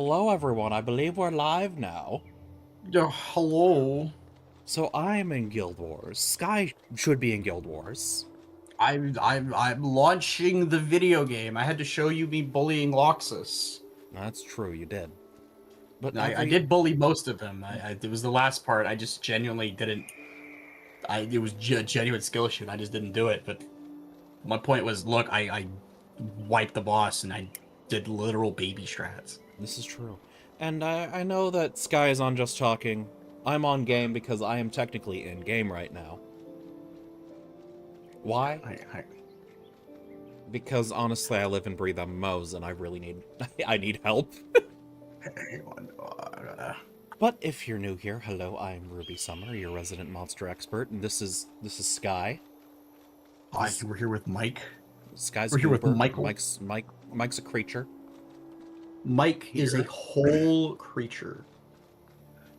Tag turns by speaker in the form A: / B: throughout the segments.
A: Hello, everyone. I believe we're live now.
B: Yeah, hello.
A: So I'm in Guild Wars. Sky should be in Guild Wars.
B: I'm launching the video game. I had to show you me bullying Loxus.
A: That's true, you did. But
B: I did bully most of him. It was the last part. I just genuinely didn't. It was a genuine skill issue, and I just didn't do it. But my point was, look, I wiped the boss, and I did literal baby strats.
A: This is true. And I know that Sky is on Just Talking. I'm on game because I am technically in game right now. Why? Because honestly, I live and breathe on Moe's, and I really need I need help. But if you're new here, hello, I'm Ruby Summer, your resident monster expert, and this is Sky.
B: Hi, we're here with Mike.
A: Sky's
B: we're here with Michael.
A: Mike's a creature.
B: Mike is a whole creature.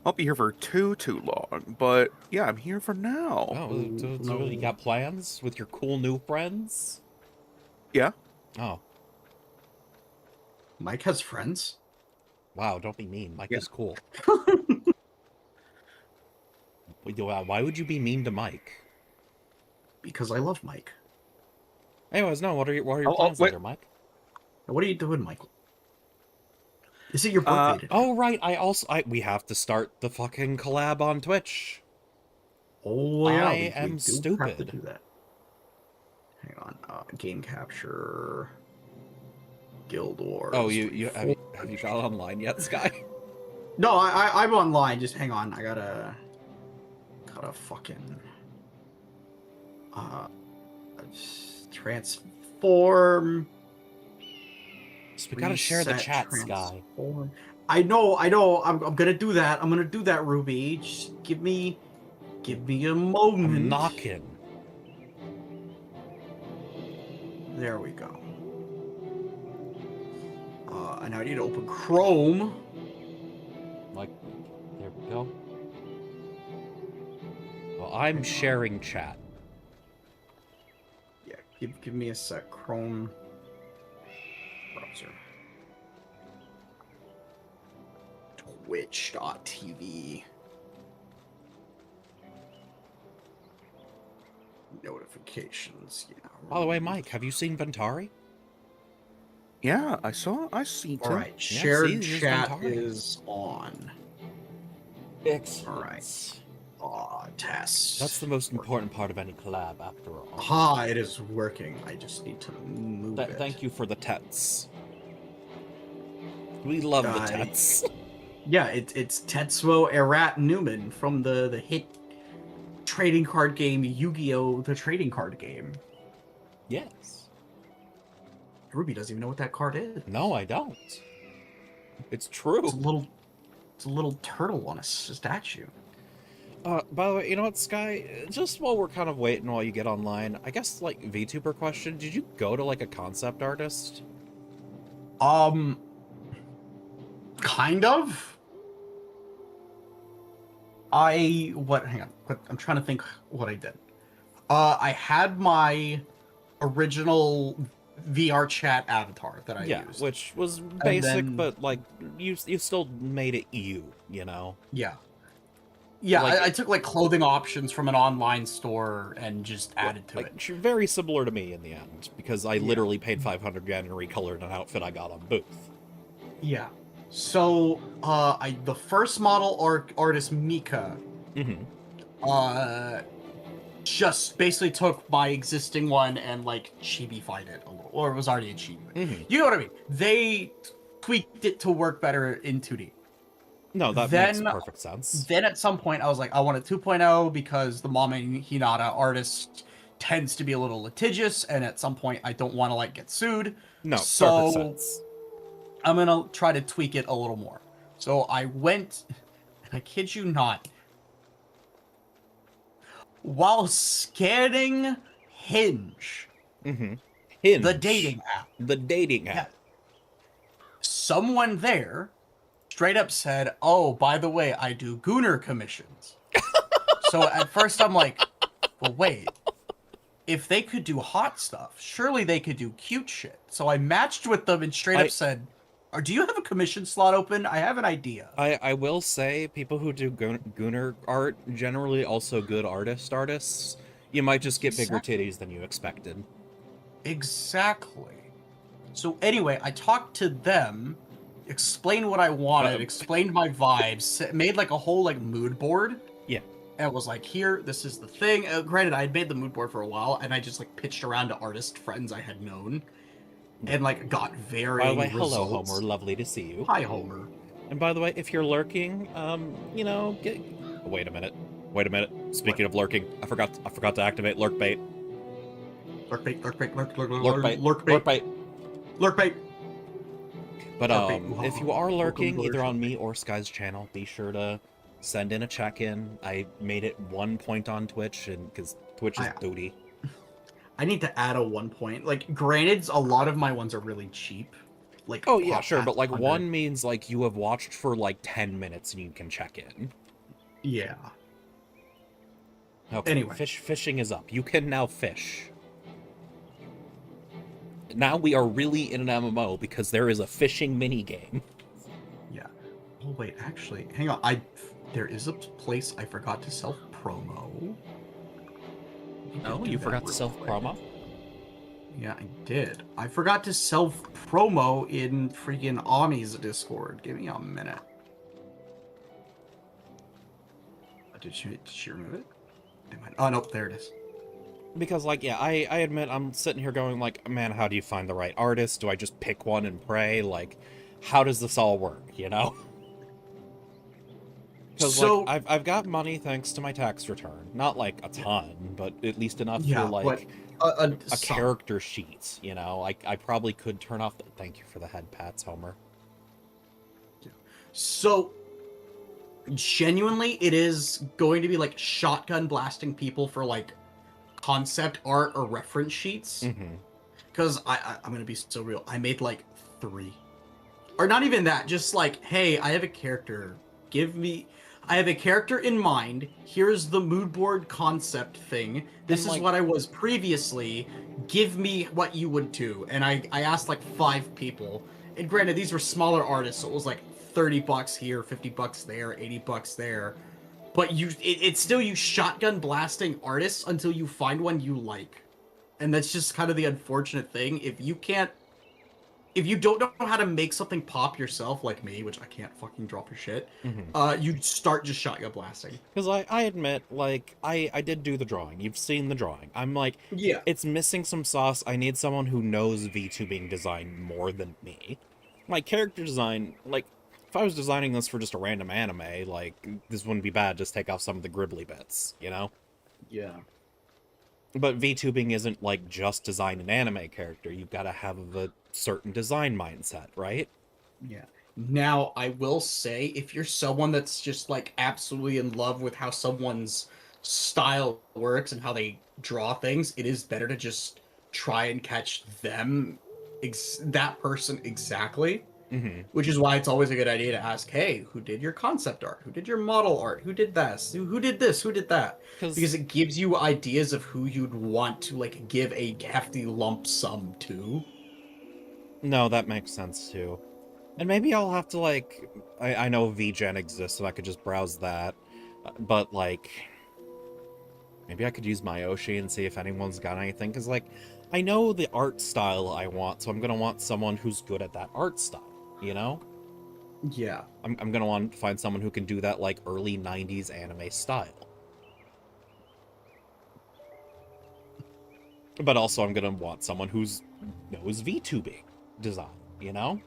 C: I'll be here for too long, but yeah, I'm here for now.
A: Oh, so you got plans with your cool new friends?
C: Yeah.
A: Oh.
B: Mike has friends?
A: Wow, don't be mean. Mike is cool. Why would you be mean to Mike?
B: Because I love Mike.
A: Anyways, no, what are your plans later, Mike?
B: What are you doing, Michael? Is it your birthday today?
A: Oh, right. We have to start the fucking collab on Twitch.
B: Oh, yeah.
A: I am stupid.
B: Have to do that. Hang on. Game capture. Guild Wars.
A: Oh, have you got online yet, Sky?
B: No, I'm online. Just hang on. I gotta fucking transform.
A: So we gotta share the chat, Sky.
B: I know. I'm gonna do that. I'm gonna do that, Ruby. Just give me a moment.
A: I'm knocking.
B: There we go. And now I need to open Chrome.
A: Like, there we go. Well, I'm sharing chat.
B: Yeah, give me a sec. Chrome browser. Twitch.tv. Notifications. Yeah.
A: By the way, Mike, have you seen Ventari?
C: Yeah, I seen him.
B: All right, shared chat is on.
A: Excellent.
B: All right. Test.
A: That's the most important part of any collab, after all.
B: It is working. I just need to move it.
A: Thank you for the tets. We love the tets.
B: Yeah, it's Tetsuo Erat Newman from the hit trading card game Yu-Gi-Oh! The trading card game.
A: Yes.
B: Ruby doesn't even know what that card is.
A: No, I don't. It's true.
B: It's a little turtle on a statue.
A: By the way, you know what, Sky? Just while we're kind of waiting while you get online, I guess, like, VTuber question, did you go to, like, a concept artist?
B: Kind of. Hang on. I'm trying to think what I did. I had my original VR chat avatar that I used.
A: Which was basic, but, like, you still made it you know?
B: Yeah. Yeah,
A: like,
B: I took, like, clothing options from an online store and just added to it.
A: Very similar to me in the end, because I literally paid 500 yen and recolored an outfit I got on Booth.
B: Yeah. So, the first model artist, Mika, just basically took my existing one and, like, chibi-fied it a little. Or it was already a chibi. You know what I mean? They tweaked it to work better in 2D.
A: No, that makes perfect sense.
B: Then at some point, I was like, I want a 2.0 because the Mama Hinata artist tends to be a little litigious, and at some point, I don't want to, like, get sued.
A: No,
B: so
A: perfect sense.
B: I'm gonna try to tweak it a little more. So I went, and I kid you not, while scanning Hinge,
A: Hinge,
B: the dating app, someone there straight up said, "Oh, by the way, I do Gooner commissions." So at first I'm like, well, wait. If they could do hot stuff, surely they could do cute shit. So I matched with them and straight up said, Or do you have a commission slot open? I have an idea.
A: I will say, people who do Gunner art, generally also good artists. You might just get bigger titties than you expected.
B: Exactly. So anyway, I talked to them, explained what I wanted, explained my vibes, made like a whole like mood board.
A: Yeah.
B: And was like, here, this is the thing. Granted, I had made the mood board for a while, and I just like pitched around to artist friends I had known. And like got varying
A: By the way,
B: results.
A: hello Homer, lovely to see you.
B: Hi Homer.
A: And by the way, if you're lurking, you know, wait a minute. Speaking of lurking, I forgot to activate lurk bait.
B: Lurk bait.
A: Lurk bait. But if you are lurking either on me or Sky's channel, be sure to send in a check-in. I made it 1 point on Twitch, and because Twitch is booty.
B: I need to add a 1 point. Like, granted, a lot of my ones are really cheap. Like,
A: oh yeah, sure, but like 1 means like you have watched for like 10 minutes and you can check in.
B: Yeah.
A: Okay.
B: Anyway,
A: fishing is up. You can now fish. Now we are really in an MMO because there is a fishing mini game.
B: Yeah. Oh wait, actually, hang on. There is a place I forgot to self promo.
A: Oh, you forgot to self-promo?
B: Yeah, I did. I forgot to self-promo in freaking Ami's Discord. Give me a minute. Did she remove it? Oh, nope, there it is.
A: Because, like, yeah, I admit I'm sitting here going, like, man, how do you find the right artist? Do I just pick one and pray? Like, how does this all work, you know? Because,
B: so,
A: like, I've got money thanks to my tax return. Not, like, a ton, but at least enough for, like, a character sheet, you know? I probably could turn off the... Thank you for the head pats, Homer.
B: So, genuinely, it is going to be, like, shotgun blasting people for, like, concept art or reference sheets. Because I'm going to be so real. I made, like, 3. Or not even that. Just, like, hey, I have a character. I have a character in mind. Here's the mood board concept thing. This is what I was previously. Give me what you would do. And I asked like 5 people. And granted, these were smaller artists, so it was like $30 here, $50 there, $80 there. But it's still you shotgun blasting artists until you find one you like. And that's just kind of the unfortunate thing. If you don't know how to make something pop yourself, like me, which I can't fucking drop your shit, you start just shotgun blasting.
A: Because I admit, like, I did do the drawing. You've seen the drawing. I'm like,
B: yeah,
A: it's missing some sauce. I need someone who knows VTubing design more than me. My character design, like, if I was designing this for just a random anime, like, this wouldn't be bad. Just take off some of the gribbly bits, you know?
B: Yeah.
A: But VTubing isn't, like, just design an anime character. You've got to have a certain design mindset, right?
B: Yeah. Now, I will say, if you're someone that's just, like, absolutely in love with how someone's style works and how they draw things, it is better to just try and catch them, that person exactly. Which is why it's always a good idea to ask, hey, who did your concept art? Who did your model art? Who did this? Who did this? Who did that? Because it gives you ideas of who you'd want to, like, give a hefty lump sum to.
A: No, that makes sense, too. And maybe I'll have to, like... I know VGen exists, and I could just browse that. But, like... maybe I could use Myoshi and see if anyone's got anything. Because, like, I know the art style I want, so I'm going to want someone who's good at that art style. You know?
B: Yeah.
A: I'm gonna want to find someone who can do that, like, early 90s anime style. But also I'm gonna want someone who's knows VTubing design, you know?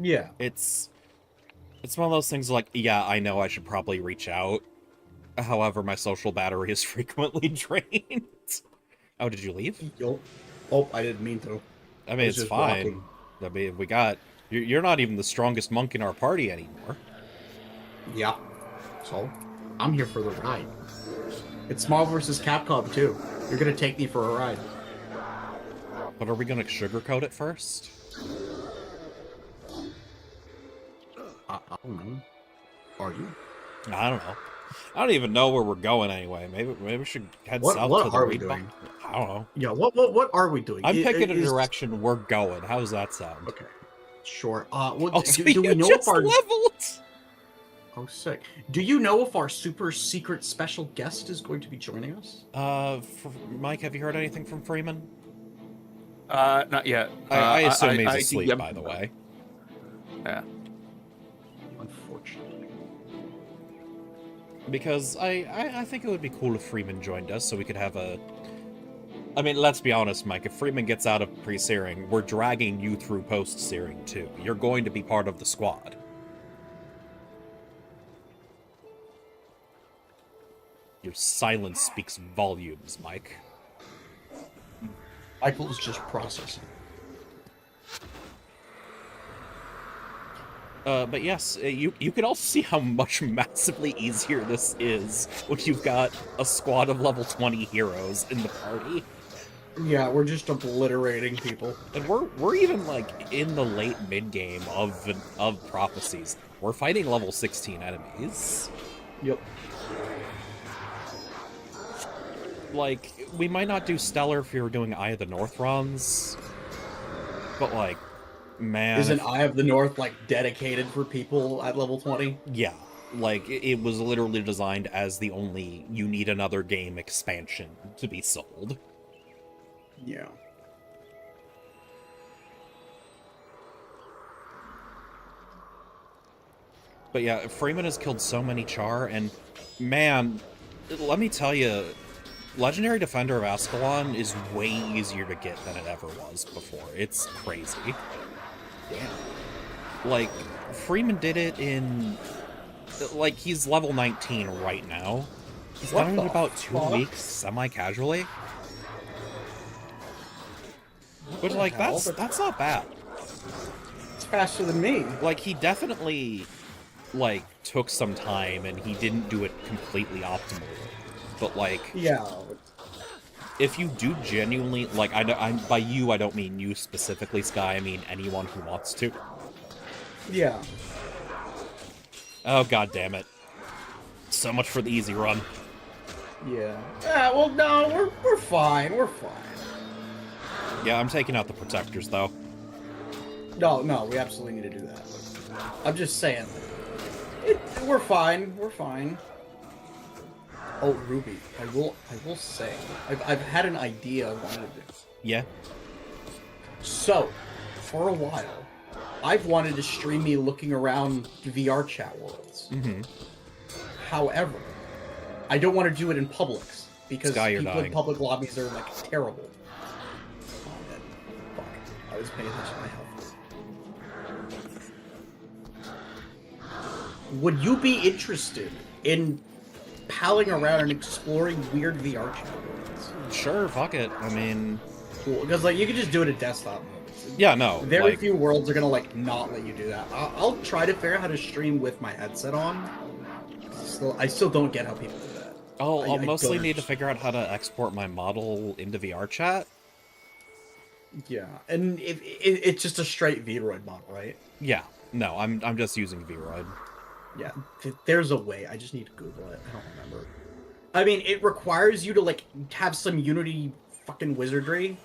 B: Yeah.
A: It's one of those things like, yeah, I know I should probably reach out. However, my social battery is frequently drained. Oh, did you leave?
B: Oh, I didn't mean to.
A: I mean, it's fine. I mean, we got... You're not even the strongest monk in our party anymore.
B: Yeah. So, I'm here for the ride. It's Marvel vs. Capcom, too. You're gonna take me for a ride.
A: But are we gonna sugarcoat it first?
B: I don't know. Are you?
A: I don't know. I don't even know where we're going anyway. Maybe we should head south to the read box. I don't know.
B: Yeah, what are we doing?
A: I'm picking a direction we're going. How's that sound?
B: Okay. Sure. Well,
A: Oh, so
B: do we
A: you
B: know
A: just
B: if our...
A: leveled?
B: Oh, sick. Do you know if our super secret special guest is going to be joining us?
A: Mike, have you heard anything from Freeman?
C: Not yet.
A: I assume he's
C: I
A: asleep,
C: yeah,
A: by the way.
C: Yeah.
B: Unfortunately.
A: Because I think it would be cool if Freeman joined us, so we could have a... I mean, let's be honest, Mike, if Freeman gets out of pre-searing, we're dragging you through post-searing, too. You're going to be part of the squad. Your silence speaks volumes, Mike.
B: Michael is just processing.
A: But yes, you can also see how much massively easier this is when you've got a squad of level 20 heroes in the party.
B: Yeah, we're just obliterating people.
A: And we're even like in the late mid game of prophecies. We're fighting level 16 enemies.
B: Yep.
A: Like, we might not do Stellar if we were doing Eye of the North runs, but like, man...
B: Isn't Eye of the North, like, dedicated for people at level 20?
A: Yeah. Like, it was literally designed as the only you need another game expansion to be sold.
B: Yeah.
A: But yeah, Freeman has killed so many Char, and man, let me tell you, Legendary Defender of Ascalon is way easier to get than it ever was before. It's crazy.
B: Damn.
A: Like, Freeman did it in... Like, he's level 19 right now. He's done it in about 2 weeks, semi-casually. Which, like, that's not bad.
B: It's faster than me.
A: Like, he definitely, like, took some time, and he didn't do it completely optimally. But, like...
B: Yeah.
A: If you do genuinely... Like, by you, I don't mean you specifically, Sky. I mean anyone who wants to.
B: Yeah.
A: Oh, god damn it. So much for the easy run.
B: Yeah. Well, no, we're fine. We're fine.
A: Yeah, I'm taking out the protectors, though.
B: No, we absolutely need to do that. I'm just saying. We're fine. We're fine. Oh, Ruby, I will say, I've had an idea I wanted to do.
A: Yeah?
B: So, for a while, I've wanted to stream me looking around VR chat worlds.
A: Mm-hmm.
B: However, I don't want to do it in Publix, because
A: Sky, you're
B: people
A: dying.
B: in public lobbies are, like, terrible. Oh, man. Fuck. I was paying attention to my health. Would you be interested in palling around and exploring weird VR chat worlds?
A: Sure, fuck it. I mean...
B: Cool, because, like, you can just do it at desktop modes.
A: Yeah, no.
B: Very few worlds are gonna, like, not let you do that. I'll try to figure out how to stream with my headset on. I still don't get how people do that.
A: I'll mostly need to figure out how to export my model into VR chat.
B: Yeah, and it's just a straight Vroid model, right?
A: Yeah. No, I'm just using Vroid.
B: Yeah, there's a way. I just need to Google it. I don't remember. I mean, it requires you to, like, have some Unity fucking wizardry.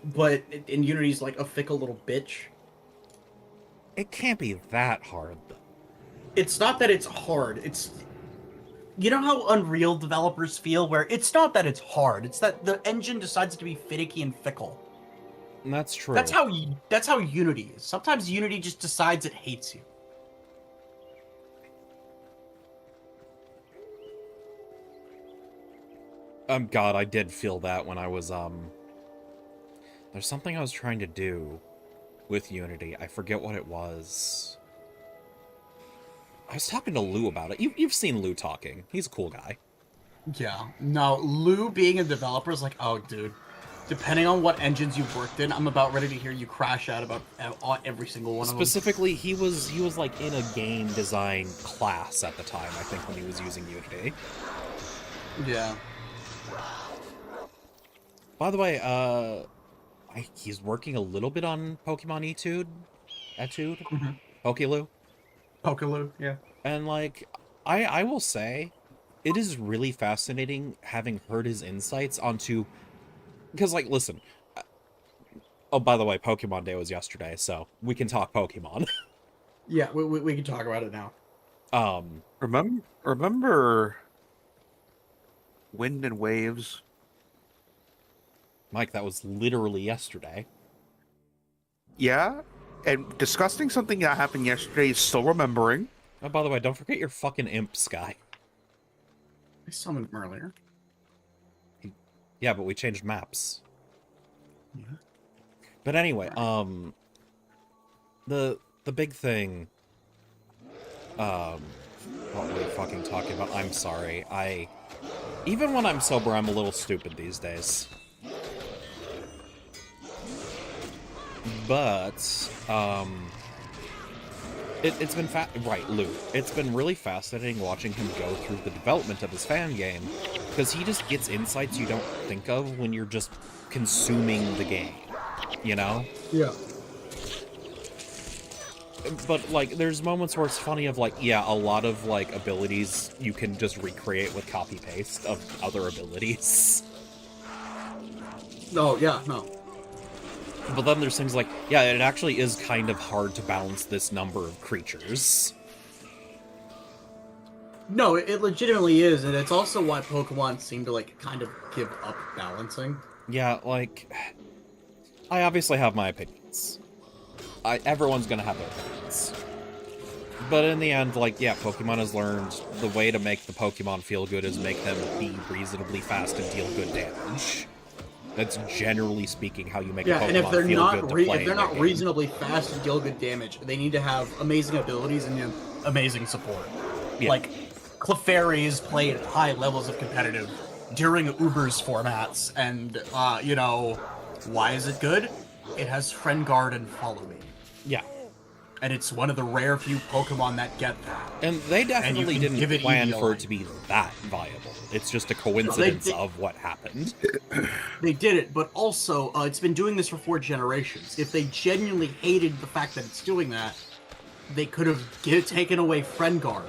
B: But in Unity's, like, a fickle little bitch.
A: It can't be that hard, though.
B: It's not that it's hard. It's... You know how Unreal developers feel? Where it's not that it's hard. It's that the engine decides to be finicky and fickle.
A: And that's true.
B: That's how Unity is. Sometimes Unity just decides it hates you.
A: God, I did feel that when I was, There's something I was trying to do with Unity. I forget what it was. I was talking to Lou about it. You've seen Lou talking. He's a cool guy.
B: Yeah. No, Lou being a developer is like, oh, dude. Depending on what engines you've worked in, I'm about ready to hear you crash out about every single one of them.
A: Specifically, he was like in a game design class at the time, I think, when he was using Unity.
B: Yeah.
A: By the way, he's working a little bit on Pokemon Etude.
B: Mm-hmm.
A: Pokélou.
B: Pokélou, yeah.
A: And, like, I will say, it is really fascinating having heard his insights onto... Because, like, listen, Oh, by the way, Pokemon Day was yesterday, so we can talk Pokemon.
B: Yeah, we can talk about it now.
C: Remember Wind and Waves?
A: Mike, that was literally yesterday.
C: Yeah, and discussing something that happened yesterday is still remembering.
A: Oh, by the way, don't forget your fucking imp, Sky.
B: I summoned him earlier.
A: Yeah, but we changed maps.
B: Yeah.
A: But anyway, the big thing, what were we fucking talking about? I'm sorry. Even when I'm sober, I'm a little stupid these days. But, it's been right, Luke. It's been really fascinating watching him go through the development of his fan game, because he just gets insights you don't think of when you're just consuming the game, you know?
B: Yeah.
A: But, like, there's moments where it's funny of, like, yeah, a lot of, like, abilities you can just recreate with copy-paste of other abilities.
B: Oh, yeah, no.
A: But then there's things like, yeah, it actually is kind of hard to balance this number of creatures.
B: No, it legitimately is, and it's also why Pokemon seem to, like, kind of give up balancing.
A: Yeah, like, I obviously have my opinions. Everyone's gonna have their opinions. But in the end, like, yeah, Pokemon has learned the way to make the Pokemon feel good is make them be reasonably fast and deal good damage. That's generally speaking how you make a Pokemon
B: and if they're
A: feel
B: not
A: good to play
B: if they're
A: in
B: not
A: game.
B: reasonably fast and deal good damage, they need to have amazing abilities and amazing support.
A: Yeah.
B: Like, Clefairies play at high levels of competitive during Uber's formats, and, you know, why is it good? It has Friend Guard and Follow Me.
A: Yeah.
B: And it's one of the rare few Pokemon that get that.
A: And they definitely
B: can give
A: didn't
B: it
A: plan
B: EDI.
A: for it to be that viable. It's just a coincidence of what happened.
B: They did it, but also, it's been doing this for 4 generations. If they genuinely hated the fact that it's doing that, they could have taken away Friend Guard.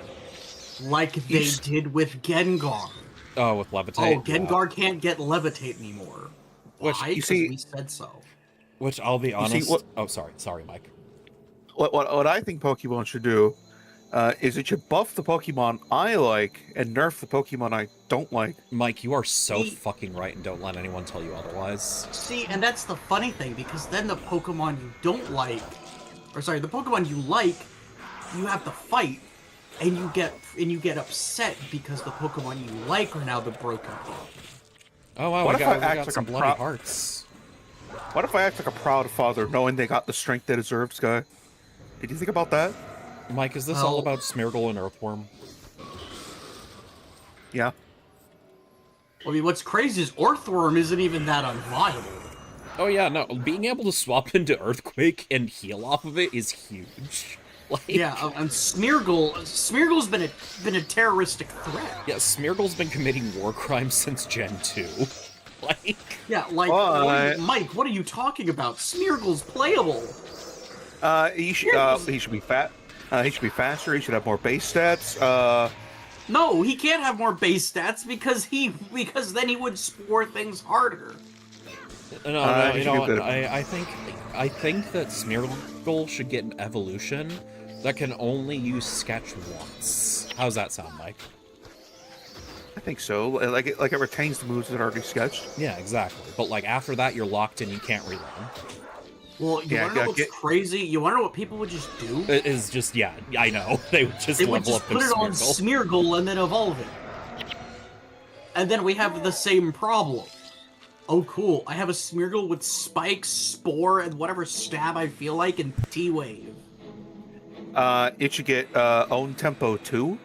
B: Like they did with Gengar.
A: Oh, with Levitate?
B: Oh, Gengar can't get Levitate anymore.
A: Which,
B: Why?
A: you
B: Because
A: see-
B: we said so.
A: Which, I'll be honest...
C: what-
A: Oh, sorry, Mike.
C: What I think Pokemon should do is it should buff the Pokemon I like and nerf the Pokemon I don't like.
A: Mike, you are so
B: See-
A: fucking right, and don't let anyone tell you otherwise.
B: See, and that's the funny thing, because then the Pokemon you don't like, or sorry, the Pokemon you like, you have to fight, and you get upset because the Pokemon you like are now the broken Pokemon.
A: Oh, wow,
C: What
A: we
C: if I
A: got
C: act like
A: some
C: a
A: bloody
C: pro-
A: hearts.
C: What if I act like a proud father knowing they got the strength they deserve, Sky? Did you think about that?
A: Mike, is this
B: Well-
A: all about Smeargle and Earthworm?
C: Yeah.
B: I mean, what's crazy is Earthworm isn't even that unviable.
A: Oh yeah, no, being able to swap into Earthquake and heal off of it is huge. Like,
B: Yeah, and Smeargle's been a terroristic threat.
A: yeah, Smeargle's been committing war crimes since Gen 2. Like,
B: Yeah, like, Mike, what are you talking about? Smeargle's playable.
C: He should be fat. He should be faster. He should have more base stats.
B: No, he can't have more base stats because then he would score things harder.
A: no,
C: he
A: you
C: should
A: know
C: be
A: what,
C: better.
A: I think that Smeargle should get an evolution that can only use Sketch once. How's that sound, Mike?
C: I think so. Like it retains the moves that are already sketched.
A: Yeah, exactly. But like after that, you're locked in. You can't relearn.
B: Well, you
C: Yeah,
B: wanna know what's
C: get-
B: crazy? You wanna know what people would just do?
A: It is just, yeah, I know. They would just
B: They would
A: level
B: just
A: up their
B: put it on
A: Smeargle.
B: Smeargle and then evolve it. And then we have the same problem. Oh, cool. I have a Smeargle with Spike, Spore, and whatever stab I feel like, and T-Wave.
C: It should get own tempo too.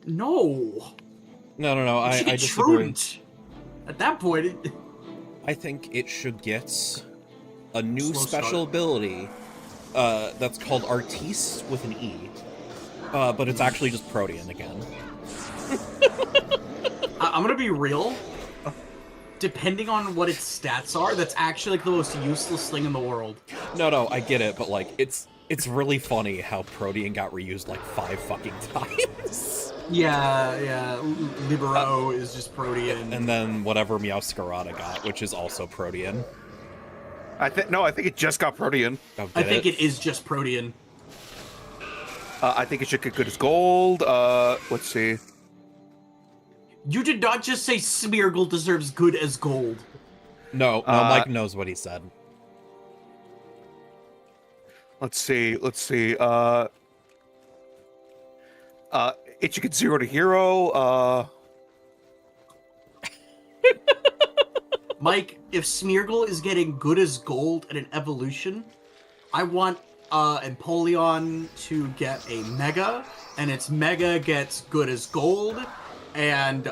B: No.
A: No,
B: It
A: I
B: should get
A: disagree.
B: Trudent. At that point,
A: I think it should get a new
B: Slow
A: special
B: start.
A: ability that's called Artiste with an E. But it's actually just Protean again.
B: I'm gonna be real. Depending on what its stats are, that's actually like the most useless thing in the world.
A: No, I get it, but like it's really funny how Protean got reused like 5 fucking times.
B: Yeah. Libero is just Protean.
A: And then whatever Meowscarada got, which is also Protean.
C: I think it just got Protean.
A: Oh,
B: I
A: did
B: think it is just Protean.
C: I think it should get good as gold. Let's see.
B: You did not just say Smeargle deserves good as gold.
A: No, Mike knows what he said.
C: Let's see. It should get 0 to hero.
B: Mike, if Smeargle is getting good as gold at an evolution, I want Empoleon to get a Mega, and its Mega gets good as gold, and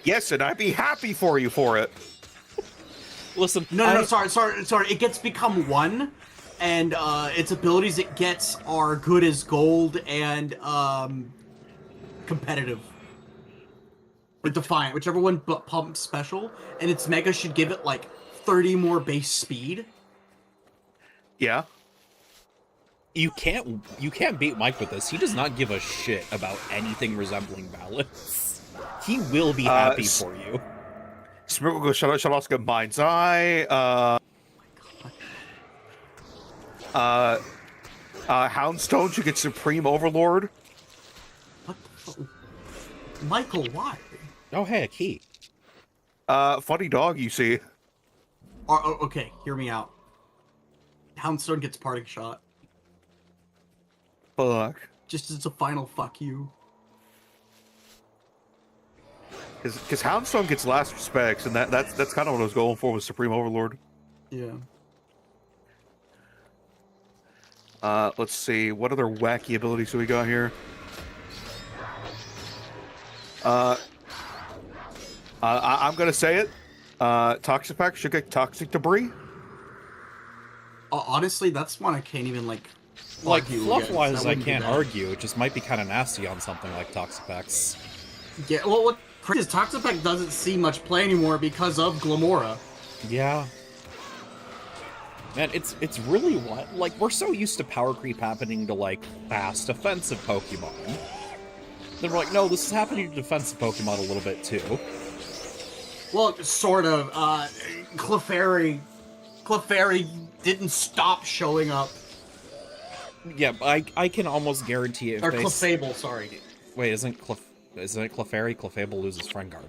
C: Yes, and I'd be happy for you for it.
A: Listen,
B: no, sorry. It gets become 1, and its abilities it gets are good as gold and competitive. Or Defiant, whichever one pumps special, and its Mega should give it like 30 more base speed.
C: Yeah.
A: You can't beat Mike with this. He does not give a shit about anything resembling balance. He will be happy for you.
C: Smeargle should also get Mind's Eye. Houndstone should get Supreme Overlord.
B: What the fuck? Michael, why?
A: Oh, hey, a key.
C: Funny dog, you see.
B: Okay, hear me out. Houndstone gets Parting Shot.
C: Fuck.
B: Just as a final fuck you.
C: Because Houndstone gets last respects, and that's kind of what I was going for with Supreme Overlord.
B: Yeah.
C: Let's see, what other wacky abilities do we got here? I'm gonna say it. Toxapex should get Toxic Debris.
B: Honestly, that's one I can't even like
A: fluff-wise, I
B: wouldn't be
A: can't
B: bad.
A: argue. It just might be kind of nasty on something like Toxapex.
B: Yeah, well, what is Toxapex doesn't see much play anymore because of Glamora.
A: Yeah. Man, it's really what like we're so used to power creep happening to like fast offensive Pokemon. Then we're like, no, this is happening to defensive Pokemon a little bit too.
B: Well, sort of. Clefairy didn't stop showing up.
A: Yeah, I can almost guarantee if
B: Or
A: they
B: Clefable, sorry.
A: Wait, isn't it Clefairy? Clefable loses Friend Guard.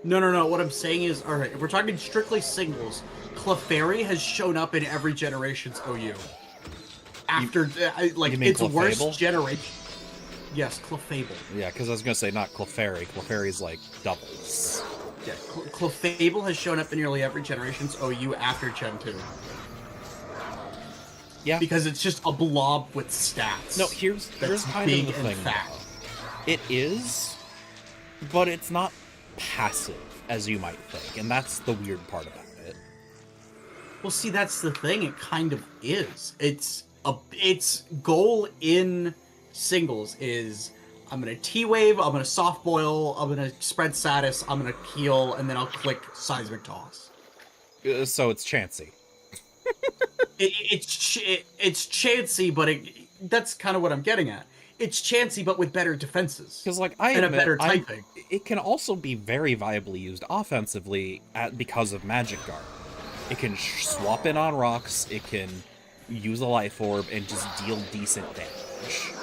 B: No. What I'm saying is, all right, if we're talking strictly singles, Clefairy has shown up in every generation's OU. After,
A: you mean
B: its
A: Clefable?
B: worst generation. Yes, Clefable.
A: Yeah, because I was gonna say not Clefairy. Clefairy's like doubles.
B: Yeah, Clefable has shown up in nearly every generation's OU after Gen 2.
A: Yeah.
B: Because it's just a blob with stats.
A: No, here's kind
B: big
A: of the
B: and
A: thing.
B: fat.
A: Though. It is, but it's not passive as you might think, and that's the weird part about it.
B: Well, see, that's the thing. It kind of is. Its goal in singles is I'm gonna T-Wave, I'm gonna Soft Boil, I'm gonna Spread Status, I'm gonna Heal, and then I'll click Seismic Toss.
A: So it's Chansey.
B: It's chancy, but that's kind of what I'm getting at. It's chancy, but with better defenses.
A: Because like
B: and a better typing.
A: It can also be very viably used offensively because of Magic Guard. It can swap in on rocks. It can use a Life Orb and just deal decent damage.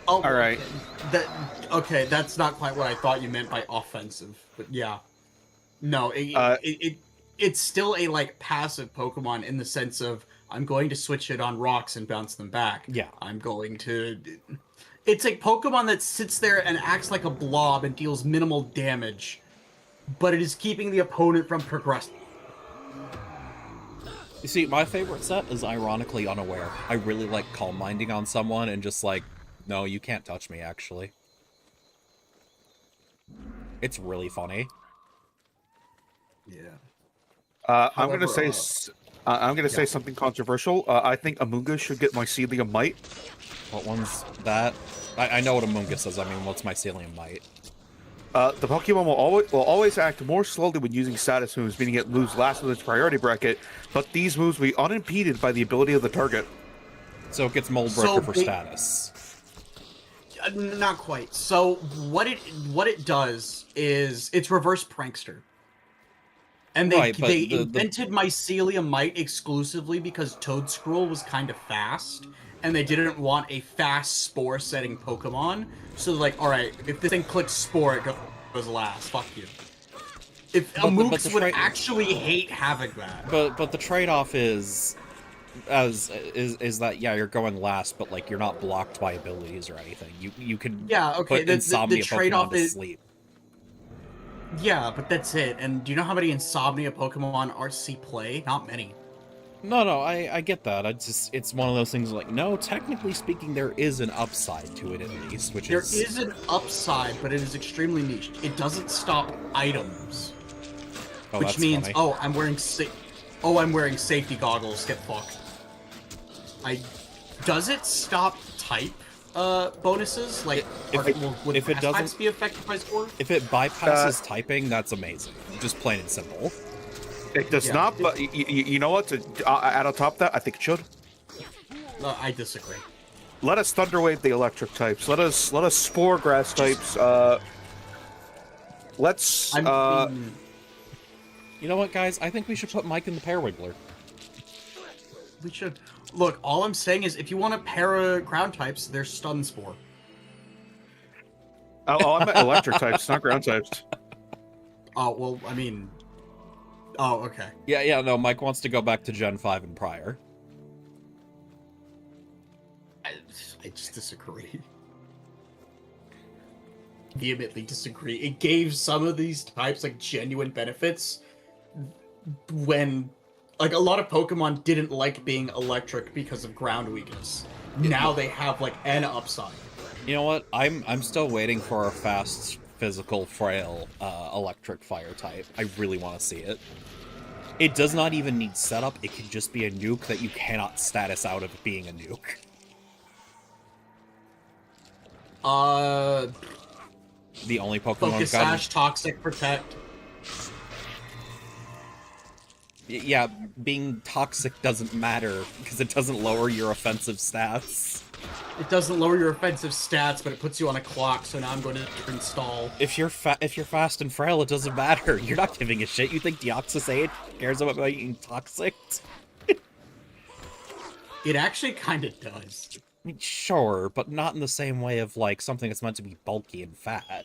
B: Oh,
C: All right.
B: Okay, that's not quite what I thought you meant by offensive, but yeah. No, it's still a like passive Pokemon in the sense of I'm going to switch it on rocks and bounce them back.
A: Yeah.
B: I'm going to. It's a Pokemon that sits there and acts like a blob and deals minimal damage, but it is keeping the opponent from progressing.
A: You see, my favorite set is ironically Unaware. I really like Calm Minding on someone and just like, no, you can't touch me, actually. It's really funny.
B: Yeah.
C: I'm gonna say something controversial. I think Amoonguss should get Mycelium Might.
A: What one's that? I know what Amoonguss says. I mean, what's Mycelium Might?
C: The Pokemon will always act more slowly when using status moves, meaning it moves last with its priority bracket, but these moves will be unimpeded by the ability of the target.
A: So it gets Mold Breaker for status.
B: Not quite. So what it does is it's reverse Prankster. And
A: Right, but
B: they
A: the
B: invented Mycelium Might exclusively because Toedscruel was kind of fast, and they didn't want a fast spore-setting Pokemon. So like, all right, if this thing clicks Spore, it goes last. Fuck you. If Amooks would actually hate having that.
A: But the trade-off is that yeah, you're going last, but like you're not blocked by abilities or anything. You can
B: okay.
A: put Insomnia
B: trade-off
A: Pokemon to sleep.
B: Yeah, but that's it. And do you know how many Insomnia Pokemon RC play? Not many.
A: No, I get that. It's one of those things like, no, technically speaking, there is an upside to it at least, which
B: there is an upside, but it is extremely niche. It doesn't stop items, which means
A: funny.
B: I'm wearing safety goggles. Get fucked. Does it stop type bonuses? Like, would
A: if it doesn't
B: be affected by Spore?
A: If it bypasses typing, that's amazing. Just plain and simple.
C: It does not, but you know what? To add on top of that, I think it should.
B: I disagree.
C: Let us Thunderwave the electric types. Let us Spore Grass types. Let's.
A: You know what, guys? I think we should put Mike in the Parawiggler.
B: We should. Look, all I'm saying is if you want to para ground types, there's Stun Spore.
C: Oh, I meant electric types, not ground types.
B: Oh, well, I mean... Oh, okay.
A: Yeah, no, Mike wants to go back to Gen 5 and prior.
B: I just disagree. Vehemently disagree. It gave some of these types, like, genuine benefits when... Like, a lot of Pokemon didn't like being electric because of ground weakness. Now they have, like, an upside.
A: You know what? I'm still waiting for a fast, physical, frail, electric fire type. I really want to see it. It does not even need setup. It can just be a nuke that you cannot status out of being a nuke. The only Pokemon
B: Focus Sash, Toxic, Protect.
A: Yeah, being toxic doesn't matter because it doesn't lower your offensive stats.
B: It doesn't lower your offensive stats, but it puts you on a clock. So now I'm going to install.
A: If you're fast and frail, it doesn't matter. You're not giving a shit. You think Deoxys 8 cares about being toxic?
B: It actually kind of does.
A: I mean, sure, but not in the same way of like something that's meant to be bulky and fat.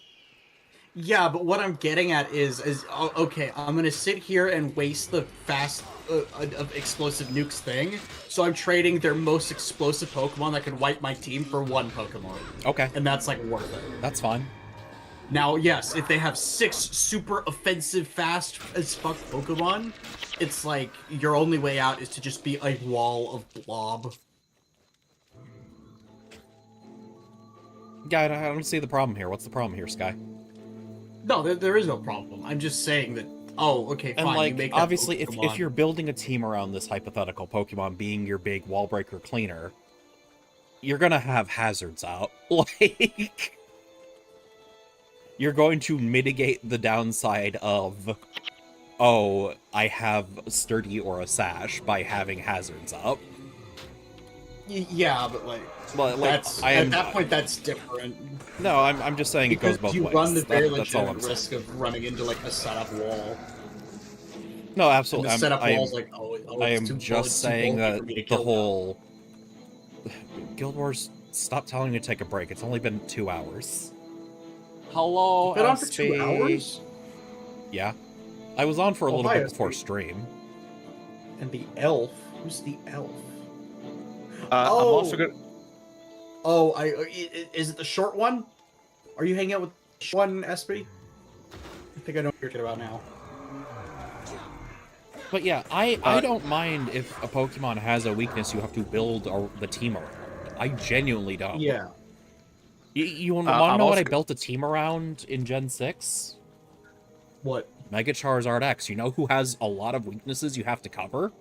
B: Yeah, but what I'm getting at is okay, I'm gonna sit here and waste the fast of explosive nukes thing, so I'm trading their most explosive Pokemon that can wipe my team for one Pokemon.
A: Okay.
B: And that's like worth it.
A: That's fine.
B: Now, yes, if they have 6 super offensive, fast as fuck Pokemon, it's like your only way out is to just be a wall of blob.
A: Yeah, I don't see the problem here. What's the problem here, Sky?
B: No, there is no problem. I'm just saying that. Oh, okay, fine.
A: And like,
B: you make that
A: obviously, if
B: Pokemon.
A: you're building a team around this hypothetical Pokemon being your big wall breaker cleaner, you're gonna have hazards out. Like, you're going to mitigate the downside of, oh, I have Sturdy or a Sash by having hazards up.
B: Yeah, but like,
A: that's
B: at that point that's different.
A: No, I'm just saying
B: because
A: it goes both
B: you
A: ways.
B: run the very
A: That's all I'm
B: legitimate
A: saying.
B: risk of running into like a setup wall.
A: No, absolutely.
B: And the setup wall's like,
A: I
B: it's
A: am
B: too
A: just saying that the
B: kill
A: whole Guild Wars. Stop telling me to take a break. It's only been 2 hours. Hello,
B: been on for 2 hours.
A: Yeah, I was on for a little bit before stream.
B: And the elf? Who's the elf?
C: I'm also gonna.
B: Oh, is it the short one? Are you hanging out with the short one, SB? I think I know what you're talking about now.
A: But yeah, I don't mind if a Pokemon has a weakness you have to build the team around. I genuinely don't.
B: Yeah.
A: You want to know what I built a team around in Gen 6?
B: What?
A: Mega Charizard X. You know who has a lot of weaknesses you have to cover?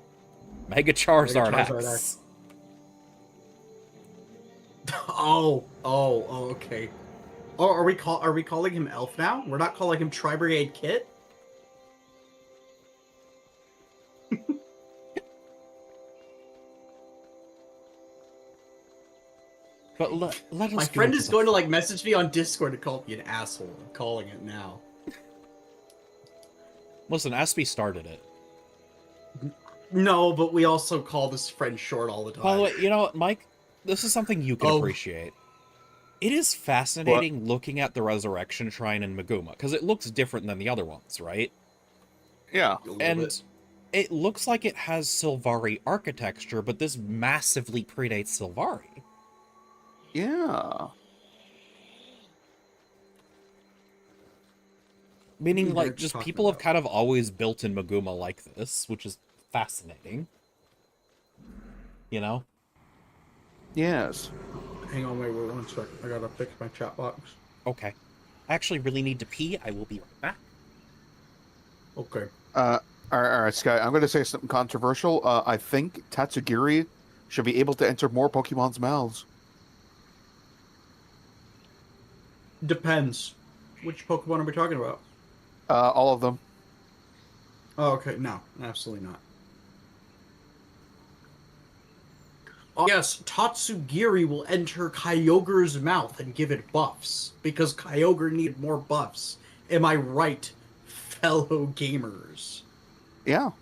A: Mega Charizard X.
B: Oh, okay. Oh, are we calling him Elf now? We're not calling him Tri-Brigade Kit?
A: But let us.
B: My friend is going to like message me on Discord to call me an asshole. I'm calling it now.
A: Listen, Espy started it.
B: No, but we also call this friend short all the time.
A: By the way, you know what, Mike? This is something you can appreciate. It is fascinating looking at the Resurrection Shrine in Meguma, because it looks different than the other ones, right?
C: Yeah.
A: And it looks like it has Sylvari architecture, but this massively predates Sylvari.
C: Yeah.
A: Meaning, like, just people have kind of always built in Meguma like this, which is fascinating. You know?
C: Yes.
B: Hang on, wait 1 sec. I gotta fix my chat box.
A: Okay. I actually really need to pee. I will be right back.
B: Okay.
C: All right, Sky. I'm going to say something controversial. I think Tatsugiri should be able to enter more Pokemon's mouths.
B: Depends. Which Pokemon are we talking about?
C: All of them.
B: Oh, okay. No, absolutely not. Yes, Tatsugiri will enter Kyogre's mouth and give it buffs, because Kyogre needed more buffs. Am I right, fellow gamers?
C: Yeah.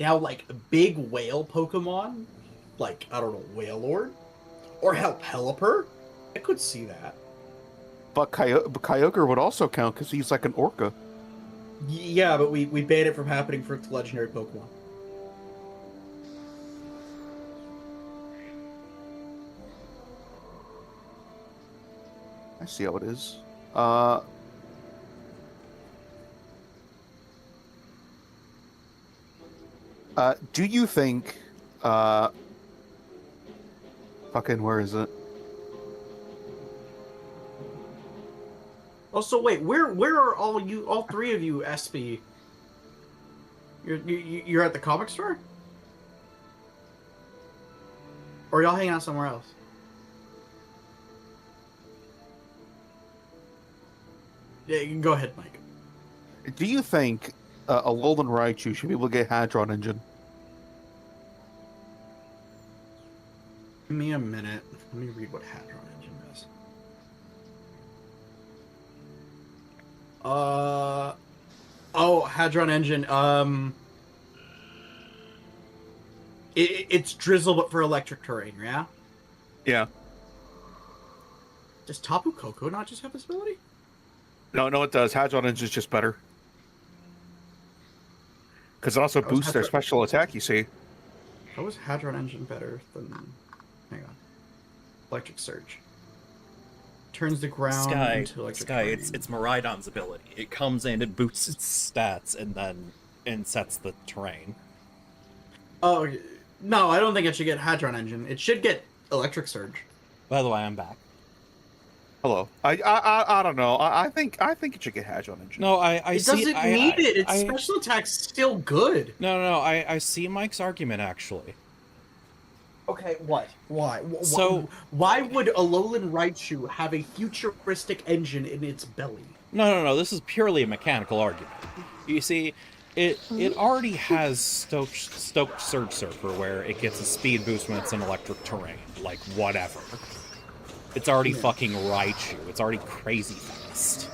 B: Now, like, big whale Pokemon, like, I don't know, Wailord? Or hell, Pelipper? I could see that.
C: But Kyogre would also count because he's like an orca.
B: Yeah, but we banned it from happening for legendary Pokemon.
C: I see how it is. Do you think, fucking, where is it?
B: Also, wait, where are all three of you, Espy? You're at the comic store? Or are y'all hanging out somewhere else? Yeah, you can go ahead, Mike.
C: Do you think a Alolan Raichu should be able to get Hadron Engine?
B: Give me a minute. Let me read what Hadron Engine is. Oh, Hadron Engine. It's Drizzle, but for electric terrain, yeah?
C: Yeah.
B: Does Tapu Koko not just have this ability?
C: No, it does. Hadron Engine is just better. Because it also boosts their special attack, you see.
B: How is Hadron Engine better than... Hang on. Electric Surge. Turns the ground into electric terrain.
A: It's Miraidon's ability. It comes in, it boosts its stats, and then sets the terrain.
B: Oh, no, I don't think it should get Hadron Engine. It should get Electric Surge.
A: By the way, I'm back.
C: Hello. I don't know. I think it should get Hadron Engine.
A: No,
B: it doesn't need it. Its special attack's still good.
A: No. I see Mike's argument actually.
B: Okay, what? Why?
A: So
B: why would Alolan Raichu have a futuristic engine in its belly?
A: No. This is purely a mechanical argument. You see, it already has Stoked Surge Surfer, where it gets a speed boost when it's in electric terrain. Like whatever. It's already fucking Raichu. It's already crazy fast.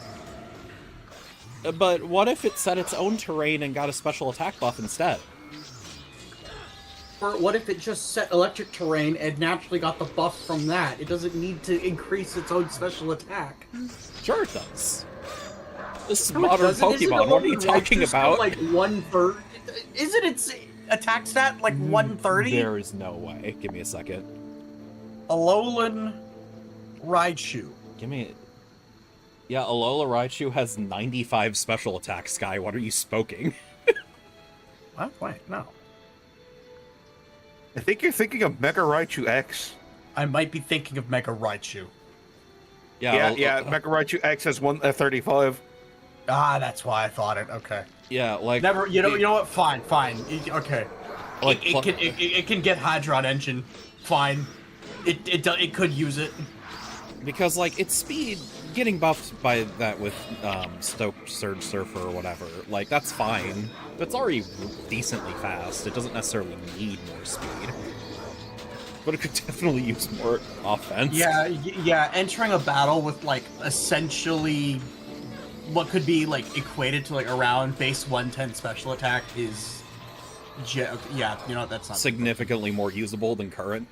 A: But what if it set its own terrain and got a special attack buff instead?
B: Or what if it just set electric terrain and naturally got the buff from that? It doesn't need to increase its own special attack.
A: Sure it does. This is modern Pokemon. What are you talking about?
B: Like 1/3. Isn't its attack stat like 130?
A: There is no way. Give me a second.
B: Alolan Raichu.
A: Give me... Yeah, Alola Raichu has 95 special attack, Sky. What are you spoking?
B: What? Wait, no.
C: I think you're thinking of Mega Raichu X.
B: I might be thinking of Mega Raichu.
C: Yeah. Mega Raichu X has 135.
B: Ah, that's why I thought it. Okay.
A: Yeah, like...
B: Never. You know what? Fine. Okay.
A: Like,
B: it can get Hadron Engine. Fine. It could use it.
A: Because, like, its speed, getting buffed by that with Stoked Surge Surfer or whatever, like, that's fine. It's already decently fast. It doesn't necessarily need more speed. But it could definitely use more offense.
B: Yeah, entering a battle with, like, essentially what could be like equated to like around base 110 special attack is, yeah, you know that's not
A: significantly more usable than current.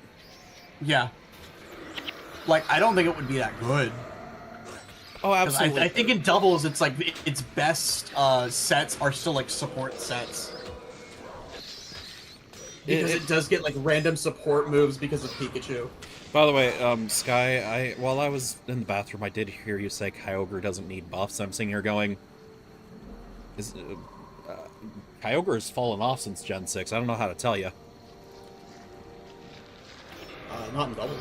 B: Yeah, like I don't think it would be that good.
A: Oh, absolutely.
B: I think in doubles, it's like its best sets are still like support sets. Because it does get like random support moves because of Pikachu.
A: By the way, Sky, while I was in the bathroom, I did hear you say Kyogre doesn't need buffs. I'm sitting here going, Kyogre has fallen off since Gen 6. I don't know how to tell you.
B: Not in double.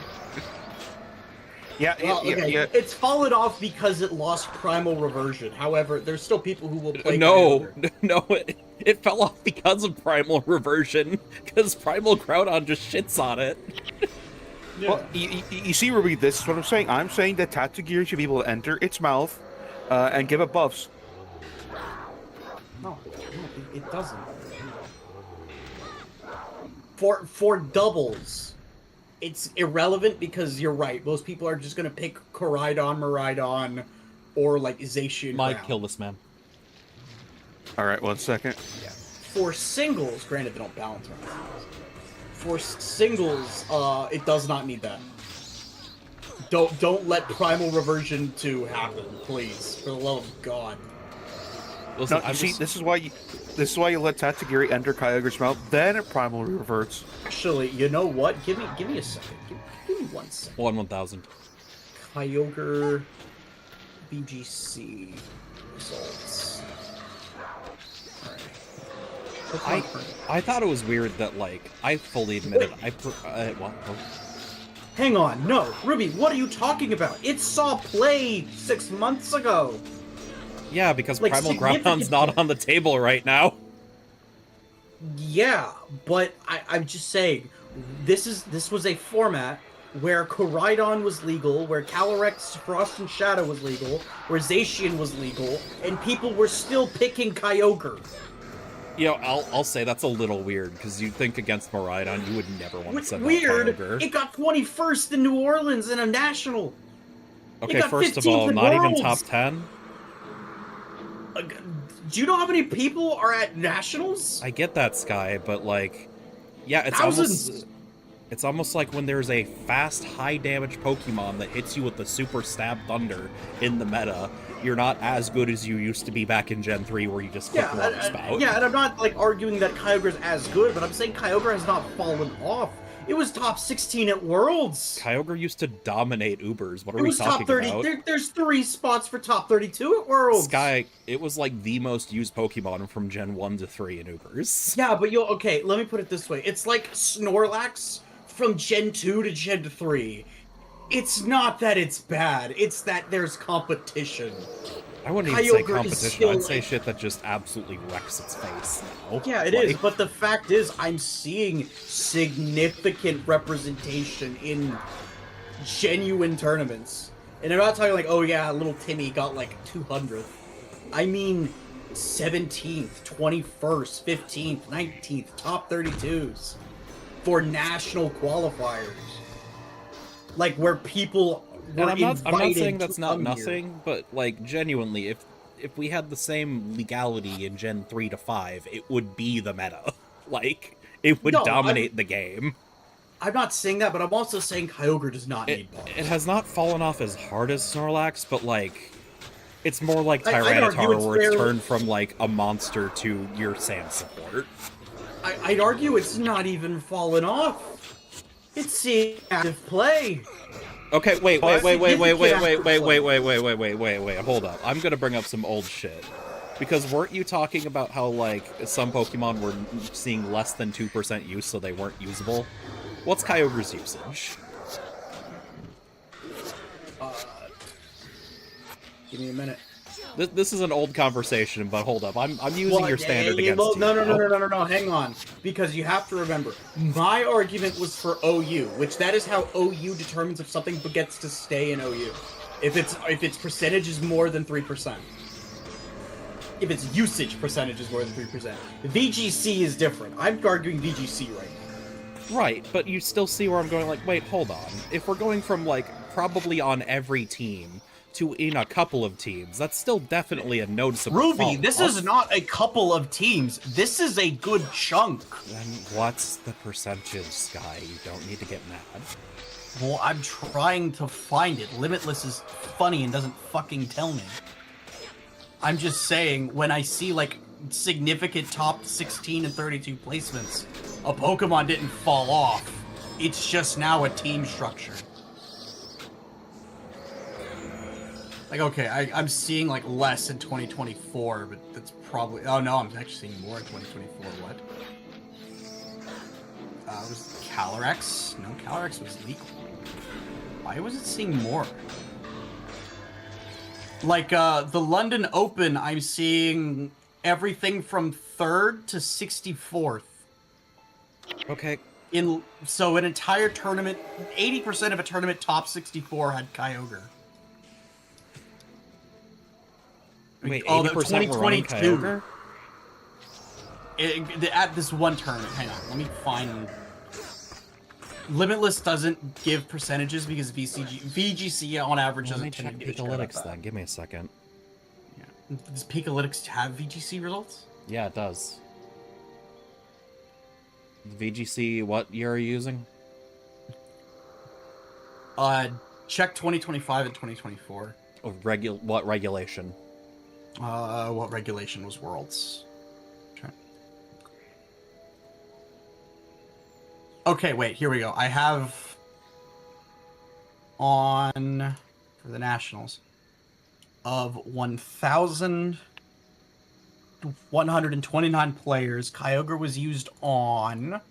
C: Yeah,
B: Well, okay. It's fallen off because it lost Primal Reversion. However, there's still people who will play Kyogre.
A: No, it fell off because of Primal Reversion, because Primal Groudon just shits on it.
B: Yeah.
C: Well, you see, Ruby, this is what I'm saying. I'm saying that Tatsugiri should be able to enter its mouth and give it buffs.
B: No, it doesn't. For doubles, it's irrelevant because you're right. Most people are just going to pick Koraidon, Miraidon, or like Zacian.
A: Might kill this man.
C: All right, 1 second.
B: Yeah. For singles, granted they don't balance around singles. For singles, it does not need that. Don't let Primal Reversion 2 happen, please, for the love of God.
A: Listen,
C: No, this is why you let Tatsugiri enter Kyogre's mouth, then it Primal reverts.
B: Actually, you know what? Give me a second. Give me 1 second.
A: 1/1000.
B: Kyogre BGC results. Alright.
A: I thought it was weird that, like, I fully admitted what? Oh.
B: Hang on, no, Ruby, what are you talking about? It saw play 6 months ago.
A: Yeah, because
B: Like,
A: Primal Groudon's not on the table right now.
B: Yeah, but I'm just saying, this was a format where Koraidon was legal, where Calyrex Frost and Shadow was legal, where Zacian was legal, and people were still picking Kyogre.
A: You know, I'll say that's a little weird, because you'd think against Miraidon, you would never want to send
B: Weird!
A: out Kyogre.
B: It got 21st in New Orleans in a national!
A: Okay, first of all, not even top 10?
B: Do you know how many people are at nationals?
A: I get that, Sky, but, like, yeah,
B: Thousands.
A: It's almost like when there's a fast, high-damage Pokemon that hits you with the Super Stab Thunder in the meta, you're not as good as you used to be back in Gen 3 where you just click Water Spout.
B: Yeah, and I'm not, like, arguing that Kyogre's as good, but I'm saying Kyogre has not fallen off. It was top 16 at Worlds.
A: Kyogre used to dominate Ubers. What are
B: It
A: we
B: was
A: talking
B: top 30.
A: about?
B: There's 3 spots for top 32 at Worlds.
A: Sky, it was like the most used Pokemon from Gen 1 to 3 in Ubers.
B: Yeah, but okay, let me put it this way. It's like Snorlax from Gen 2 to Gen 3. It's not that it's bad, it's that there's competition.
A: I wouldn't even say
B: Kyogre is
A: competition,
B: still,
A: I'd say
B: like-
A: shit that just absolutely wrecks its face now.
B: Yeah, it is, but the fact is, I'm seeing significant representation in genuine tournaments. And I'm not talking like, oh yeah, little Timmy got like 200th. I mean 17th, 21st, 15th, 19th, top 32s for national qualifiers. Like where people were
A: And I'm not saying
B: invited
A: that's
B: to
A: not
B: come
A: nothing,
B: here.
A: but like genuinely, if we had the same legality in Gen 3 to 5, it would be the meta. Like, it would dominate the game.
B: I'm not saying that, but I'm also saying Kyogre does not need buffs.
A: It has not fallen off as hard as Snorlax, but like, it's more like
B: I'd argue
A: Tyranitar,
B: it's
A: where it's
B: fairly-
A: turned from like a monster to your sand support.
B: I'd argue it's not even fallen off. It's seeing active play.
A: Okay, wait,
B: But
A: hold
B: significant
A: up. I'm gonna bring up some old shit. Because weren't you talking about how, like, some Pokemon were seeing less than 2% use, so they weren't usable? What's Kyogre's usage?
B: Give me a minute.
A: This is an old conversation, but hold up. I'm using your standard against you.
B: No, hang on. Because you have to remember, my argument was for OU, which that is how OU determines if something gets to stay in OU. If its percentage is more than 3%. If its usage percentage is more than 3%. VGC is different. I'm arguing VGC right now.
A: Right, but you still see where I'm going, like, wait, hold on. If we're going from, like, probably on every team to in a couple of teams. That's still definitely a noticeable
B: Ruby,
A: fall
B: this
A: off.
B: is not a couple of teams. This is a good chunk.
A: Then what's the percentage, Sky? You don't need to get mad.
B: Well, I'm trying to find it. Limitless is funny and doesn't fucking tell me. I'm just saying, when I see, like, significant top 16 and 32 placements, a Pokemon didn't fall off. It's just now a team structure. Like, okay, I'm seeing, like, less in 2024, but that's probably... Oh, no, I'm actually seeing more in 2024. What? Was Calyrex? No, Calyrex was legal. Why was it seeing more? Like, the London Open, I'm seeing everything from 3rd to 64th.
A: Okay.
B: So an entire tournament, 80% of a tournament top 64 had Kyogre.
A: Wait,
B: Oh,
A: 80% were running
B: 2022.
A: Kyogre?
B: At this one tournament, hang on, let me find... Limitless doesn't give percentages because VGC on average
A: Let me
B: doesn't
A: check
B: tend to give a shit about
A: Pikalytics
B: that.
A: then. Give me a second.
B: Yeah. Does Pikalytics have VGC results?
A: Yeah, it does. VGC, what year are you using?
B: Check 2025 and 2024.
A: Oh, what regulation?
B: What regulation was Worlds? Okay, wait, here we go. I have on for the Nationals of 1,129 players, Kyogre was used on 1,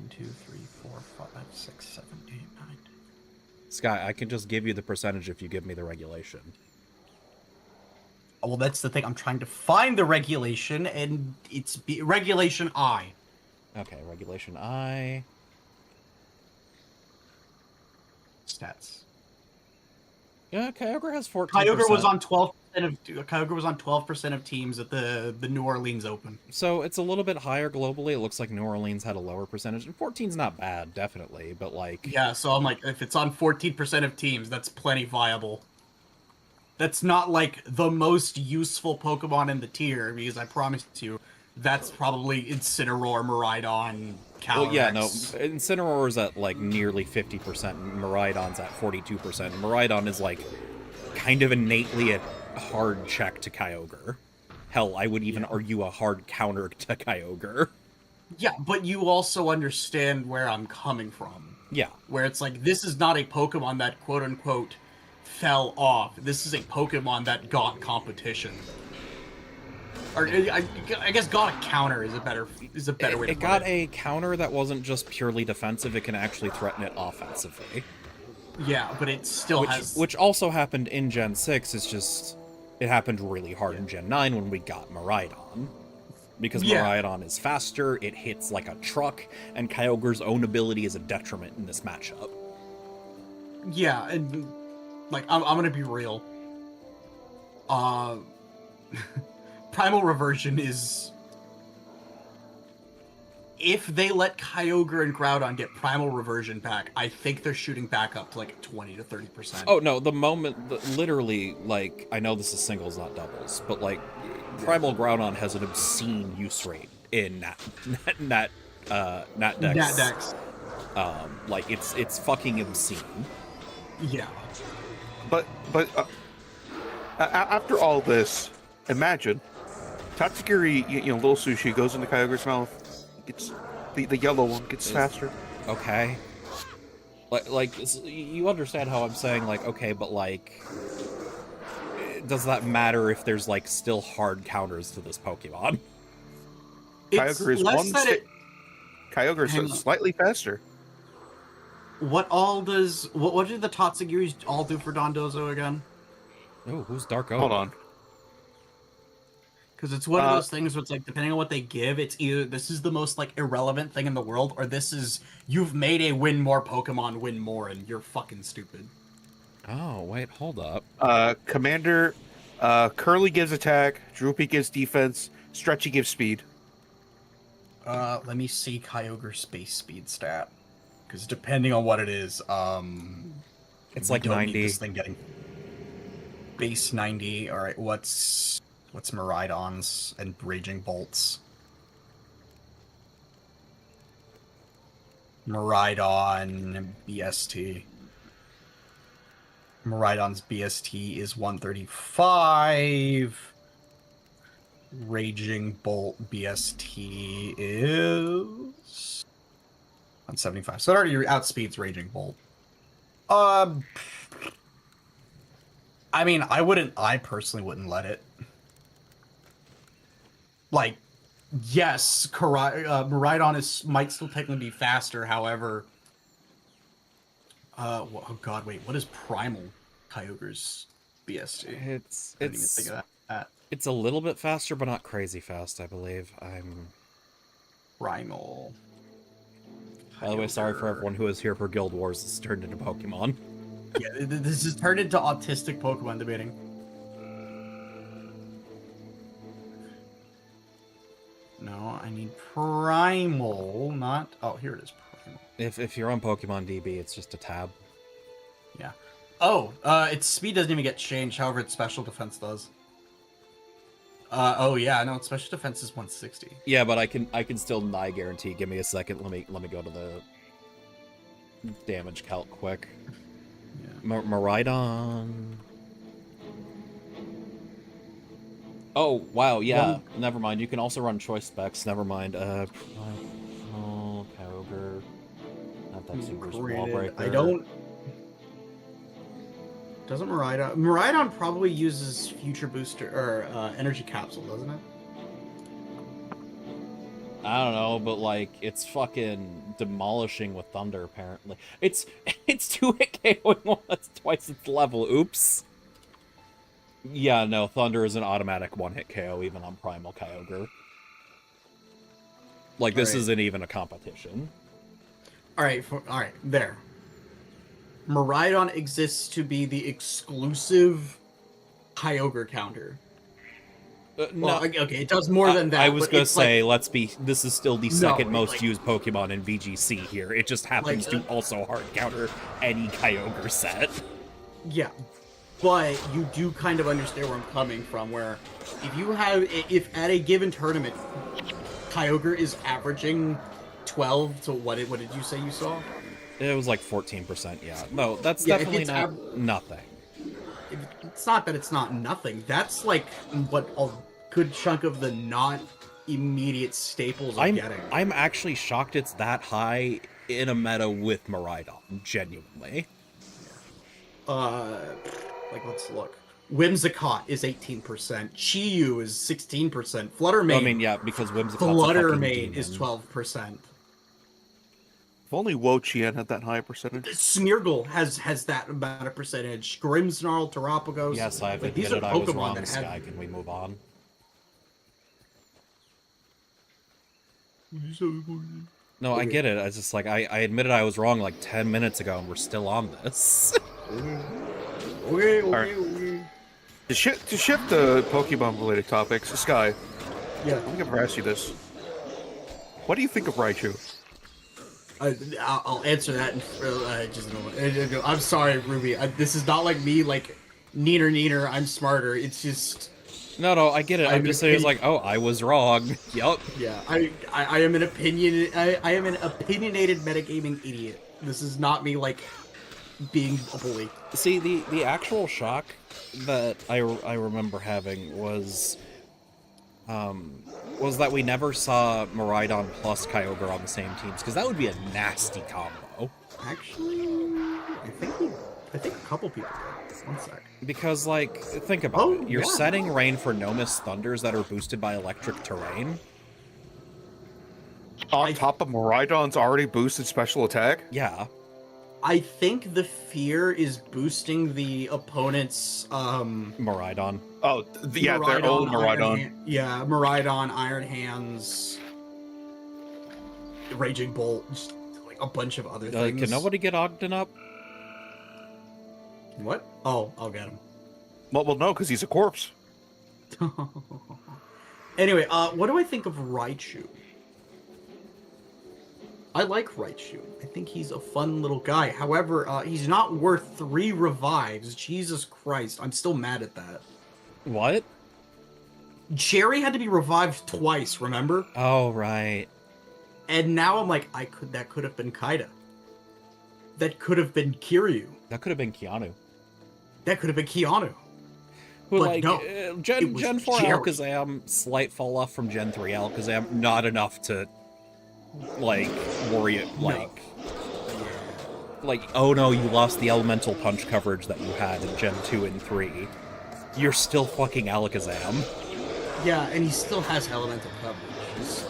B: 2, 3, 4, 5, 6, 7, 8, 9.
A: Sky, I can just give you the percentage if you give me the regulation.
B: Well, that's the thing. I'm trying to find the regulation, and it's regulation I.
A: Okay, regulation I.
B: Stats.
A: Yeah, Kyogre has 14%.
B: Kyogre was on 12% of teams at the New Orleans Open.
A: So it's a little bit higher globally. It looks like New Orleans had a lower percentage, and 14's not bad, definitely. But like,
B: Yeah, so I'm like, if it's on 14% of teams, that's plenty viable. That's not like the most useful Pokemon in the tier, because I promise you, that's probably Incineroar, Miraidon, Calyrex.
A: well, yeah, no, Incineroar's at like nearly 50%, and Miraidon's at 42%. And Miraidon is like kind of innately a hard check to Kyogre. Hell, I would even argue a hard counter to Kyogre.
B: Yeah, but you also understand where I'm coming from.
A: Yeah.
B: Where it's like, this is not a Pokemon that quote-unquote fell off. This is a Pokemon that got competition. Or I guess got a counter is a better way to put it.
A: It got a counter that wasn't just purely defensive, it can actually threaten it offensively.
B: Yeah, but it still has...
A: Which also happened in Gen 6, it's just... It happened really hard in Gen 9 when we got Miraidon. Because Miraidon is faster, it hits like a truck, and Kyogre's own ability is a detriment in this matchup.
B: Yeah, and... Like, I'm gonna be real. Primal Reversion is... If they let Kyogre and Groudon get Primal Reversion back, I think they're shooting back up to like 20 to 30%.
A: Oh, no, literally, like, I know this is singles, not doubles, but, like, Primal Groudon has an obscene use rate in Nat Dex. Like, it's fucking obscene.
B: Yeah.
C: But after all this, imagine Tatsugiri, little sushi goes into Kyogre's mouth, gets the yellow one gets faster.
A: Okay. Like you understand how I'm saying, like, okay, but like, does that matter if there's like still hard counters to this Pokemon?
C: Kyogre is Kyogre is slightly faster.
B: What did the Tatsugiris all do for Dondozo again?
A: Oh, who's Dark Oak?
C: Hold on.
B: Because it's one of those things where it's like, depending on what they give, it's either this is the most like irrelevant thing in the world, or this is you've made a win more Pokemon win more, and you're fucking stupid.
A: Oh, wait, hold up.
C: Commander, Curly gives attack, Droopy gives defense, Stretchy gives speed.
B: Let me see Kyogre's space speed stat. Because depending on what it is,
A: it's like 90.
B: This thing getting... base 90. All right, what's Miraidon's and Raging Bolts? Miraidon BST. Miraidon's BST is 135. Raging Bolt BST is 175. So it already outspeeds Raging Bolt. I mean, I personally wouldn't let it. Like, yes, Miraidon might still technically be faster, however... oh god, wait, what is Primal Kyogre's BST? I didn't even think of that.
A: It's a little bit faster, but not crazy fast, I believe.
B: Primal.
A: By the way, sorry for everyone who is here for Guild Wars. This turned into Pokemon.
B: Yeah, this has turned into autistic Pokemon debating. No, I need Primal, not... Oh, here it is, Primal.
A: If you're on Pokemon DB, it's just a tab.
B: Yeah. Oh, its speed doesn't even get changed, however its special defense does. Oh yeah, no, its special defense is 160.
A: Yeah, but I can still nigh guarantee. Give me a second. Let me go to the damage calc quick. Yeah. Miraidon. Oh wow, yeah. Never mind. You can also run choice specs. Never mind. Kyogre. Not that super wall breaker.
B: I don't. Doesn't Miraidon probably uses Future Booster or Energy Capsule, doesn't it?
A: I don't know, but like it's fucking demolishing with Thunder. Apparently, it's 2-hit KOing one that's twice its level. Oops. Yeah, no, Thunder is an automatic 1-hit KO even on Primal Kyogre. Like this isn't even a competition.
B: All right, there. Miraidon exists to be the exclusive Kyogre counter.
A: No,
B: well, okay, it does more than that.
A: I was gonna say,
B: like,
A: this is still the second most used Pokemon in VGC here. It just happens to also hard counter any Kyogre set.
B: Yeah, but you do kind of understand where I'm coming from, where if at a given tournament, Kyogre is averaging 12 to what did you say you saw?
A: It was like 14%, yeah. No, that's definitely not nothing.
B: It's not that it's not nothing. That's like what a good chunk of the not immediate staples are getting.
A: I'm actually shocked it's that high in a meta with Miraidon, genuinely.
B: Let's look. Whimsicott is 18%. Chiyu is 16%. Fluttermane.
A: I mean, yeah, because Whimsicott's
B: Fluttermane is 12%.
C: If only Wo-Chien had that high percentage.
B: Smeargle has that amount of percentage. Grimmsnarl, Terapagos.
A: Yes, I've admitted I was wrong, Sky. Can we move on? No, I get it. I just like I admitted I was wrong like 10 minutes ago, and we're still on this.
B: Okay.
C: To shift the Pokemon-related topics, Sky.
B: Yeah.
C: I think I've asked you this. What do you think of Raichu?
B: I'll answer that in just a moment. I'm sorry, Ruby. This is not like me, like, neener, I'm smarter. It's just...
A: No, I get it. I'm just saying, it's like, oh, I was wrong. Yup.
B: Yeah, I am an opinionated metagaming idiot. This is not me, like, being a bully.
A: See, the actual shock that I remember having was that we never saw Miraidon plus Kyogre on the same teams, because that would be a nasty combo.
B: Actually, I think a couple people did. One sec.
A: Because, like, think about it. You're setting Rain for Nomus Thunders that are boosted by electric terrain.
C: On top of Miraidon's already boosted special attack?
A: Yeah.
B: I think the fear is boosting the opponent's
A: Miraidon.
C: Oh, yeah, their old Miraidon.
B: Miraidon, Iron Hands, Raging Bolt, just like a bunch of other things.
A: Can nobody get Ogden up?
B: What? Oh, I'll get him.
C: Well, no, because he's a corpse.
B: Anyway, what do I think of Raichu? I like Raichu. I think he's a fun little guy. However, he's not worth 3 revives. Jesus Christ, I'm still mad at that.
A: What?
B: Jerry had to be revived twice, remember?
A: Oh, right.
B: And now I'm like, that could have been Kaida. That could have been Kiryu.
A: That could have been Keanu.
B: That could have been Keanu.
A: But
B: But
A: like,
B: no,
A: Gen 4
B: Jerry.
A: Alakazam, slight fall off from Gen 3 Alakazam, not enough to, like, worry it, like... Like, oh no, you lost the elemental punch coverage that you had in Gen 2 and 3. You're still fucking Alakazam.
B: Yeah, and he still has elemental coverage.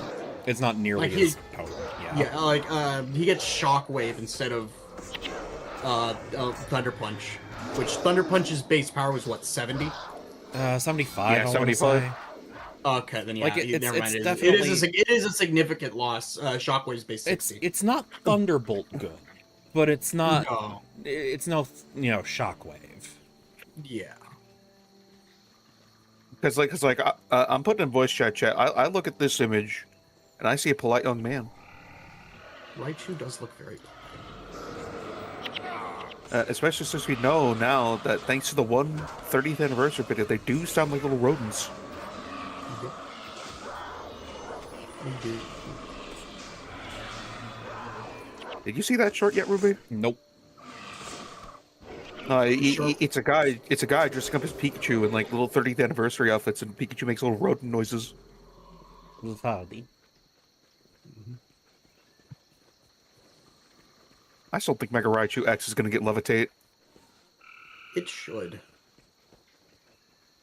A: It's not nearly
B: Like,
A: as potent, yeah.
B: Yeah, like, he gets Shockwave instead of, Thunder Punch. Which, Thunder Punch's base power was, what, 70?
A: 75,
C: Yeah,
A: I wanna
C: 75.
A: say.
B: Okay, then yeah,
A: Like,
B: never mind.
A: it's
B: It is a significant loss. Shockwave's base 60.
A: It's not Thunderbolt good, but it's not...
B: No.
A: It's no, you know, Shockwave.
B: Yeah.
C: Because I'm putting in voice chat. I look at this image, and I see a polite young man.
B: Raichu does look very...
C: Especially since we know now that thanks to the 130th anniversary video, they do sound like little rodents. Did you see that short yet, Ruby?
A: Nope.
C: No, it's a guy. It's a guy dressing up as Pikachu in like little 30th anniversary outfits, and Pikachu makes little rodent noises.
A: Howdy.
C: I still think Mega Raichu X is going to get Levitate.
B: It should.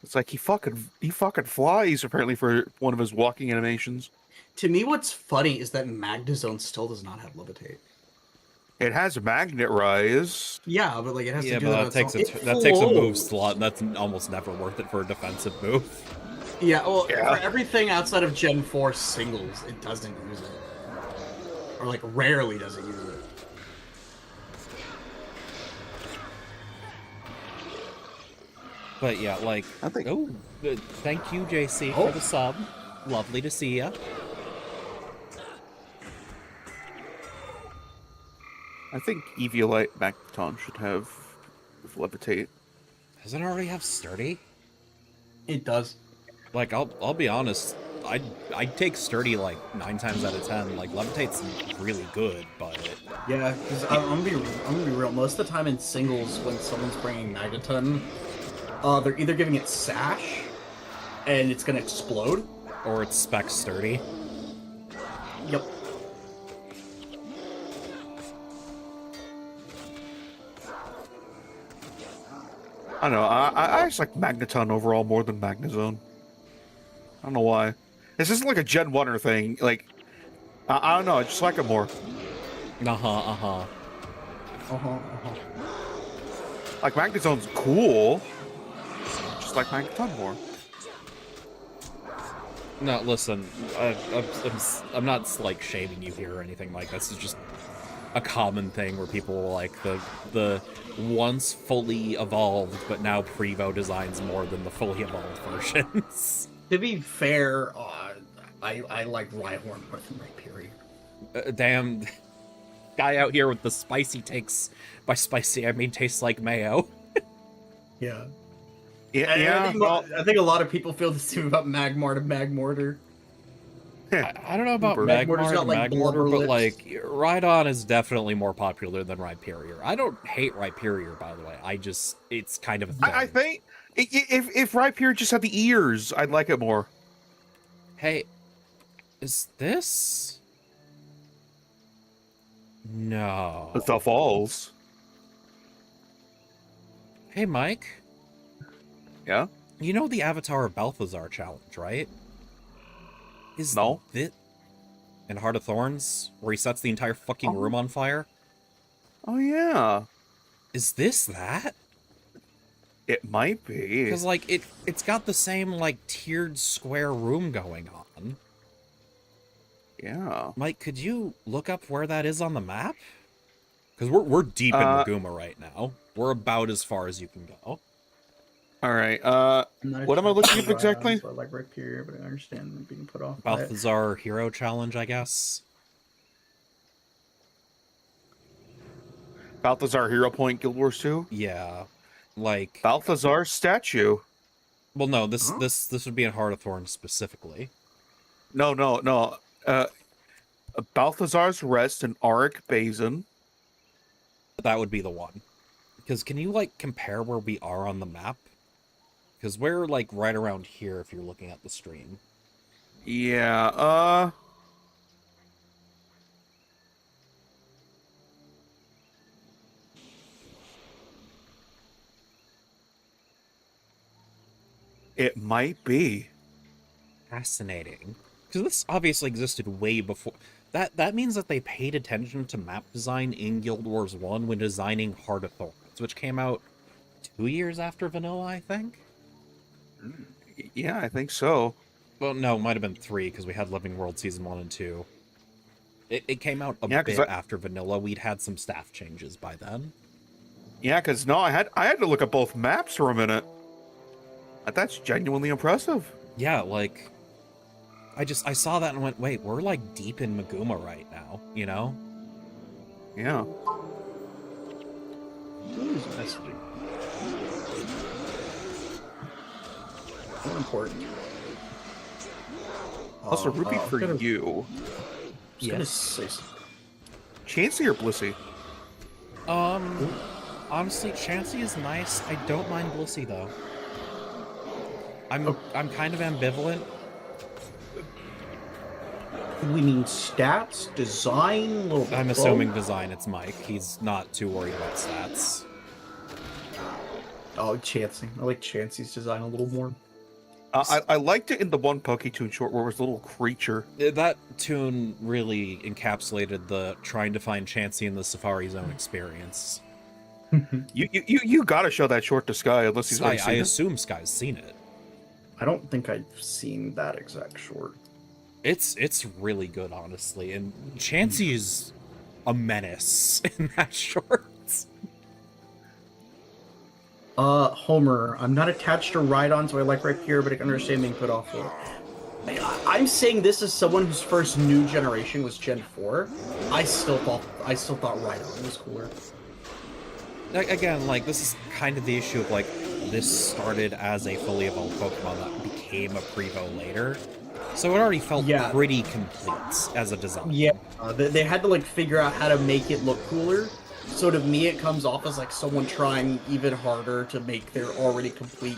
C: It's like he fucking flies apparently for one of his walking animations.
B: To me, what's funny is that Magnezone still does not have Levitate.
C: It has Magnet Rise.
B: Yeah, but like it has
A: Yeah,
B: to do
A: but
B: that.
A: that takes a move slot, and that's almost never worth it for a defensive move.
B: Yeah, well,
C: Yeah.
B: for everything outside of Gen 4 singles, it doesn't use it. Or like rarely does it use it.
A: But yeah, like,
C: I think-
A: oh, thank you, JC,
B: Oh.
A: for the sub. Lovely to see ya.
C: I think Eviolite Magneton should have Levitate.
A: Doesn't it already have sturdy?
B: It does.
A: Like, I'll be honest, I'd take sturdy like 9 times out of 10. Like, levitate's really good, but
B: Yeah, because I'm gonna be real. Most of the time in singles, when someone's bringing Magneton, they're either giving it Sash, and it's gonna explode.
A: or it's spec sturdy.
B: Yep.
C: I don't know. I just like Magneton overall more than Magnezone. I don't know why. This isn't like a Gen 1er thing. Like, I don't know. I just like it more. Like, Magnezone's cool. Just like Magneton more.
A: No, listen, I'm not like shaming you here or anything like this. It's just a common thing where people like the once fully evolved but now Prevo designs more than the fully evolved versions.
B: To be fair, I like Rhyhorn more than Rhyperior.
A: Damn guy out here with the spicy takes. By spicy, I mean tastes like mayo.
B: Yeah.
C: Yeah,
B: I think a lot of people feel the same about Magmar to Magmortar.
A: I don't know about
B: Magmortar's
A: Magmar
B: got,
A: and
B: like,
A: Magmortar,
B: blubber
A: but
B: lips.
A: like Rhydon is definitely more popular than Rhyperior. I don't hate Rhyperior, by the way. It's kind of a thing.
C: I think if Rhyperior just had the ears, I'd like it more.
A: Hey, is this? No.
C: The Falls.
A: Hey, Mike.
C: Yeah?
A: You know the Avatar of Balthazar challenge, right?
C: No.
A: In Heart of Thorns, where he sets the entire fucking room on fire?
C: Oh, yeah.
A: Is this that?
C: It might be.
A: Because, like, it's got the same, like, tiered square room going on.
C: Yeah.
A: Mike, could you look up where that is on the map? Because we're deep in Maguma right now. We're about as far as you can go.
C: All right. What am I looking up exactly?
B: So I like Rhyperior, but I understand being put off by it.
A: Balthazar Hero Challenge, I guess.
C: Balthazar Hero Point Guild Wars 2?
A: Yeah. Like,
C: Balthazar statue.
A: well, no, this
B: Huh?
A: this would be in Heart of Thorns specifically.
C: No. Balthazar's Rest in Auric Basin.
A: That would be the one. Because can you, like, compare where we are on the map? Because we're, like, right around here if you're looking at the stream.
C: Yeah, it might be.
A: Fascinating. Because this obviously existed way before... That means that they paid attention to map design in Guild Wars 1 when designing Heart of Thorns, which came out 2 years after Vanilla, I think?
C: Yeah, I think so.
A: Well, no, it might have been 3, because we had Living World Season 1 and 2. It came out a bit after Vanilla. We'd had some staff changes by then.
C: Yeah, because no, I had to look at both maps for a minute. That's genuinely impressive.
A: Yeah, like... I saw that and went, wait, we're, like, deep in Maguma right now, you know?
C: Yeah.
B: Who's messaging? How important.
C: Also, Ruby for
B: gonna,
C: you.
B: I was gonna say something.
C: Chansey or Blissey?
A: Honestly, Chansey is nice. I don't mind Blissey, though. I'm kind of ambivalent.
B: We mean stats, design, little.
A: I'm assuming design, it's Mike. He's not too worried about stats.
B: Oh, Chansey. I like Chansey's design a little more.
C: I liked it in the one Poketoon short where it was a little creature.
A: That tune really encapsulated the trying to find Chansey in the Safari Zone experience.
C: You gotta show that short to Sky unless he's already
A: I
C: seen it.
A: assume Sky's seen it.
B: I don't think I've seen that exact short.
A: It's really good, honestly, and Chansey is a menace in that short.
B: Homer, I'm not attached to Rhydon, so I like Rapier, but I can understand being put off with it. I'm saying this as someone whose first new generation was Gen 4. I still thought Rhydon was cooler.
A: Again, like, this is kind of the issue of, like, this started as a fully evolved Pokemon that became a Prevo later. So it already felt pretty complete as a design.
B: Yeah, they had to, like, figure out how to make it look cooler. So to me, it comes off as, like, someone trying even harder to make their already complete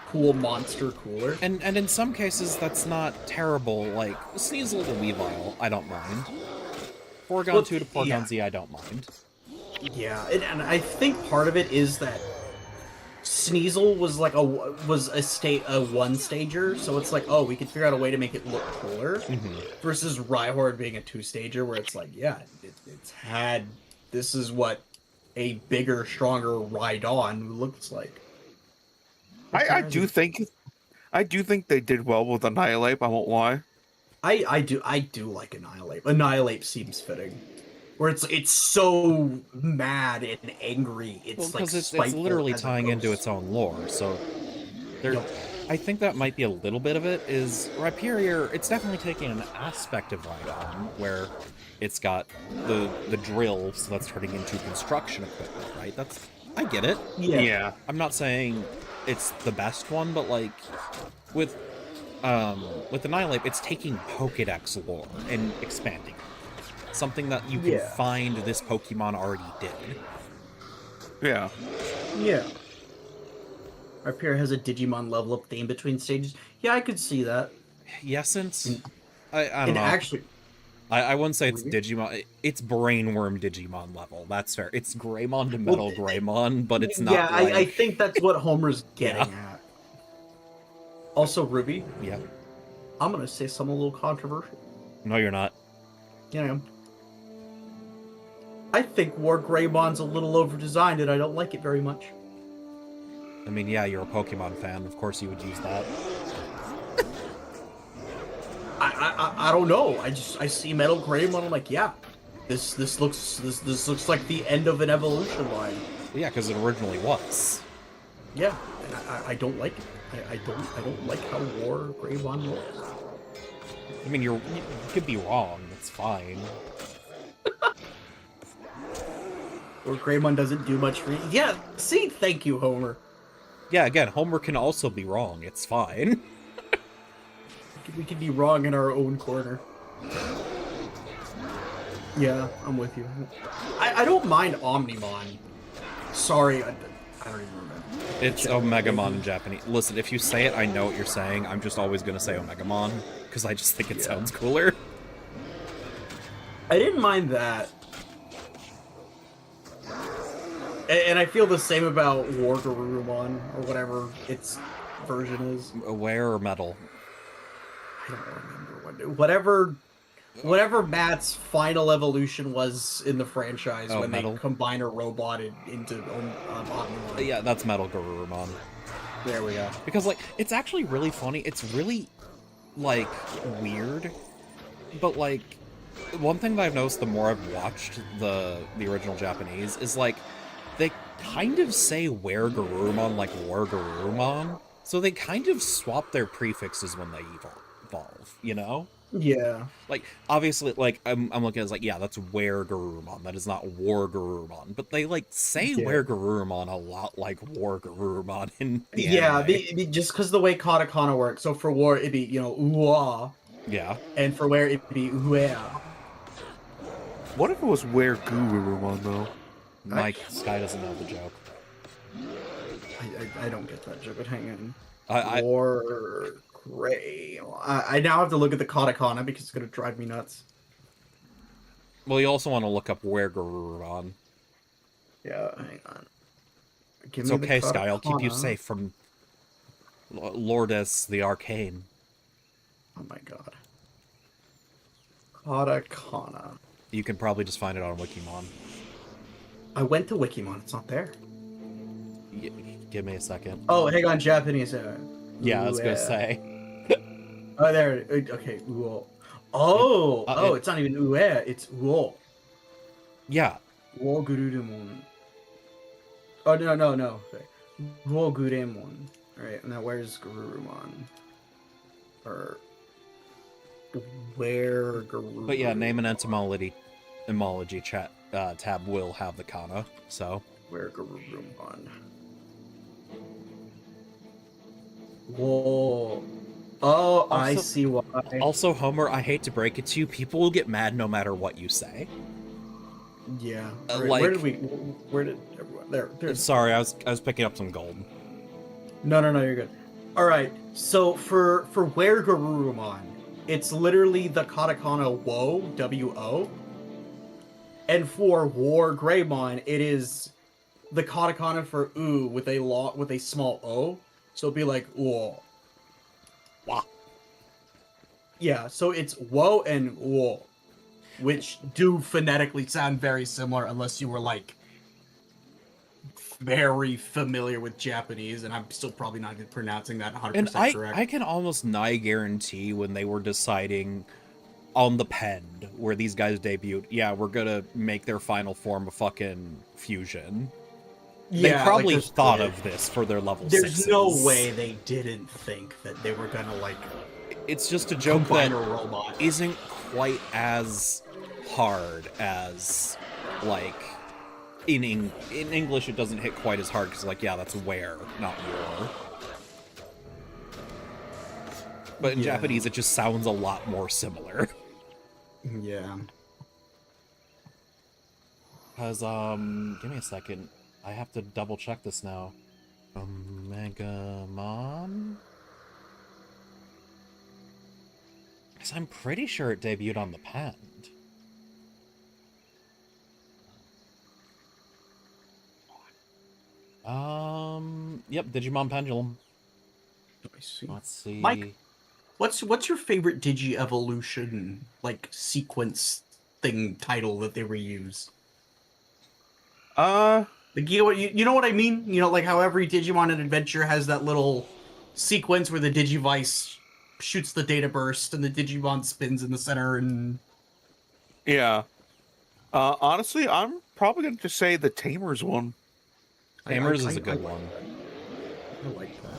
B: cool monster cooler.
A: And in some cases, that's not terrible. Like, Sneasel to Weavile, I don't mind. Porygon 2 to Porygon Z, I don't mind.
B: Yeah, and I think part of it is that Sneasel was like a one-stager, so it's like, oh, we can figure out a way to make it look cooler. Versus Rhyhorn being a two-stager, where it's like, yeah, it's had... This is what a bigger, stronger Rhydon looks like.
C: I do think they did well with Annihilate. I won't lie.
B: I do like Annihilate. Annihilate seems fitting, where it's so mad and angry. It's
A: because
B: like
A: it's literally tying into its own lore. So there, I think that might be a little bit of it. Is Rhyperior? It's definitely taking an aspect of Rhydon where it's got the drill, so that's turning into construction equipment, right? I get it.
C: Yeah.
A: I'm not saying it's the best one, but like with Annihilate, it's taking Pokédex lore and expanding it. Something that you can find this Pokemon already did.
C: Yeah.
B: Yeah. Rhyperior has a Digimon level up theme between stages. Yeah, I could see that.
A: Yesence? I don't know.
B: Actually,
A: I wouldn't say it's Digimon. It's Brainworm Digimon level. That's fair. It's Greymon to Metal Greymon, but it's not.
B: Yeah,
A: like...
B: I think that's what Homer's getting at. Also, Ruby.
A: Yeah.
B: I'm gonna say something a little controversial.
A: No, you're not.
B: Yeah, I am. I think War Greymon's a little over-designed, and I don't like it very much.
A: I mean, yeah, you're a Pokemon fan. Of course you would use that.
B: I don't know. I see Metal Greymon. I'm like, yeah, this looks like the end of an evolution line.
A: Well, yeah, because it originally was.
B: Yeah, and I don't like it. I don't like how War Greymon looks.
A: I mean, you could be wrong. That's fine.
B: Where Greymon doesn't do much for you. Yeah, see? Thank you, Homer.
A: Yeah, again, Homer can also be wrong. It's fine.
B: We could be wrong in our own corner. Yeah, I'm with you. I don't mind Omnimon. Sorry, I don't even remember.
A: It's Omegamon in Japanese. Listen, if you say it, I know what you're saying. I'm just always going to say Omegamon, because I just think it sounds cooler.
B: I didn't mind that. And I feel the same about Wargarurumon, or whatever its version is.
A: Where or metal?
B: I don't remember whatever Matt's final evolution was in the franchise when
A: metal?
B: they combine a robot into Omnimon.
A: Yeah, that's Metal Garurumon.
B: There we go.
A: Because, like, it's actually really funny. It's really, like, weird. But, like, one thing that I've noticed the more I've watched the original Japanese is, like, they kind of say Where Garurumon like War Garurumon. So they kind of swap their prefixes when they evolve, you know?
B: Yeah.
A: Like, obviously, like, I'm looking at it as, like, yeah, that's Where Garurumon. That is not War Garurumon. But they, like, say Where Garurumon a lot like War Garurumon in the anime.
B: Just because the way katakana works. So for war, it'd be, uwa.
A: Yeah.
B: And for where, it'd be uea.
C: What if it was Where Gururumon, though?
A: Mike, Sky doesn't know the joke.
B: I don't get that joke, but hang on.
A: I
B: War Gray. I now have to look at the katakana because it's going to drive me nuts.
A: Well, you also want to look up Where Garurumon.
B: Yeah, hang on.
A: It's okay, Sky. I'll keep you safe from Lourdes the Arcane.
B: Oh my god. Katakana.
A: You can probably just find it on Wikimon.
B: I went to Wikimon. It's not there.
A: Give me a second.
B: Oh, hang on. Japanese.
A: Yeah, I was going to say.
B: Oh, there. Okay. Uo. Oh, it's not even ue. It's uo.
A: Yeah.
B: Uo gururumon. Oh, no. Uo guremon. Alright, now where's Garurumon? Or... Where Garurumon?
A: But yeah, name and etymology chat tab will have the kana, so...
B: Where Garurumon? Whoa. Oh, I see why.
A: Also, Homer, I hate to break it to you, people will get mad no matter what you say.
B: Yeah.
A: Like,
B: where did everyone... There's...
A: Sorry, I was picking up some gold.
B: No, you're good. Alright, so for Where Garurumon, it's literally the katakana wo, W-O. And for War Greymon, it is the katakana for oo with a small o. So it'd be like uo.
A: Wah.
B: Yeah, so it's wo and uo, which do phonetically sound very similar unless you were like very familiar with Japanese, and I'm still probably not pronouncing that 100% correct.
A: I can almost nigh guarantee when they were deciding on the pen where these guys debuted, yeah, we're gonna make their final form a fucking fusion.
B: Yeah,
A: they probably thought of this for their level 6s.
B: There's no way they didn't think that they were gonna, like...
A: It's just a joke that
B: robot.
A: Isn't quite as hard as, like... In English, it doesn't hit quite as hard, because, like, yeah, that's where, not war. But in Japanese, it just sounds a lot more similar.
B: Yeah.
A: Because, give me a second. I have to double check this now. Omegamon? Because I'm pretty sure it debuted on the pen. Yep, Digimon Pendulum.
B: I see.
A: Let's see.
B: Mike, what's your favorite Digi-Evolution, like, sequence thing title that they reuse? Like, you know what I mean? You know, like how every Digimon Adventure has that little sequence where the Digivice shoots the data burst and the Digimon spins in the center and...
C: Yeah. Honestly, I'm probably going to just say the Tamers one.
A: Tamers is a good one.
B: I like that.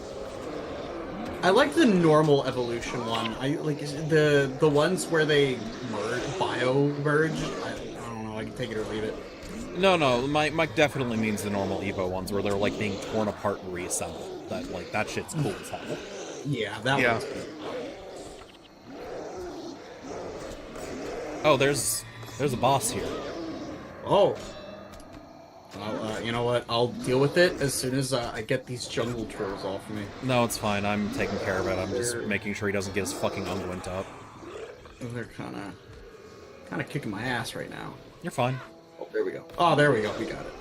B: I like the normal evolution one. I like the ones where they bio merge. I don't know. I can take it or leave it.
A: No, Mike definitely means the normal Evo ones where they're like being torn apart and reassembled. That shit's cool as hell.
B: Yeah, that
C: Yeah.
B: one's good.
A: Oh, there's a boss here.
B: Oh. Well, you know what? I'll deal with it as soon as I get these jungle trolls off me.
A: No, it's fine. I'm taking care of it. I'm just making sure he doesn't get his fucking unguent up.
B: They're kind of kicking my ass right now.
A: You're fine.
B: Oh, there we go. Oh, there we go. We got it.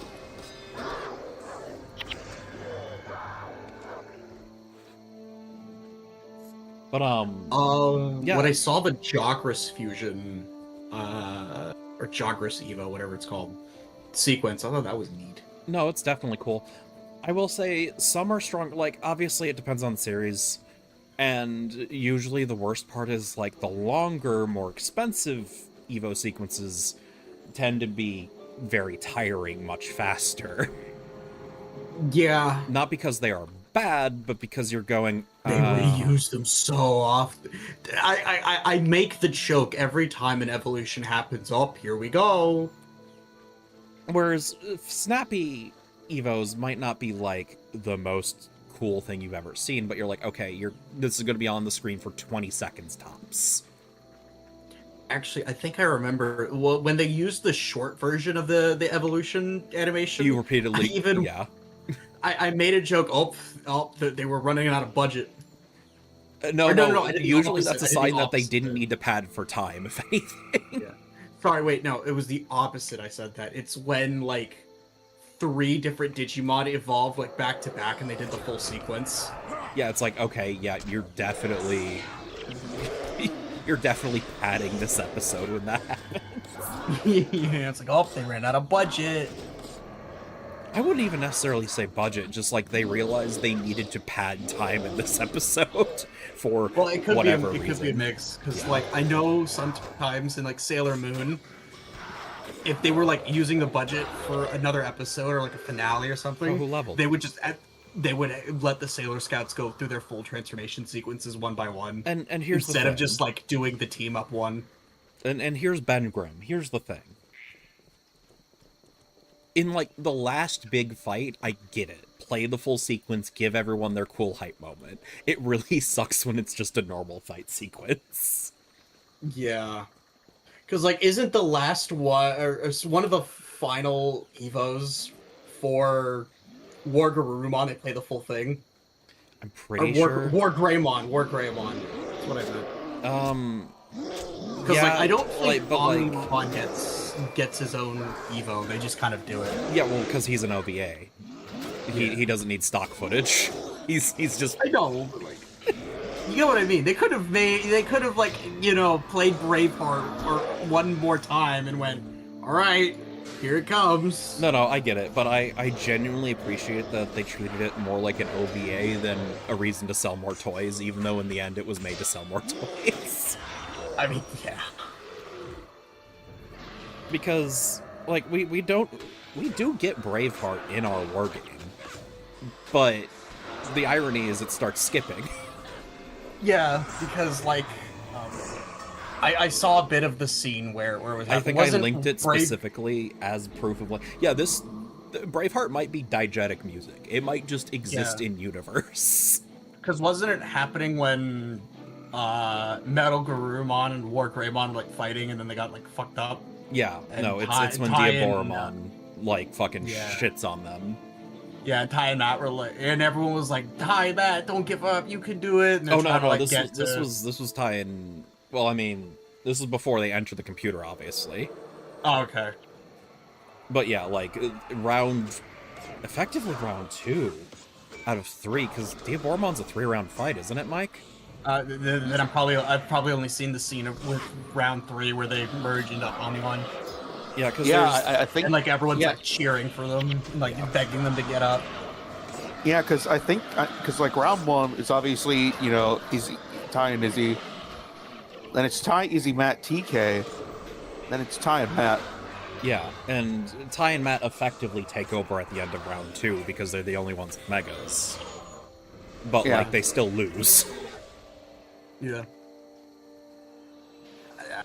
A: But yeah.
B: When I saw the Jogris fusion, or Jogris Evo, whatever it's called, sequence, I thought that was neat.
A: No, it's definitely cool. I will say some are strong. Like, obviously, it depends on the series. And usually the worst part is, like, the longer, more expensive Evo sequences tend to be very tiring much faster.
B: Yeah.
A: Not because they are bad, but because you're going...
B: They reuse them so often. I make the joke every time an evolution happens. Oh, here we go.
A: Whereas snappy Evos might not be, like, the most cool thing you've ever seen, but you're like, okay, this is going to be on the screen for 20 seconds tops.
B: Actually, I think I remember when they used the short version of the evolution animation.
A: You repeatedly, yeah.
B: I made a joke. They were running out of budget.
A: No. Usually that's a sign that they
B: opposite.
A: didn't need to pad for time, if anything.
B: Yeah. Sorry, wait, no, it was the opposite. I said that. It's when like 3 different Digimon evolved like back to back, and they did the full sequence.
A: Yeah, it's like, okay, yeah, you're definitely padding this episode when that happens.
B: Yeah, it's like, oh, they ran out of budget.
A: I wouldn't even necessarily say budget, just like they realized they needed to pad time in this episode for whatever reason. It could
B: be a mix, because like I know sometimes in like Sailor Moon, if they were like using the budget for another episode or like a finale or something,
A: who leveled?
B: They would just they would let the Sailor Scouts go through their full transformation sequences one by one.
A: And here's
B: instead of just like doing the team up one.
A: And here's Ben Grimm. Here's the thing. In, like, the last big fight, I get it. Play the full sequence, give everyone their cool hype moment. It really sucks when it's just a normal fight sequence.
B: Yeah. Because, like, isn't the last one, or one of the final Evos for War Garurumon, they play the full thing?
A: I'm pretty sure.
B: War Greymon. That's what I meant. Because, like, I don't think Omnimon gets his own Evo. They just kind of do it.
A: Yeah, well, because he's an OVA. He doesn't need stock footage. He's just...
B: I know, but, like... You know what I mean? They could have like, you know, played Braveheart or one more time and went, alright, here it comes.
A: No, I get it, but I genuinely appreciate that they treated it more like an OVA than a reason to sell more toys, even though in the end it was made to sell more toys.
B: I mean, yeah.
A: Because, like, we do get Braveheart in our wargame, but the irony is it starts skipping.
B: Yeah, because, like, I saw a bit of the scene where it was happening.
A: I think I linked it specifically as proof of, like, yeah, Braveheart might be diegetic music. It might just exist in universe.
B: Because wasn't it happening when Metal Garurumon and War Greymon like fighting and then they got like fucked up?
A: Yeah, no, it's when Diaboromon like fucking shits on them.
B: Yeah, Ty and Matt were like, and everyone was like, Ty, Matt, don't give up, you can do it. And
A: oh no, this was Ty and, well, I mean, this is before they enter the computer, obviously.
B: Oh, okay.
A: But yeah, like effectively round 2 out of 3, because Diaboromon's a 3-round fight, isn't it, Mike?
B: Then I've probably only seen the scene with round 3 where they merge into Omnimon.
A: Yeah, because
C: I think,
B: and like everyone's like cheering for them, like begging them to get up.
C: Yeah, because I think like round 1 is obviously, you know, Izzy, Ty and Izzy. Then it's Ty, Izzy, Matt, TK. Then it's Ty and Matt.
A: Yeah, and Ty and Matt effectively take over at the end of round 2 because they're the only ones with megas. But like they still lose.
B: Yeah.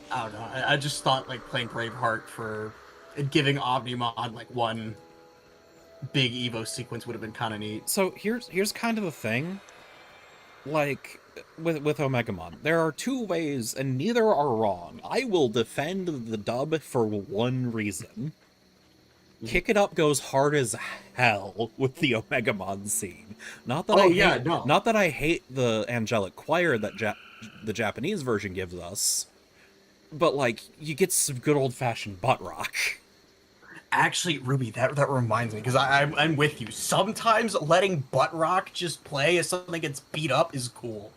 B: I don't know. I just thought like playing Braveheart for giving Omnimon like one big Evo sequence would have been kind of neat.
A: So here's kind of the thing. Like, with Omegamon, there are two ways, and neither are wrong. I will defend the dub for one reason. Kick It Up goes hard as hell with the Omegamon scene. Not that I hate the angelic choir that the Japanese version gives us, but like you get some good old fashioned butt rock.
B: Actually, Ruby, that reminds me, because I'm with you. Sometimes letting butt rock just play as something gets beat up is cool.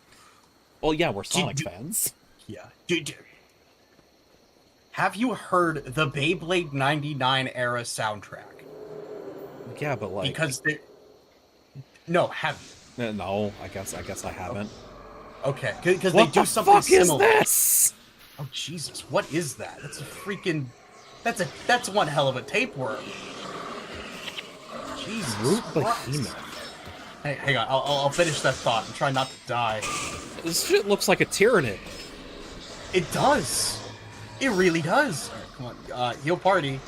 A: Well, yeah, we're Sonic fans.
B: Yeah. Have you heard the Beyblade 99 era soundtrack?
A: Yeah, but like...
B: Because they... No, have you?
A: No, I guess I haven't.
B: Okay, because they do something similar.
A: What the fuck is this?
B: Oh, Jesus, what is that? That's a freaking... That's one hell of a tapeworm. Jesus Christ. Hey, hang on, I'll finish that thought and try not to die.
A: This shit looks like a Tyranid.
B: It does. It really does. All right, come on, heal party.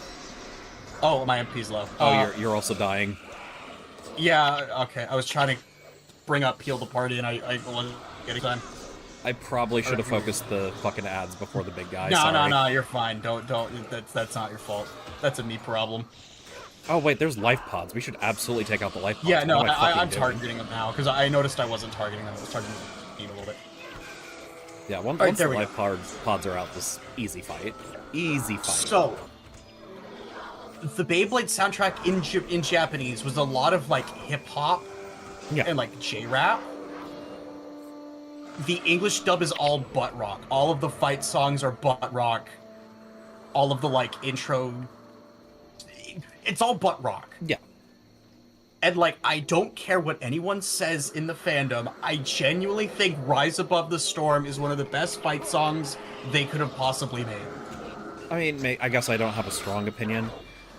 B: Oh, my MP's low.
A: Oh, you're also dying.
B: Yeah, okay. I was trying to bring up heal the party, and I wasn't getting done.
A: I probably should have focused the fucking ads before the big guy.
B: No, you're fine. Don't. That's not your fault. That's a me problem.
A: Oh wait, there's life pods. We should absolutely take out the life pods.
B: Yeah, no, I'm targeting them now because I noticed I wasn't targeting them. I was targeting the team a little bit.
A: Yeah, once the life pods are out, this easy fight. Easy fight.
B: So, the Beyblade soundtrack in Japanese was a lot of like hip hop, and like J-rap. The English dub is all butt rock. All of the fight songs are butt rock. All of the like intro, it's all butt rock.
A: Yeah.
B: And like, I don't care what anyone says in the fandom. I genuinely think Rise Above the Storm is one of the best fight songs they could have possibly made.
A: I mean, I guess I don't have a strong opinion.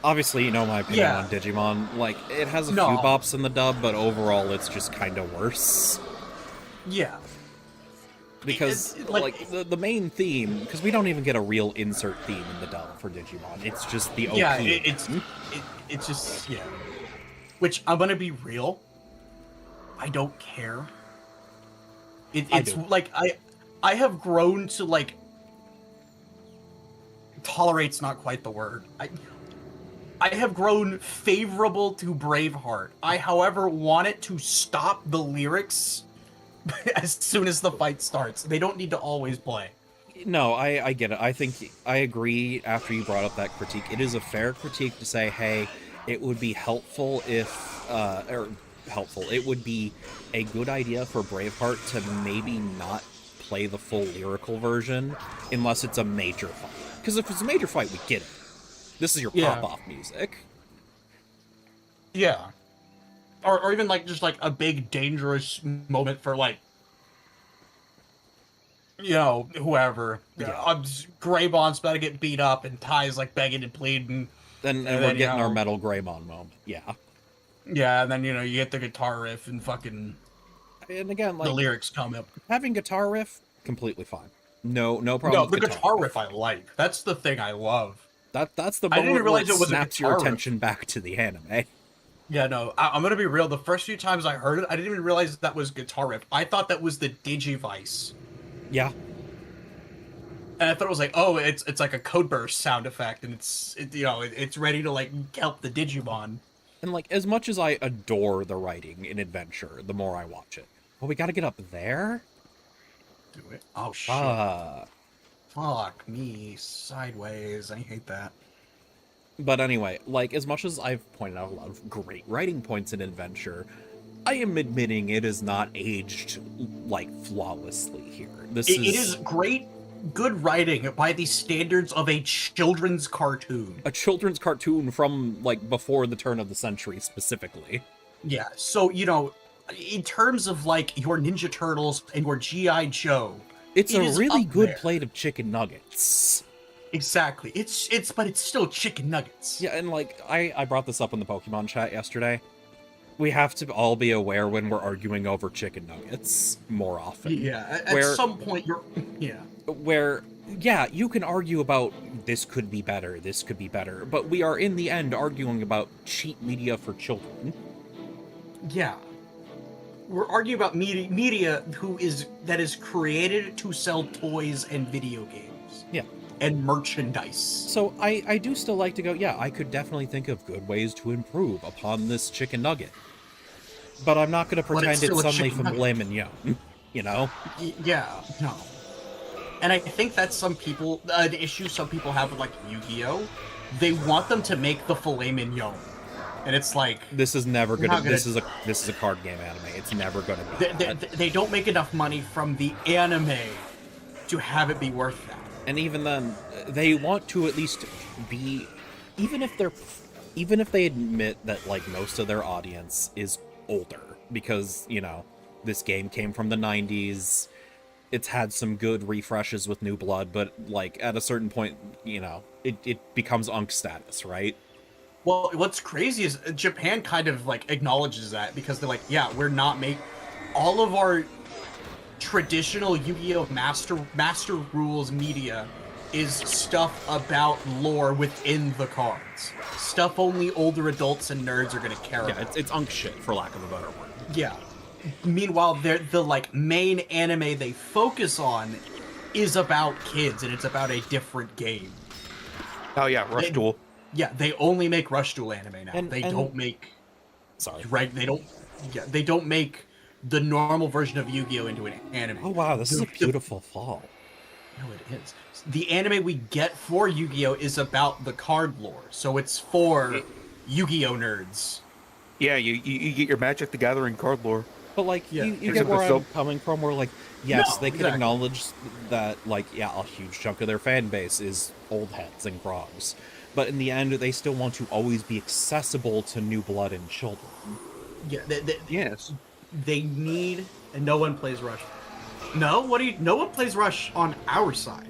A: Obviously, you know my opinion on Digimon. Like, it has a few bops in the dub, but overall it's just kind of worse.
B: Yeah.
A: Because, the main theme, because we don't even get a real insert theme in the dub for Digimon. It's just the OP.
B: Yeah, it's just, yeah. Which, I'm gonna be real, I don't care. It's like, I have grown to, like, tolerate's not quite the word. I have grown favorable to Braveheart. I, however, want it to stop the lyrics as soon as the fight starts. They don't need to always play.
A: No, I get it. I think I agree after you brought up that critique. It is a fair critique to say, hey, it would be helpful if, it would be a good idea for Braveheart to maybe not play the full lyrical version unless it's a major fight. Because if it's a major fight, we get it. This is your pop-off music.
B: Yeah. Or even, like, just, like, a big, dangerous moment for, like, you know, whoever. Yeah. Greybon's about to get beat up, and Ty's, like, begging and pleading.
A: And we're getting our Metal Greymon moment. Yeah.
B: Yeah, and then, you know, you get the guitar riff and fucking...
A: And again, like...
B: the lyrics come up.
A: Having guitar riff, completely fine. No problem with
B: the guitar riff I like. That's the thing I love.
A: That's the moment where it snaps your attention back to the anime.
B: Yeah, no, I'm gonna be real. The first few times I heard it, I didn't even realize that was guitar riff. I thought that was the Digivice.
A: Yeah.
B: And I thought it was like, oh, it's like a code burst sound effect, and it's ready to like help the Digimon.
A: And like, as much as I adore the writing in Adventure, the more I watch it. Well, we gotta get up there.
B: Do it. Oh shit. Fuck me sideways. I hate that.
A: But anyway, like, as much as I've pointed out a lot of great writing points in Adventure, I am admitting it is not aged, like, flawlessly here.
B: It is great, good writing by the standards of a children's cartoon.
A: A children's cartoon from, like, before the turn of the century, specifically.
B: Yeah, so, you know, in terms of, like, your Ninja Turtles and your G.I. Joe...
A: It's a really good plate of chicken nuggets.
B: Exactly. But it's still chicken nuggets.
A: Yeah, and like, I brought this up in the Pokemon chat yesterday. We have to all be aware when we're arguing over chicken nuggets more often.
B: Yeah, at some point you're... Yeah.
A: Where yeah, you can argue about this could be better, but we are in the end arguing about cheap media for children.
B: Yeah. We're arguing about media that is created to sell toys and video games.
A: Yeah.
B: And merchandise.
A: So I do still like to go, yeah, I could definitely think of good ways to improve upon this chicken nugget. But I'm not going to pretend it's suddenly from filet mignon, you know?
B: Yeah, no. And I think that's the issue some people have with, like, Yu-Gi-Oh! They want them to make the filet mignon. And it's like...
A: This is never gonna... This is a card game anime. It's never gonna be
B: they don't make enough money from the anime to have it be worth that.
A: And even then, they want to at least be... Even if they admit that, like, most of their audience is older, because, you know, this game came from the 90s, it's had some good refreshes with new blood, but, like, at a certain point, you know, it becomes Unk status, right?
B: Well, what's crazy is Japan kind of, like, acknowledges that, because they're like, yeah, we're not all of our traditional Yu-Gi-Oh! Master Rules media is stuff about lore within the cards. Stuff only older adults and nerds are gonna care about.
A: Yeah, it's Unk shit, for lack of a better word.
B: Yeah. Meanwhile, the like main anime they focus on is about kids, and it's about a different game.
C: Oh yeah, Rush Duel.
B: Yeah, they only make Rush Duel anime now. They don't make...
A: Sorry.
B: Right, they don't make the normal version of Yu-Gi-Oh! Into an anime.
A: Oh wow, this is a beautiful fall.
B: No, it is. The anime we get for Yu-Gi-Oh! Is about the card lore, so it's for Yu-Gi-Oh! Nerds.
C: Yeah, you get your Magic the Gathering card lore.
A: But, like,
B: Yeah.
A: you get where I'm coming from, where, like, yes,
B: No,
A: they can
B: exactly.
A: acknowledge that, like, yeah, a huge chunk of their fan base is old heads and grogs. But in the end, they still want to always be accessible to new blood and children.
B: Yeah,
C: Yes.
B: they need... And no one plays Rush. No? No one plays Rush on our side.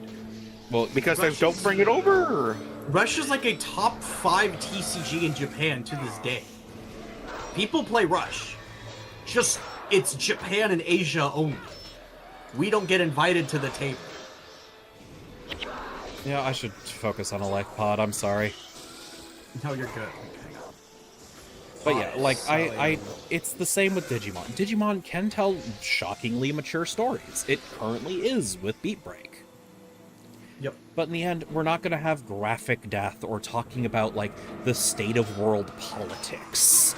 A: Well,
C: Because they don't bring it over.
B: Rush is like a top 5 TCG in Japan to this day. People play Rush. Just, it's Japan and Asia only. We don't get invited to the table.
A: yeah, I should focus on a life pod, I'm sorry.
B: No, you're good.
A: But yeah, like, it's the same with Digimon. Digimon can tell shockingly mature stories. It currently is with Beat Break.
B: Yep.
A: But in the end, we're not going to have graphic death or talking about, like, the state of world politics.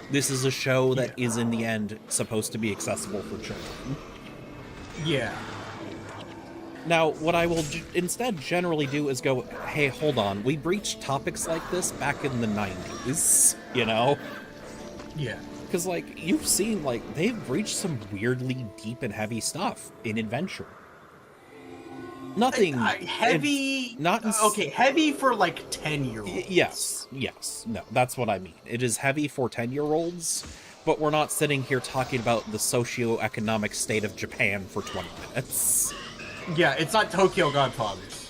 A: This is a show that is, in the end, supposed to be accessible for children.
B: Yeah.
A: Now, what I will instead generally do is go, hey, hold on, we breached topics like this back in the 90s, you know?
B: Yeah.
A: Because, like, you've seen, like, they've breached some weirdly deep and heavy stuff in Adventure. Nothing...
B: heavy... okay, heavy for, like, 10-year-olds.
A: Yes. No, that's what I mean. It is heavy for 10-year-olds, but we're not sitting here talking about the socio-economic state of Japan for 20 minutes.
B: Yeah, it's not Tokyo Godfathers.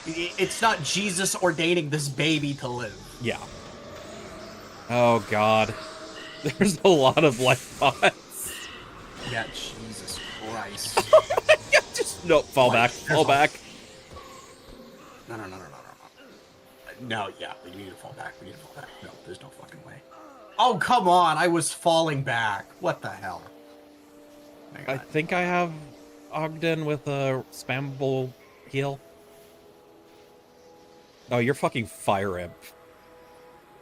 B: It's not Jesus ordaining this baby to live.
A: Yeah. Oh, God. There's a lot of life pods.
B: Yeah, Jesus Christ.
A: No, fall back. Fall back.
B: No. No, yeah, we need to fall back. No, there's no fucking way. Oh, come on. I was falling back. What the hell?
A: I think I have Ogden with a spammable heal. Oh, you're fucking Fire Imp.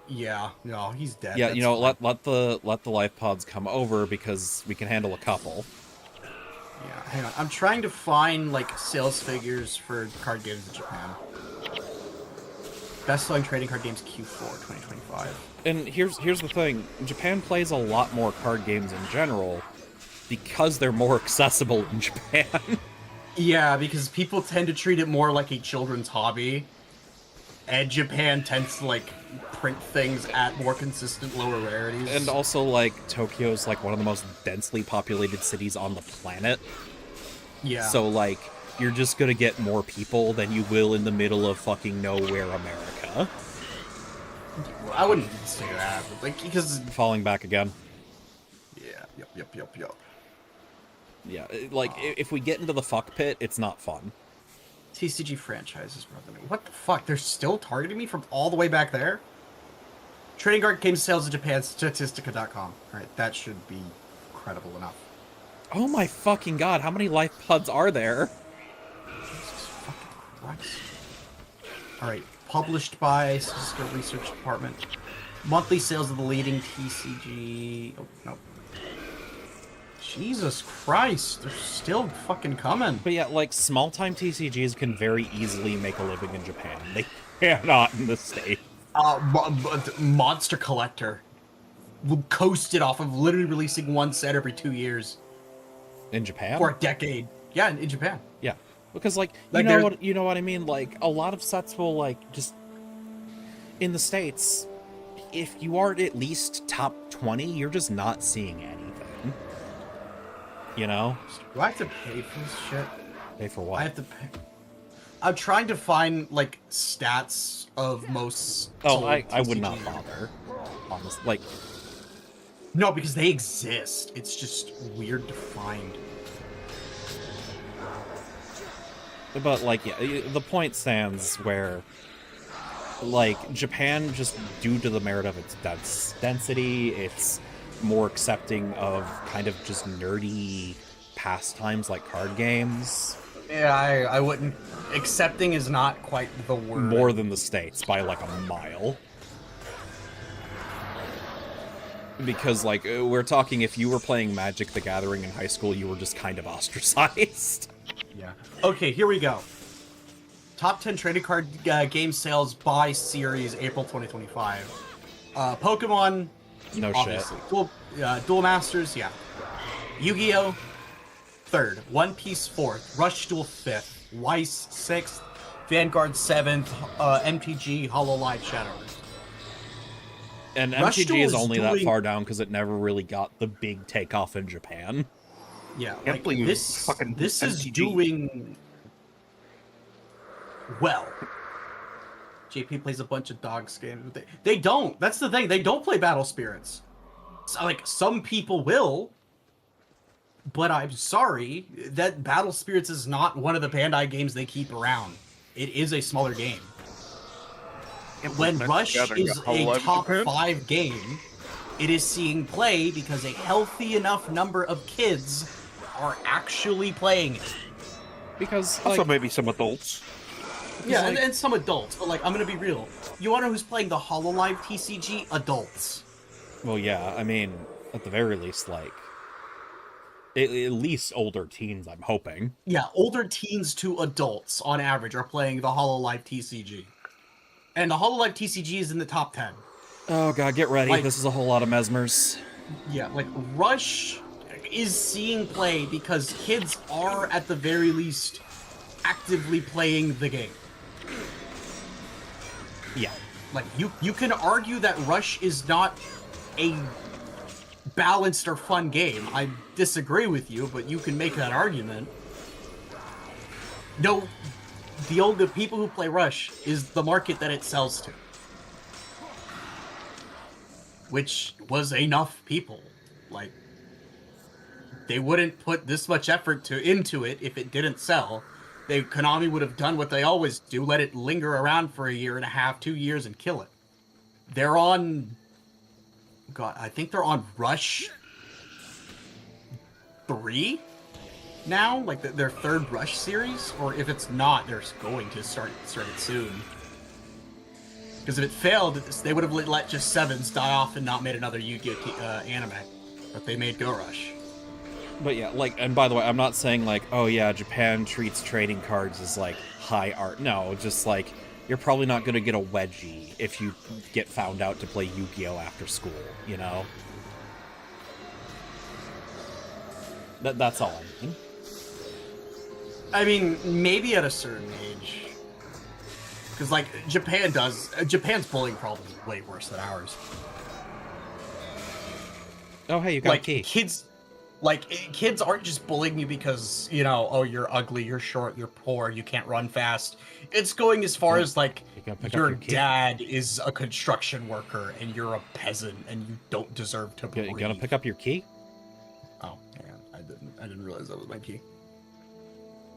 B: Yeah, no, he's dead.
A: Yeah,
B: That's
A: you know,
B: fine.
A: let the life pods come over because we can handle a couple.
B: Yeah, hang on. I'm trying to find, like, sales figures for card games in Japan. Best-selling trading card games Q4 2025.
A: And here's the thing. Japan plays a lot more card games in general because they're more accessible in Japan.
B: Yeah, because people tend to treat it more like a children's hobby. And Japan tends to, like, print things at more consistent, lower rarities.
A: And also, like, Tokyo's, like, one of the most densely populated cities on the planet.
B: Yeah.
A: So, like, you're just gonna get more people than you will in the middle of fucking nowhere America.
B: I wouldn't say that, but, like, because...
A: Falling back again.
B: Yeah, yep.
A: Yeah, like, if we get into the fuck pit, it's not fun.
B: TCG franchises, brother. What the fuck? They're still targeting me from all the way back there? Trading card game sales in Japan, Statistica.com. Alright, that should be credible enough.
A: Oh my fucking god, how many life pods are there?
B: Jesus fucking Christ. Alright, published by Cisco Research Department. Monthly sales of the leading TCG... Oh, no. Jesus Christ, they're still fucking coming.
A: But yeah, like, small-time TCGs can very easily make a living in Japan. They cannot in the States.
B: Monster Collector coasted off of literally releasing one set every 2 years.
A: In Japan?
B: For a decade. Yeah, in Japan.
A: Yeah. Because, like,
B: Like,
A: you know what I mean? Like, a lot of sets will, like, just... In the States, if you aren't at least top 20, you're just not seeing anything. You know?
B: Do I have to pay for this shit?
A: Pay for what?
B: I have to pay. I'm trying to find, like, stats of most...
A: Oh, I would
B: TCG.
A: not bother. Honestly. Like...
B: No, because they exist. It's just weird to find.
A: But, like, yeah, the point stands where... Like, Japan, just due to the merit of its density, it's more accepting of kind of just nerdy pastimes like card games.
B: Yeah, I wouldn't... Accepting is not quite the word.
A: More than the States, by like a mile. Because, like, we're talking if you were playing Magic the Gathering in high school, you were just kind of ostracized.
B: Yeah. Okay, here we go. Top 10 trading card game sales by series, April 2025. Pokemon...
A: No
B: obviously.
A: shit.
B: Duel Masters, yeah. Yu-Gi-Oh! 3rd. One Piece 4th. Rush Duel 5th. Weiss 6th. Vanguard 7th. MTG Hololive Shadowverse.
A: And
B: Rush
A: MTG
B: Duel
A: is
B: is
A: only that
B: doing-
A: far down because it never really got the big takeoff in Japan.
B: Yeah,
C: Can't
B: like,
C: believe
B: this
C: fucking
B: is
C: MTG.
B: doing well. JP plays a bunch of dogs games. They don't. That's the thing. They don't play Battle Spirits. So, like, some people will, but I'm sorry that Battle Spirits is not one of the Bandai games they keep around. It is a smaller game. And when Rush is a top 5 game, it is seeing play because a healthy enough number of kids are actually playing it.
A: Because,
C: Also,
A: like,
C: maybe some adults.
B: Yeah,
A: like-
B: and some adults, but like, I'm gonna be real. You wanna know who's playing the Hololive TCG? Adults.
A: well, yeah, I mean, at the very least, like, at least older teens, I'm hoping.
B: Yeah, older teens to adults on average are playing the Hololive TCG. And the Hololive TCG is in the top 10.
A: Oh god, get ready.
B: Like-
A: This is a whole lot of mesmers.
B: Yeah, like, Rush is seeing play because kids are, at the very least, actively playing the game.
A: Yeah.
B: Like, you can argue that Rush is not a balanced or fun game. I disagree with you, but you can make that argument. No, the people who play Rush is the market that it sells to. Which was enough people. Like, they wouldn't put this much effort into it if it didn't sell. Konami would have done what they always do, let it linger around for a year and a half, 2 years, and kill it. They're on... God, I think they're on Rush 3 now? Like, their 3rd Rush series? Or if it's not, they're going to start it soon. Because if it failed, they would have let just 7s die off and not made another Yu-Gi-Oh! Anime. But they made Go Rush.
A: But yeah, like, and by the way, I'm not saying, like, oh yeah, Japan treats trading cards as, like, high art. No, just, like, you're probably not going to get a wedgie if you get found out to play Yu-Gi-Oh! After school, you know? That's all I mean.
B: I mean, maybe at a certain age. Because, like, Japan's bullying problem is way worse than ours.
A: Oh, hey, you got
B: Like,
A: a key.
B: kids aren't just bullying you because, you know, oh, you're ugly, you're short, you're poor, you can't run fast. It's going as far as, like,
A: You can pick up
B: your
A: your key.
B: dad is a construction worker and you're a peasant and you don't deserve to breathe.
A: You gonna pick up your key?
B: Oh, yeah. I didn't realize that was my key.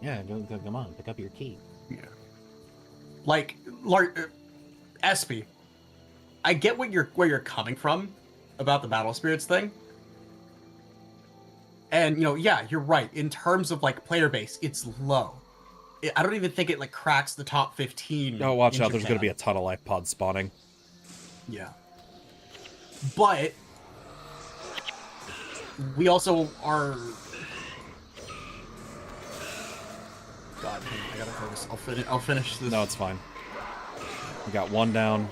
A: Yeah, come on, pick up your key.
B: Yeah. Like, Espy, I get where you're coming from about the battle spirits thing. And, yeah, you're right. In terms of, like, player base, it's low. I don't even think it, like, cracks the top 15.
A: Oh, watch out,
B: Japan.
A: there's gonna be a ton of life pods spawning.
B: Yeah. But we also are... God, hang on, I gotta focus. I'll finish this.
A: No, it's fine. We got one down.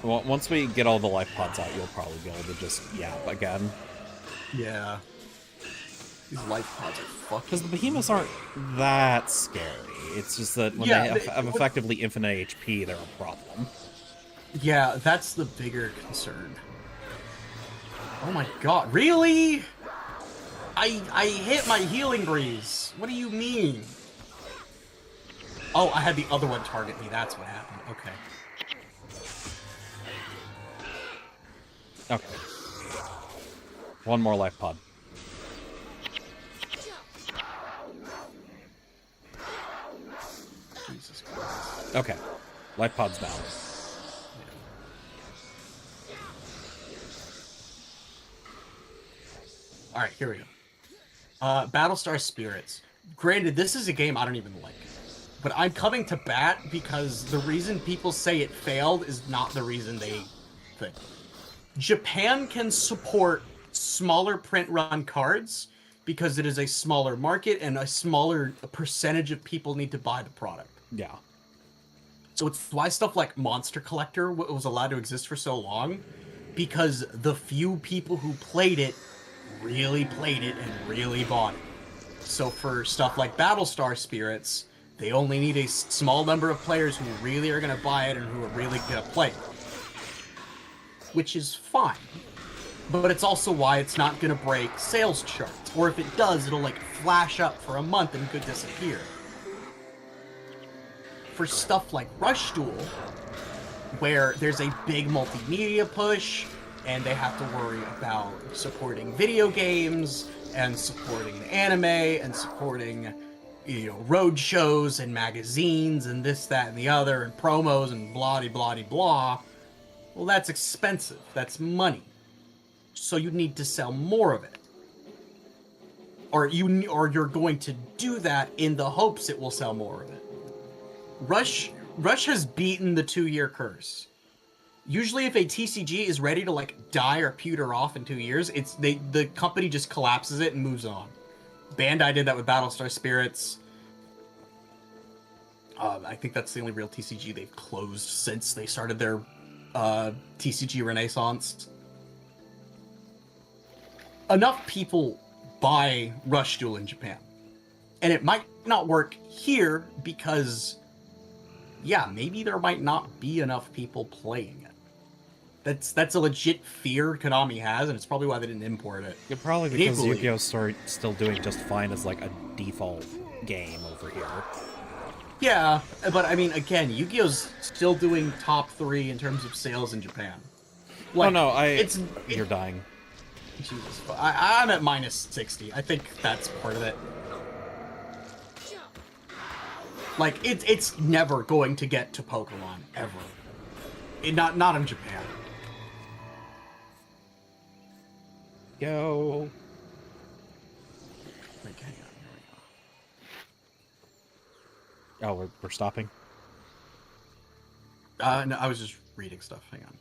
A: Well, once we get all the life pods out, you'll probably be able to just yap again.
B: Yeah. These life pods are fucking...
A: Because the behemoths aren't that scary. It's just that when they have effectively infinite HP, they're a problem.
B: Yeah, that's the bigger concern. Oh my god, really? I hit my healing breeze. What do you mean? Oh, I had the other one target me. That's what happened. Okay.
A: Okay. One more life pod.
B: Jesus Christ.
A: Okay. Life pod's down.
B: Alright, here we go. Battlestar Spirits. Granted, this is a game I don't even like. But I'm coming to bat because the reason people say it failed is not the reason they think. Japan can support smaller print run cards because it is a smaller market and a smaller percentage of people need to buy the product.
A: Yeah.
B: So it's why stuff like Monster Collector was allowed to exist for so long, because the few people who played it really played it and really bought it. So for stuff like Battlestar Spirits, they only need a small number of players who really are going to buy it and who are really going to play it. Which is fine. But it's also why it's not going to break sales charts. Or if it does, it'll like flash up for a month and could disappear. For stuff like Rush Duel, where there's a big multimedia push, and they have to worry about supporting video games, and supporting anime, and supporting, road shows, and magazines, and this, that, and the other, and promos, and blah-de-blah-de-blah, well, that's expensive. That's money. So you need to sell more of it. Or you're going to do that in the hopes it will sell more of it. Rush has beaten the 2-year curse. Usually if a TCG is ready to like die or pewter off in 2 years, the company just collapses it and moves on. Bandai did that with Battlestar Spirits. I think that's the only real TCG they've closed since they started their TCG Renaissance. Enough people buy Rush Duel in Japan. And it might not work here because, yeah, maybe there might not be enough people playing it. That's a legit fear Konami has, and it's probably why they didn't import it.
A: Yeah, probably because Yu-Gi-Oh's still doing just fine as like a default game over here.
B: Yeah, but I mean, again, Yu-Gi-Oh's still doing top 3 in terms of sales in Japan. Like,
A: oh no, you're dying.
B: Jesus, I'm at minus 60. I think that's part of it. Like, it's never going to get to Pokemon, ever. Not in Japan.
A: Go.
B: Like, hang on, here
A: Oh, we're stopping?
B: we go. No, I was just reading stuff. Hang on.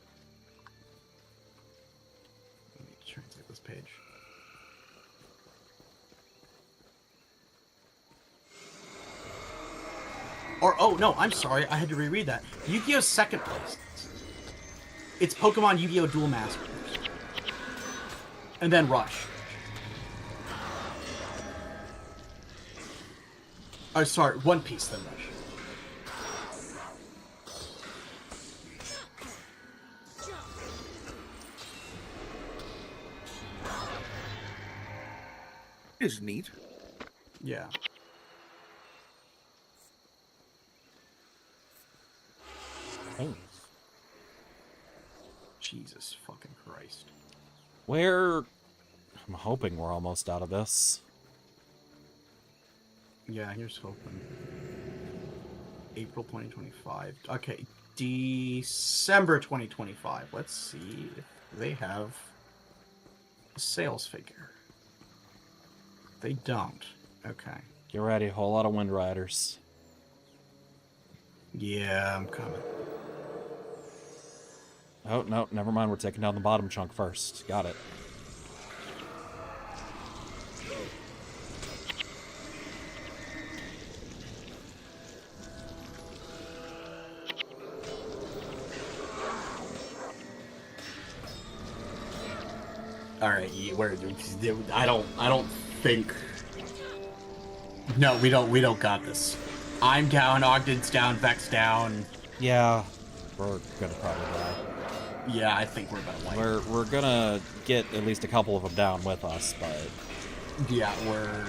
B: Let me translate this page. Oh, no, I'm sorry. I had to reread that. Yu-Gi-Oh's second place. It's Pokemon Yu-Gi-Oh! Duel Masters. And then Rush. Oh, sorry. One Piece, then Rush.
C: Is neat.
B: Yeah.
A: Oh.
B: Jesus fucking Christ.
A: Where... I'm hoping we're almost out of this.
B: Yeah, here's hoping. April 2025. Okay, December 2025. Let's see if they have a sales figure. They don't. Okay.
A: Get ready, a whole lot of Wind Riders.
B: Yeah, I'm coming.
A: Oh, no, never mind. We're taking down the bottom chunk first. Got it.
B: All right, where I don't think. No, we don't got this. I'm down, Ogden's down, Vex down.
A: Yeah, we're gonna probably die.
B: Yeah, I think we're about to wipe.
A: We're gonna get at least a couple of them down with us, but
B: Yeah, we're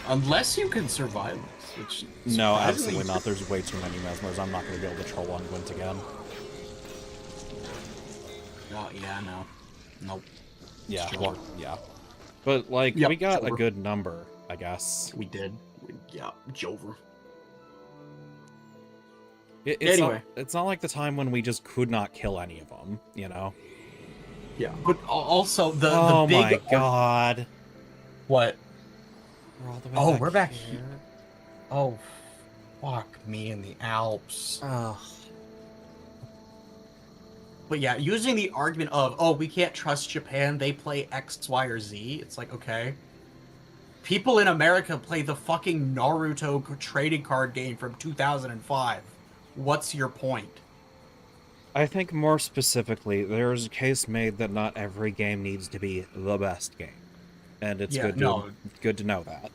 B: unless you can survive this, which
A: no,
B: surprisingly-
A: absolutely not. There's way too many mesmers. I'm not gonna be able to troll on Gwent again.
B: Oh yeah, no, nope.
A: Yeah,
B: Sure.
A: well, yeah. But like,
B: Yep,
A: we got a
B: sure.
A: good number, I guess.
B: We did. Yeah, Jover.
A: It's
B: Anyway.
A: not, it's not like the time when we just could not kill any of them, you know?
B: Yeah, but also the
A: Oh
B: big.
A: my god.
B: What?
A: We're all the way
B: Oh,
A: back
B: we're back
A: here.
B: here. Oh, fuck me in the Alps.
A: Ugh.
B: But yeah, using the argument of, oh, we can't trust Japan, they play X, Y, or Z, it's like, okay. People in America play the fucking Naruto trading card game from 2005. What's your point?
A: I think more specifically, there's a case made that not every game needs to be the best game. And it's
B: Yeah,
A: good to know that.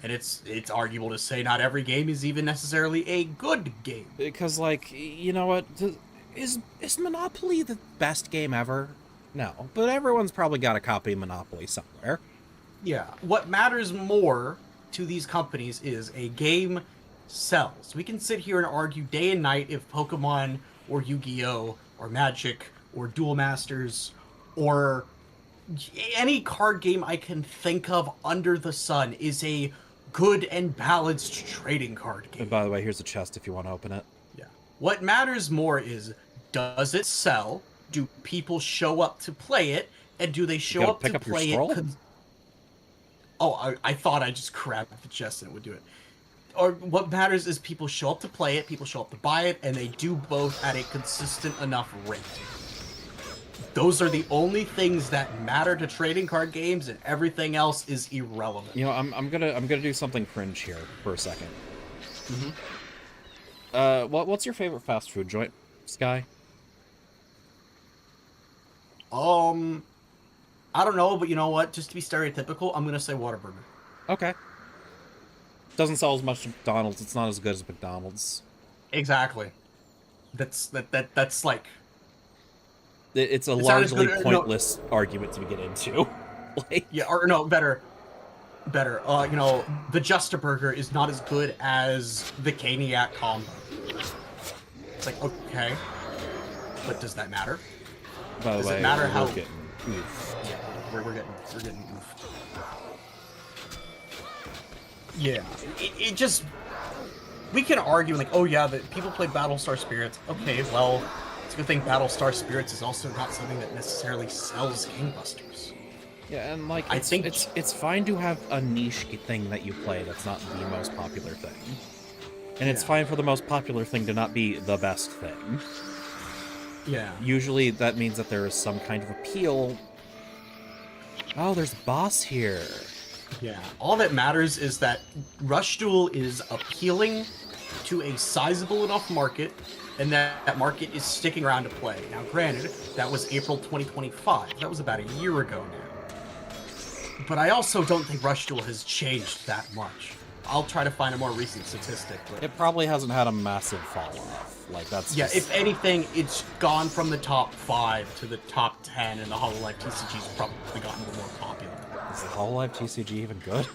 B: And it's arguable to say not every game is even necessarily a good game.
A: Because, like, you know what? Is Monopoly the best game ever? No. But everyone's probably got a copy of Monopoly somewhere.
B: Yeah. What matters more to these companies is a game sells. We can sit here and argue day and night if Pokemon or Yu-Gi-Oh! Or Magic or Duel Masters or any card game I can think of under the sun is a good and balanced trading card game.
A: And by the way, here's a chest if you want to open it.
B: Yeah. What matters more is, does it sell? Do people show up to play it? And do they show
A: gotta
B: up
A: pick
B: to
A: up your
B: play
A: scroll?
B: it? I thought I just grabbed the chest and it would do it. Or what matters is people show up to play it, people show up to buy it, and they do both at a consistent enough rate. Those are the only things that matter to trading card games, and everything else is irrelevant.
A: You know, I'm gonna do something cringe here for a second. What's your favorite fast food joint, Sky?
B: I don't know, but you know what? Just to be stereotypical, I'm gonna say Whataburger.
A: Okay. Doesn't sell as much as McDonald's. It's not as good as McDonald's.
B: Exactly. That's like.
A: It's a
B: It's not as
A: largely
B: good- no.
A: pointless argument to get into. Like,
B: Yeah, or no, better. You know, the Justa Burger is not as good as the Caniac combo. It's like, okay, but does that matter?
A: by the
B: Does it
A: way,
B: matter
A: we're
B: how-
A: getting oofed.
B: Yeah, we're getting goofed. Yeah, it just, we can argue like, oh yeah, that people play Battlestar Spirits. Okay, well, it's a good thing Battlestar Spirits is also not something that necessarily sells gangbusters.
A: Yeah, and like,
B: I
A: it's,
B: think-
A: it's fine to have a niche thing that you play that's not the most popular thing. And it's
B: Yeah.
A: fine for the most popular thing to not be the best thing.
B: Yeah.
A: Usually that means that there is some kind of appeal. Oh, there's a boss here.
B: Yeah, all that matters is that Rush Duel is appealing to a sizable enough market, and that market is sticking around to play. Now, granted, that was April 2025. That was about a year ago now. But I also don't think Rush Duel has changed that much. I'll try to find a more recent statistic. But
A: It probably hasn't had a massive fall off. Like, that's
B: yeah,
A: just...
B: if anything, it's gone from the top 5 to the top 10, and the Hololive TCG's probably gotten a little more popular.
A: Is the Hololive TCG even good?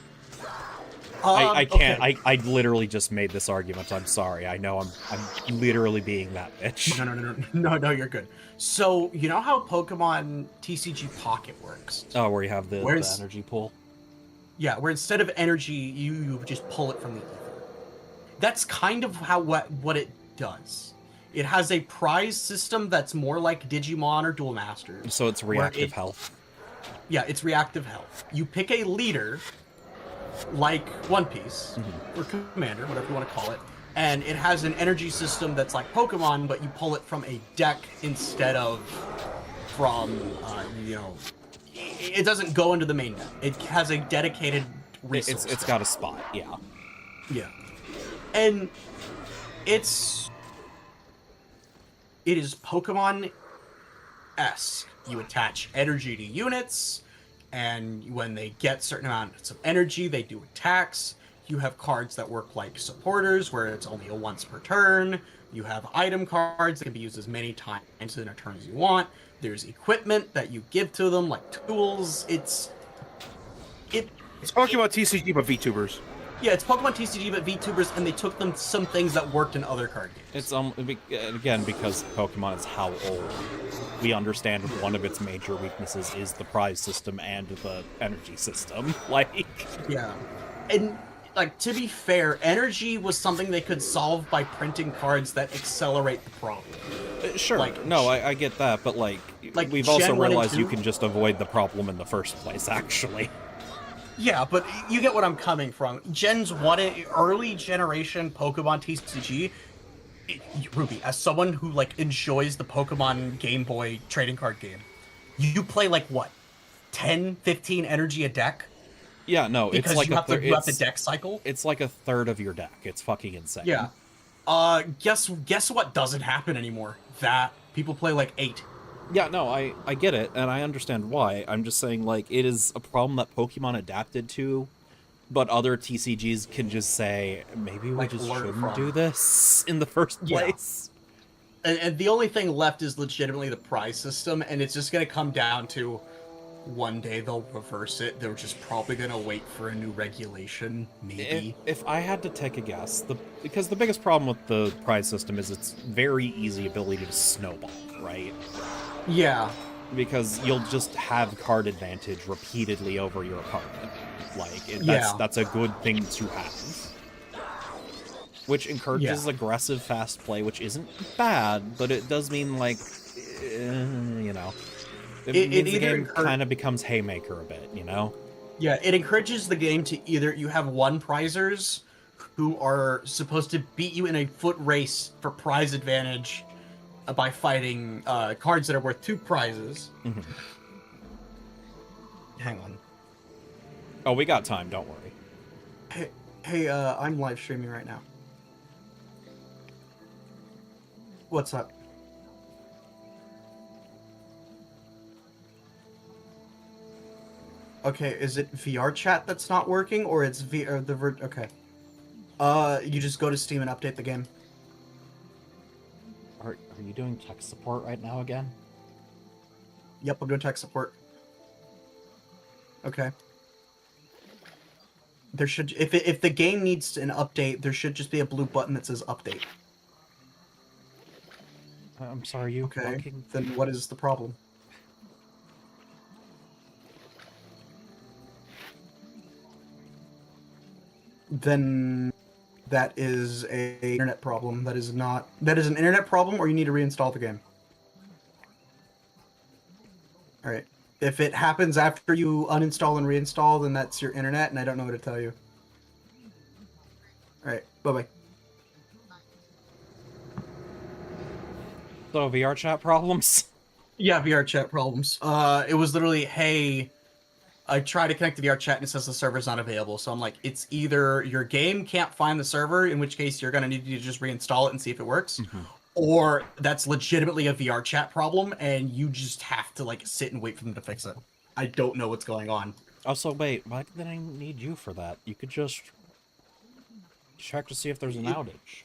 A: I can't.
B: Okay.
A: I literally just made this argument. I'm sorry. I know I'm literally being that bitch.
B: No, you're good. So, you know how Pokemon TCG Pocket works?
A: Oh, where you have the
B: Where's-
A: energy pool.
B: Yeah, where instead of energy, you just pull it from the ether. That's kind of what it does. It has a prize system that's more like Digimon or Duel Masters.
A: So it's
B: where
A: reactive health.
B: Yeah, it's reactive health. You pick a leader, like One Piece, or Commander, whatever you want to call it, and it has an energy system that's like Pokemon, but you pull it from a deck instead of from, it doesn't go into the main deck. It has a dedicated resource.
A: It's got a spot. Yeah.
B: Yeah. And it is Pokemon-esque. You attach energy to units, and when they get certain amounts of energy, they do attacks. You have cards that work like supporters, where it's only a once per turn. You have item cards that can be used as many times in a turn as you want. There's equipment that you give to them, like tools. It's
C: Pokemon TCG, but VTubers.
B: Yeah, it's Pokemon TCG, but VTubers, and they took them some things that worked in other card games.
A: It's again because Pokemon is how old. We understand one of its major weaknesses is the prize system and the energy system. Like,
B: Yeah, and like to be fair, energy was something they could solve by printing cards that accelerate the problem.
A: sure,
B: Like,
A: no, I get that, but like we've
B: Gen
A: also
B: 1 and
A: realized you
B: 2
A: can just avoid the problem in the first place. Actually,
B: Yeah, but you get what I'm coming from. Gens 1, early generation Pokemon TCG, Ruby, as someone who like enjoys the Pokemon Game Boy trading card game, you play like what, 10, 15 energy a deck?
A: yeah, no,
B: Because
A: it's like
B: you have the deck cycle.
A: It's like a third of your deck. It's fucking insane.
B: Yeah. Guess what doesn't happen anymore? That people play like 8.
A: Yeah, no, I get it, and I understand why. I'm just saying, like, it is a problem that Pokemon adapted to, but other TCGs can just say, maybe we
B: Like,
A: just
B: learn
A: shouldn't
B: from.
A: do this in the first
B: Yeah.
A: place.
B: And the only thing left is legitimately the prize system, and it's just going to come down to one day they'll reverse it. They're just probably going to wait for a new regulation, maybe.
A: If I had to take a guess, because the biggest problem with the prize system is its very easy ability to snowball, right?
B: Yeah.
A: Because you'll just have card advantage repeatedly over your opponent. Like,
B: Yeah.
A: that's a good thing to have. Which encourages aggressive fast play, which isn't bad, but it does mean, like, you know... It means the game kind of becomes Haymaker a bit, you know?
B: Yeah, it encourages the game to either you have one prizers who are supposed to beat you in a foot race for prize advantage by fighting cards that are worth 2 prizes.
A: Mm-hmm.
B: Hang on.
A: Oh, we got time, don't worry.
B: Hey, I'm live streaming right now. What's up? Okay, is it VR chat that's not working, or it's okay. You just go to Steam and update the game.
A: Are you doing tech support right now again?
B: Yep, I'm doing tech support. Okay. There should, if the game needs an update, there should just be a blue button that says update.
A: I'm sorry, you
B: Okay,
A: fucking...
B: then what is the problem? Then that is a internet problem. That is an internet problem, or you need to reinstall the game. All right. If it happens after you uninstall and reinstall, then that's your internet, and I don't know what to tell you. All right. Bye-bye.
A: So, VR chat problems?
B: Yeah, VR chat problems. It was literally, hey, I try to connect to VR chat and it says the server's not available. So I'm like, it's either your game can't find the server, in which case you're going to need to just reinstall it and see if it works, or that's legitimately a VR chat problem and you just have to like sit and wait for them to fix it. I don't know what's going on.
A: Also, wait, why did I need you for that? You could just check to see if there's an outage.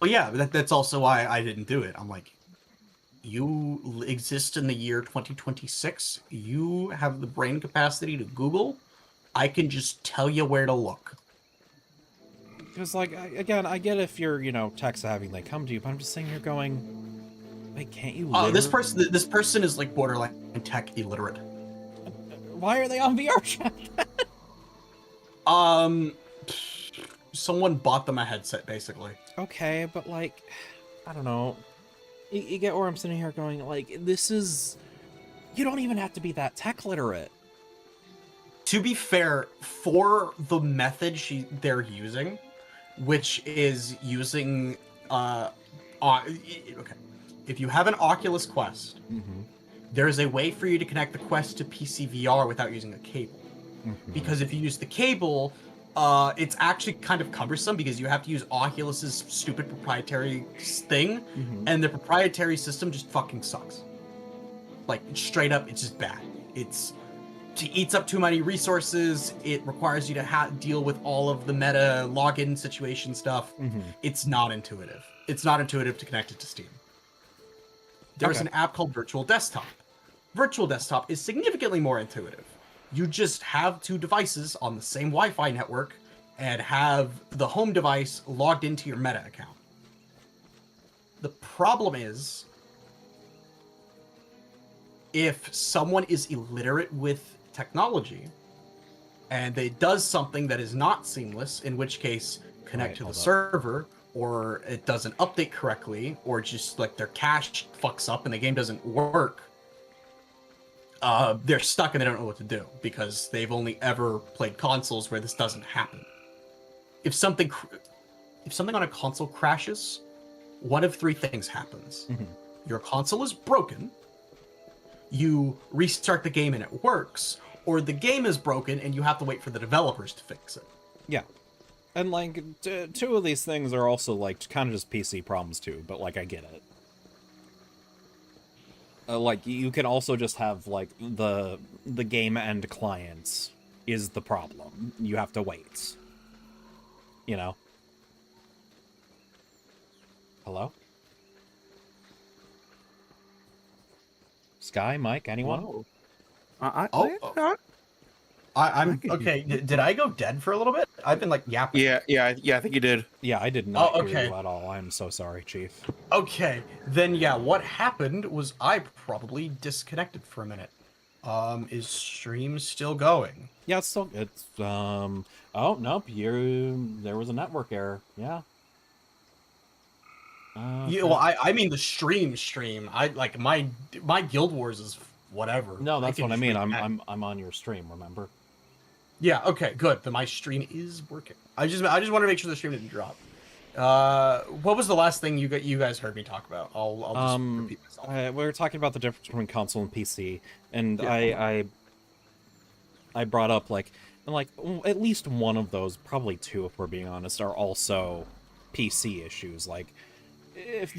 B: Well, yeah, that's also why I didn't do it. I'm like, you exist in the year 2026. You have the brain capacity to Google I can just tell you where to look.
A: Because, like, again, I get if you're, tech savvy, they come to you, but I'm just saying you're going, like, can't you
B: This person is like borderline tech illiterate.
A: Why are they on VR chat?
B: Someone bought them a headset, basically.
A: Okay, but, like, I don't know. You get where I'm sitting here going, like, this is... You don't even have to be that tech literate.
B: To be fair, for the method they're using, which is using, okay. If you have an Oculus Quest, there's a way for you to connect the Quest to PC VR without using a cable. Because if you use the cable, it's actually kind of cumbersome because you have to use Oculus's stupid proprietary thing, and the proprietary system just fucking sucks. Like, straight up, it's just bad. It eats up too many resources. It requires you to deal with all of the meta login situation stuff. It's not intuitive. It's not intuitive to connect it to Steam. There's an app called Virtual Desktop. Virtual Desktop is significantly more intuitive. You just have two devices on the same Wi-Fi network and have the home device logged into your Meta account. The problem is, if someone is illiterate with technology and it does something that is not seamless, in which case connect to the server, or it doesn't update correctly, or just like their cache fucks up and the game doesn't work, they're stuck and they don't know what to do because they've only ever played consoles where this doesn't happen. If something on a console crashes, one of three things happens. Your console is broken, you restart the game and it works, or the game is broken and you have to wait for the developers to fix it.
A: Yeah. And, like, two of these things are also, like, kind of just PC problems, too, but, like, I get it. Like, you can also just have, like, the game end client is the problem. You have to wait. You know? Hello? Sky, Mike, anyone?
B: Whoa.
C: I'm
B: okay. Did I go dead for a little bit? I've been like yapping.
C: Yeah. I think you did.
A: Yeah, I did not hear
B: okay.
A: you at all. I'm so sorry, Chief.
B: Okay, then yeah, what happened was I probably disconnected for a minute. Is stream still going?
A: Yeah, oh, nope, there was a network error. Yeah.
B: Yeah, well, I mean the stream. I like my Guild Wars is whatever.
A: No, that's what I mean. I'm on your stream, remember?
B: Yeah, okay, good. Then my stream is working. I just want to make sure the stream didn't drop. What was the last thing you guys heard me talk about? I'll just repeat myself.
A: We were talking about the difference between console and PC, and yeah. I brought up like at least one of those, probably two if we're being honest, are also PC issues. Like if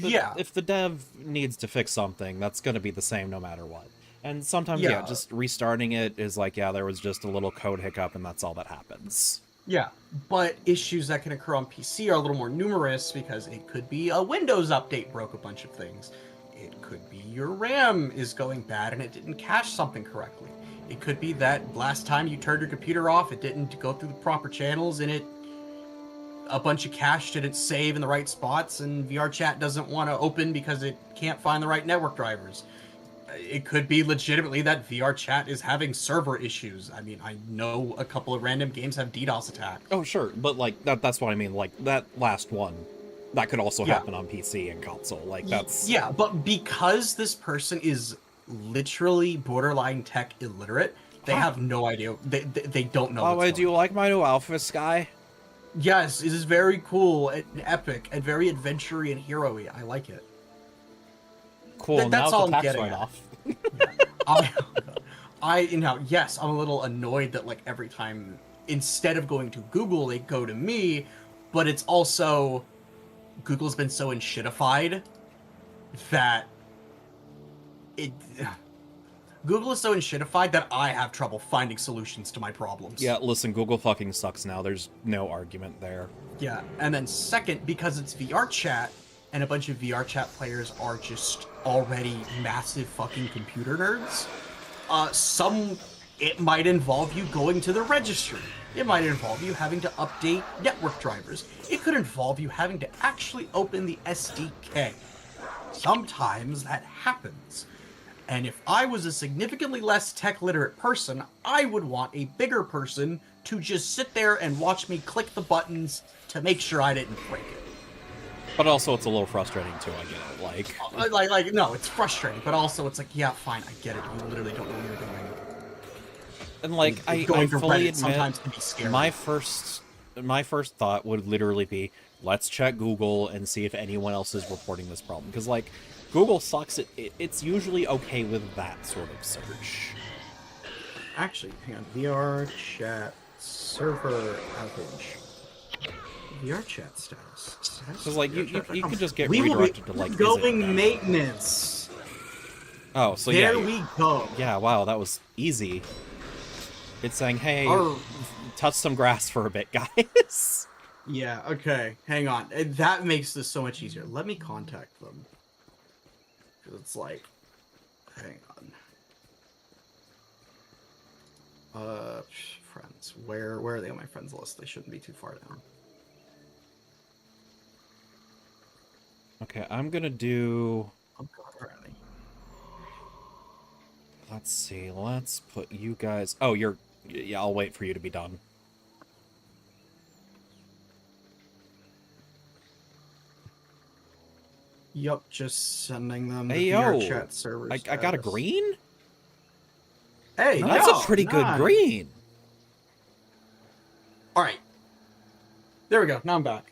A: the dev needs to fix something, that's going to be the same no matter what. And sometimes just restarting it is like, there was just a little code hiccup and that's all that happens.
B: Yeah, but issues that can occur on PC are a little more numerous because it could be a Windows update broke a bunch of things. It could be your RAM is going bad and it didn't cache something correctly. It could be that last time you turned your computer off, it didn't go through the proper channels and a bunch of cache didn't save in the right spots and VR chat doesn't want to open because it can't find the right network drivers. It could be legitimately that VR chat is having server issues. I mean, I know a couple of random games have DDoS attacks.
A: Oh, sure, but like that's what I mean. Like that last one, that could also happen on PC and console. Like that's
B: but because this person is literally borderline tech illiterate, they have no idea. They don't know.
A: Oh, do you like my new outfit, Sky?
B: Yes, it is very cool and epic and very adventure-y and hero-y. I like it.
A: Cool.
B: That's all I'm getting
A: off.
B: Yes, I'm a little annoyed that like every time instead of going to Google, they go to me, but it's also Google's been so enshittified that Google is so enshittified that I have trouble finding solutions to my problems.
A: Yeah, listen, Google fucking sucks now. There's no argument there. Yeah,
B: and then second, because it's VR chat, and a bunch of VR chat players are just already massive fucking computer nerds, some It might involve you going to the registry. It might involve you having to update network drivers. It could involve you having to actually open the SDK. Sometimes that happens. And if I was a significantly less tech literate person, I would want a bigger person to just sit there and watch me click the buttons to make sure I didn't break it.
A: But also, it's a little frustrating too. I get it.
B: Like, no, it's frustrating, but also it's like, yeah, fine, I get it. You literally don't know what you're doing.
A: And like, I
B: Going to
A: fully
B: Reddit
A: admit,
B: sometimes can be scary.
A: my first thought would literally be, let's check Google and see if anyone else is reporting this problem. Because like, Google sucks. It's usually okay with that sort of search.
B: Actually, hang on. VR chat server outage. VR chat status.
A: Because like, you could just get
B: We will
A: redirected
B: be
A: to like
B: going maintenance.
A: Oh, so
B: There
A: yeah.
B: we go.
A: Yeah, wow, that was easy. It's saying, hey,
B: Our-
A: touch some grass for a bit, guys.
B: Yeah, okay. Hang on. That makes this so much easier. Let me contact them. Because it's like... Hang on. Friends. Where are they on my friends list? They shouldn't be too far down.
A: Okay, I'm gonna do...
B: Oh god, where are they?
A: Let's see, let's put you guys... Oh, you're... Yeah, I'll wait for you to be done.
B: Yup, just sending them
A: Hey,
B: the VR
A: yo,
B: chat server
A: I got a
B: status.
A: green?
B: Hey,
A: That's
B: no,
A: a pretty good
B: nice.
A: green.
B: Alright. There we go, now I'm back.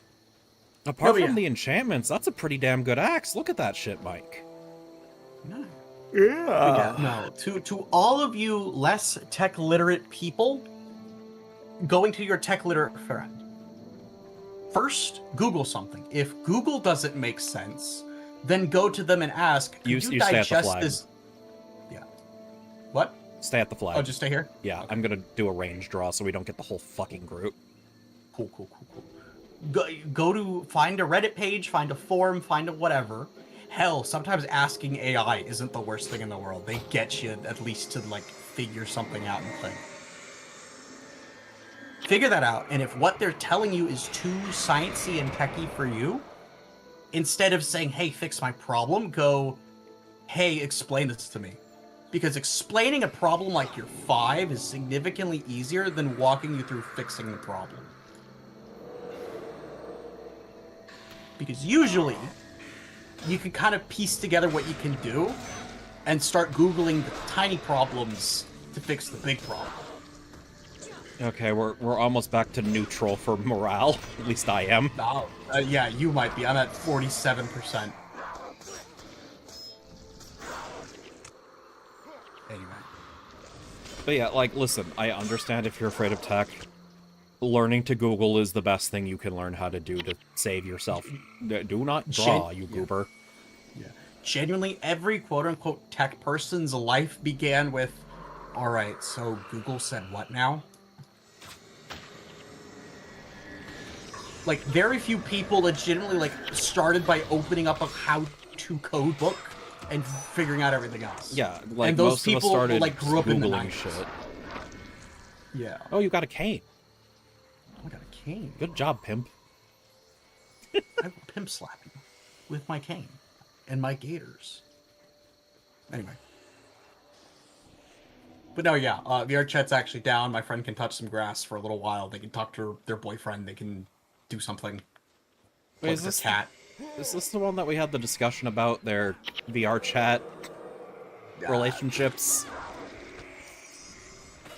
A: Apart
B: but
A: from
B: yeah.
A: the enchantments, that's a pretty damn good axe. Look at that shit, Mike.
B: Nice.
C: Yeah.
B: No, to all of you less tech literate people, going to your tech literate friend. First, Google something. If Google doesn't make sense, then go to them and ask, could
A: You
B: you
A: stay at the
B: digest
A: flag.
B: this? Yeah. What?
A: Stay at the flag.
B: Oh, just stay here?
A: Yeah,
B: Okay.
A: I'm gonna do a range draw so we don't get the whole fucking group.
B: Cool. Go to find a Reddit page, find a forum, find a whatever. Hell, sometimes asking AI isn't the worst thing in the world. They get you at least to like figure something out and think. Figure that out, and if what they're telling you is too sciencey and techy for you, instead of saying, hey, fix my problem, go, hey, explain this to me. Because explaining a problem like you're 5 is significantly easier than walking you through fixing the problem. Because usually, you can kind of piece together what you can do and start Googling the tiny problems to fix the big problem.
A: Okay, we're almost back to neutral for morale. At least I am.
B: Oh, yeah, you might be. I'm at 47%. Anyway.
A: But yeah, like, listen, I understand if you're afraid of tech. Learning to Google is the best thing you can learn how to do to save yourself. Do not draw, you goober.
B: Yeah. Genuinely, every quote-unquote tech person's life began with, alright, so Google said what now? Like, very few people legitimately, like, started by opening up a how-to code book and figuring out everything else.
A: Yeah, like,
B: and those
A: most
B: people,
A: of us started
B: like, grew up in the
A: Googling
B: 90s.
A: shit.
B: Yeah.
A: Oh, you got a cane.
B: I got a cane.
A: Good job, pimp.
B: I will pimp slap you with my cane and my gators. Anyway. But no, yeah, VR chat's actually down. My friend can touch some grass for a little while. They can talk to their boyfriend. They can do something.
A: Wait,
B: Is this cat?
A: Is this the one that we had the discussion about their VR chat relationships?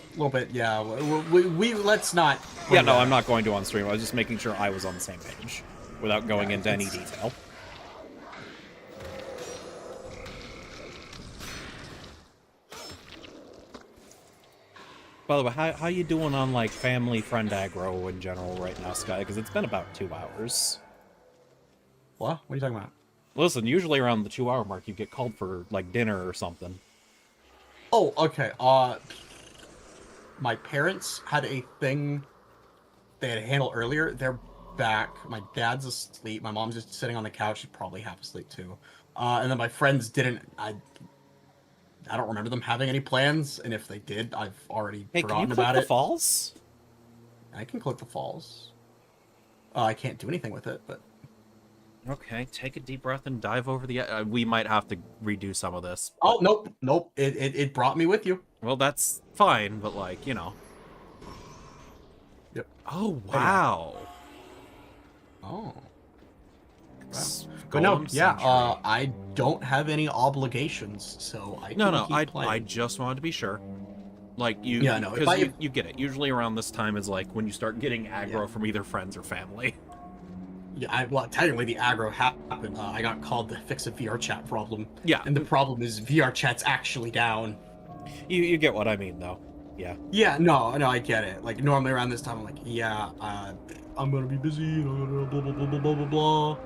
B: A little bit, yeah. We let's not.
A: Yeah, no, I'm not going to on stream. I was just making sure I was on the same page without going into any detail. By the way, how you doing on, like, family friend aggro in general right now, Sky? Because it's been about 2 hours.
B: What? What are you talking about?
A: Listen, usually around the 2-hour mark, you get called for, like, dinner or something.
B: Oh, okay. My parents had a thing they had to handle earlier. They're back. My dad's asleep. My mom's just sitting on the couch. She's probably half asleep too. And then my friends didn't. I don't remember them having any plans, and if they did, I've already
A: Hey, can you
B: forgotten
A: click
B: about
A: the
B: it.
A: falls?
B: I can click the falls. I can't do anything with it, but
A: Okay, take a deep breath and dive over the... we might have to redo some of this.
B: oh nope. It brought me with you.
A: Well, that's fine, but like, you know.
B: Yep.
A: Oh,
B: But yeah.
A: wow.
B: Oh. But no,
A: Golem
B: yeah.
A: Century.
B: I don't have any obligations, so I
A: No,
B: can
A: no,
B: keep playing.
A: I just wanted to be sure. Like, you...
B: Yeah, no, if
A: Because
B: I-
A: you get it. Usually around this time is, like, when you start getting aggro from either friends or family.
B: Yeah, well, technically the aggro happened. I got called to fix a VR chat problem.
A: Yeah.
B: And the problem is VR chat's actually down.
A: You get what I mean, though. Yeah.
B: Yeah, no, I get it. Like, normally around this time, I'm like, yeah, I'm gonna be busy, blah, blah, blah, blah, blah, blah, blah.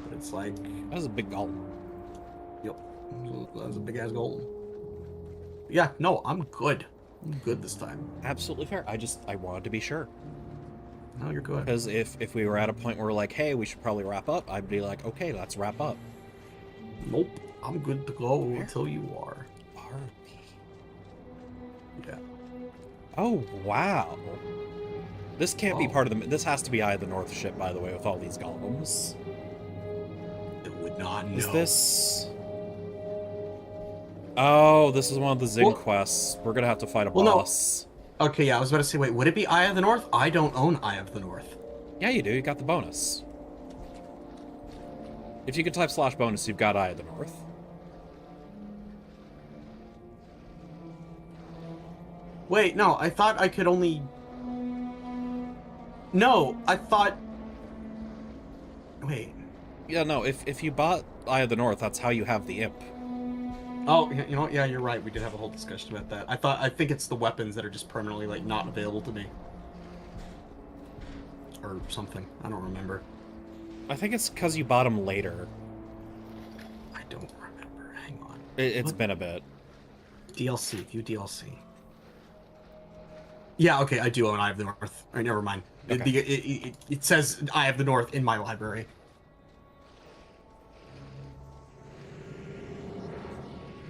B: But it's like...
A: That was a big golem.
B: Yep. That was a big-ass golem. Yeah, no, I'm good. I'm good this time.
A: Absolutely fair. I wanted to be sure.
B: No, you're good.
A: Because if we were at a point where we're like, hey, we should probably wrap up, I'd be like, okay, let's wrap up.
B: Nope. I'm good to go until you are. Yeah.
A: Oh, wow. This can't be
B: Oh.
A: part of the... This has to be Eye of the North ship, by the way, with all these golems.
B: It would not know.
A: Is this... Oh, this is one of the Zing
B: Well-
A: quests. We're gonna have to fight a
B: Well, no.
A: boss.
B: Okay, yeah, I was about to say, wait, would it be Eye of the North? I don't own Eye of the North.
A: Yeah, you do. You got the bonus. If you can type /bonus, you've got Eye of the North.
B: Wait, no, I thought I could only... No, I thought... Wait.
A: Yeah, no, if you bought Eye of the North, that's how you have the imp.
B: Oh, you know what? Yeah, you're right. We did have a whole discussion about that. I think it's the weapons that are just permanently, like, not available to me. Or something. I don't remember.
A: I think it's because you bought them later.
B: I don't remember. Hang on.
A: It's
B: What?
A: been a bit.
B: DLC. View DLC. Yeah, okay, I do own Eye of the North. Alright, never mind.
A: Okay.
B: It says Eye of the North in my library.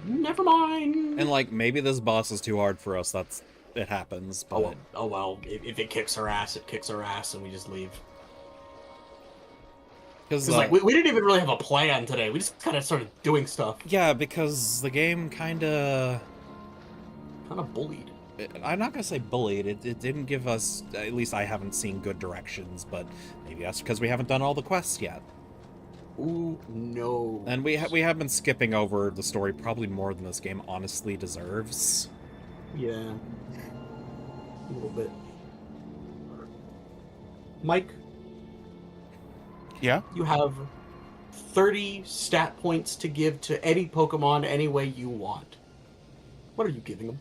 B: Never mind.
A: And, like, maybe this boss is too hard for us. It happens, but...
B: Oh well. If it kicks our ass, it kicks our ass, and we just leave.
A: Because,
B: Because like we didn't even really have a plan today. We just kind of started doing stuff.
A: yeah, because the game kind of...
B: Kind of bullied.
A: I'm not going to say bullied. It didn't give us... At least I haven't seen good directions, but maybe that's because we haven't done all the quests yet.
B: Ooh, no.
A: And we have been skipping over the story probably more than this game honestly deserves.
B: Yeah. A little bit. Mike,
C: Yeah?
B: you have 30 stat points to give to any Pokemon any way you want. What are you giving them?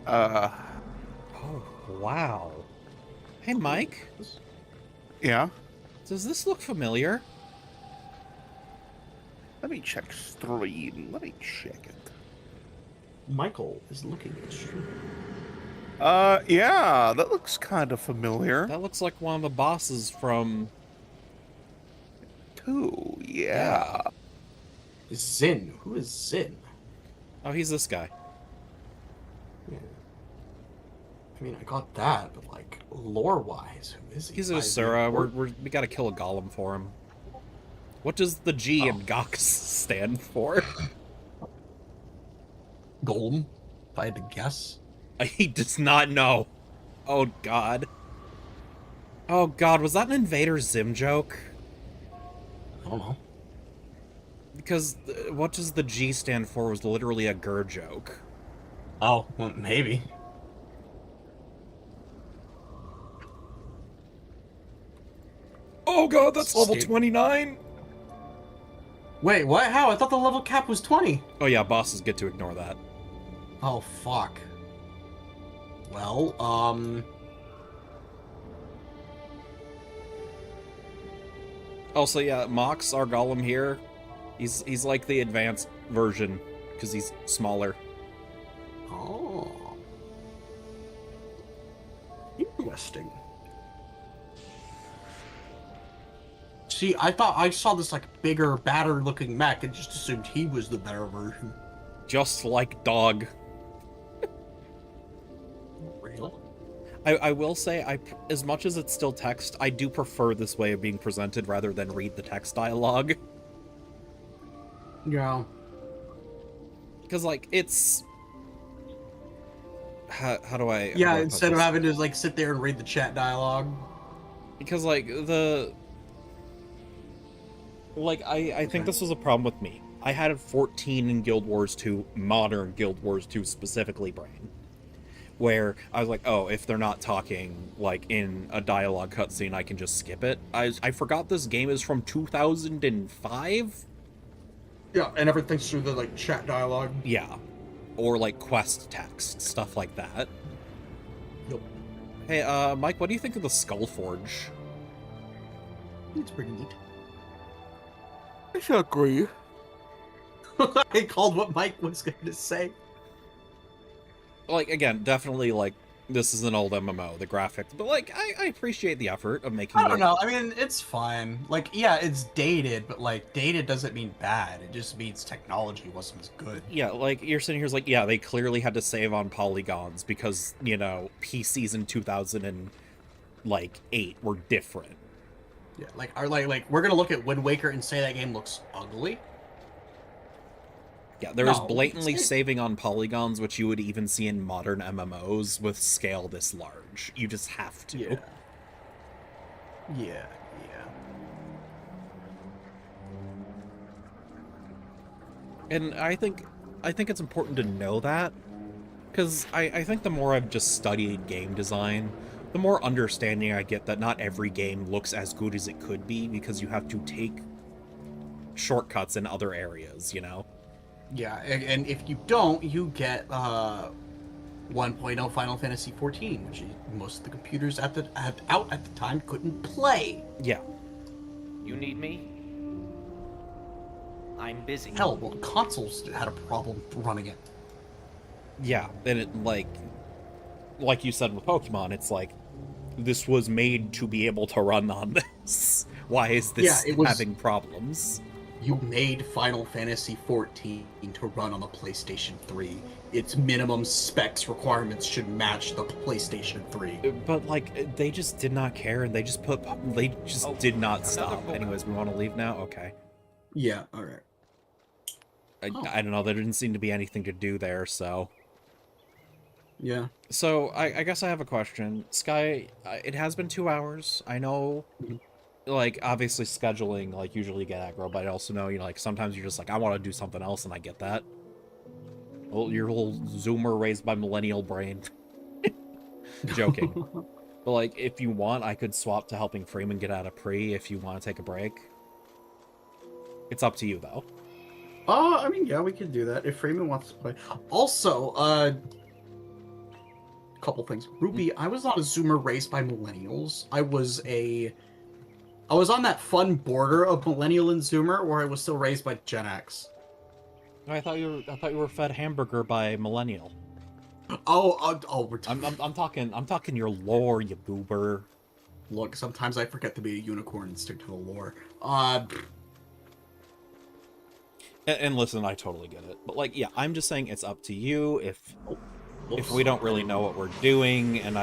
A: Oh, wow. Hey, Mike.
C: Yeah?
A: Does this look familiar?
C: Let me check stream. Let me check it.
B: Michael is looking at you.
C: Yeah, that looks kind of familiar.
A: That looks like one of the bosses from...
C: Too, yeah.
B: Zin. Who is Zin?
A: Oh, he's this guy.
B: Yeah. I mean, I got that, but like lore-wise, who is he?
A: He's a Asura. We gotta kill a golem for him. What does the G in Gox stand for?
B: Golem. If I had to guess.
A: He does not know. Oh, God. Oh, God, was that an Invader Zim joke?
B: I don't know.
A: Because what does the G stand for was literally a Gur joke.
B: Oh, well, maybe.
A: Oh, God, that's level
B: Steve.
A: 29?
B: Wait, what? How? I thought the level cap was 20.
A: Oh, yeah, bosses get to ignore that.
B: Oh, fuck. Well,
A: Also, yeah, Mox, our golem here, he's like the advanced version, because he's smaller.
B: Oh. Interesting. So See, I thought I saw this like bigger, badder looking mech and just assumed he was the better version.
A: Just like dog.
B: Real?
A: I will say, as much as it's still text, I do prefer this way of being presented rather than read the text dialogue.
B: Yeah.
A: Because, like, it's... How do I...
B: Yeah,
A: how do I put
B: instead of
A: this?
B: having to like sit there and read the chat dialogue.
A: Because, like, I think this was a problem with me. I had a 14 in Guild Wars 2, modern Guild Wars 2 specifically brain. Where I was like, oh, if they're not talking, like, in a dialogue cutscene, I can just skip it. I forgot this game is from 2005?
B: Yeah, and everything's through the like chat dialogue.
A: Yeah. Or, like, quest text, stuff like that.
B: Yep.
A: Hey, Mike, what do you think of the Skull Forge?
B: It's pretty neat.
C: I should agree.
B: I called what Mike was going to say.
A: Like, again, definitely, like, this is an old MMO, the graphics, but, like, I appreciate the effort of making it.
B: I don't know. I mean, it's fine. Like, yeah, it's dated, but, like, dated doesn't mean bad. It just means technology wasn't as good.
A: Yeah, like, you're sitting here like, yeah, they clearly had to save on polygons because, you know, PCs in 2008 were different.
B: Yeah, like, we're going to look at Wind Waker and say that game looks ugly?
A: Yeah, there is
B: No,
A: blatantly saving on polygons, which you would even see in modern MMOs with scale this large. You just have to.
B: Yeah. Yeah, yeah.
A: And I think it's important to know that, because I think the more I've just studied game design, the more understanding I get that not every game looks as good as it could be, because you have to take shortcuts in other areas, you know?
B: Yeah, and if you don't, you get 1.0 Final Fantasy 14, which most of the computers out at the time couldn't play.
A: Yeah.
D: You need me? I'm busy.
B: Hell, well, consoles had a problem running it.
A: Yeah, and it, like you said with Pokemon, it's like, this was made to be able to run on this. Why is this having problems?
B: You made Final Fantasy 14 to run on the PlayStation 3. Its minimum specs requirements should match the PlayStation 3.
A: But, like, they just did not care, and they just did not stop. Anyways, we want to leave now? Okay.
B: Yeah, alright.
A: I don't know, there didn't seem to be anything to do there, so...
B: Yeah.
A: So, I guess I have a question. Sky, it has been 2 hours. I know... Like, obviously scheduling, like, usually you get aggro, but I also know, you know, like, sometimes you're just like, I want to do something else, and I get that. Well, your little zoomer raised by millennial brain. Joking. But, like, if you want, I could swap to helping Freeman get out of pre if you want to take a break. It's up to you, though.
B: I mean, yeah, we could do that if Freeman wants to play. Also, couple things. Ruby, I was not a zoomer raised by millennials. I was on that fun border of millennial and zoomer where I was still raised by Gen X.
A: I thought you were fed hamburger by millennial.
B: We're
A: I'm talking your lore, you goober.
B: Look, sometimes I forget to be a unicorn and stick to the lore.
A: And listen, I totally get it. But, like, yeah, I'm just saying it's up to you if we don't really know what we're doing, and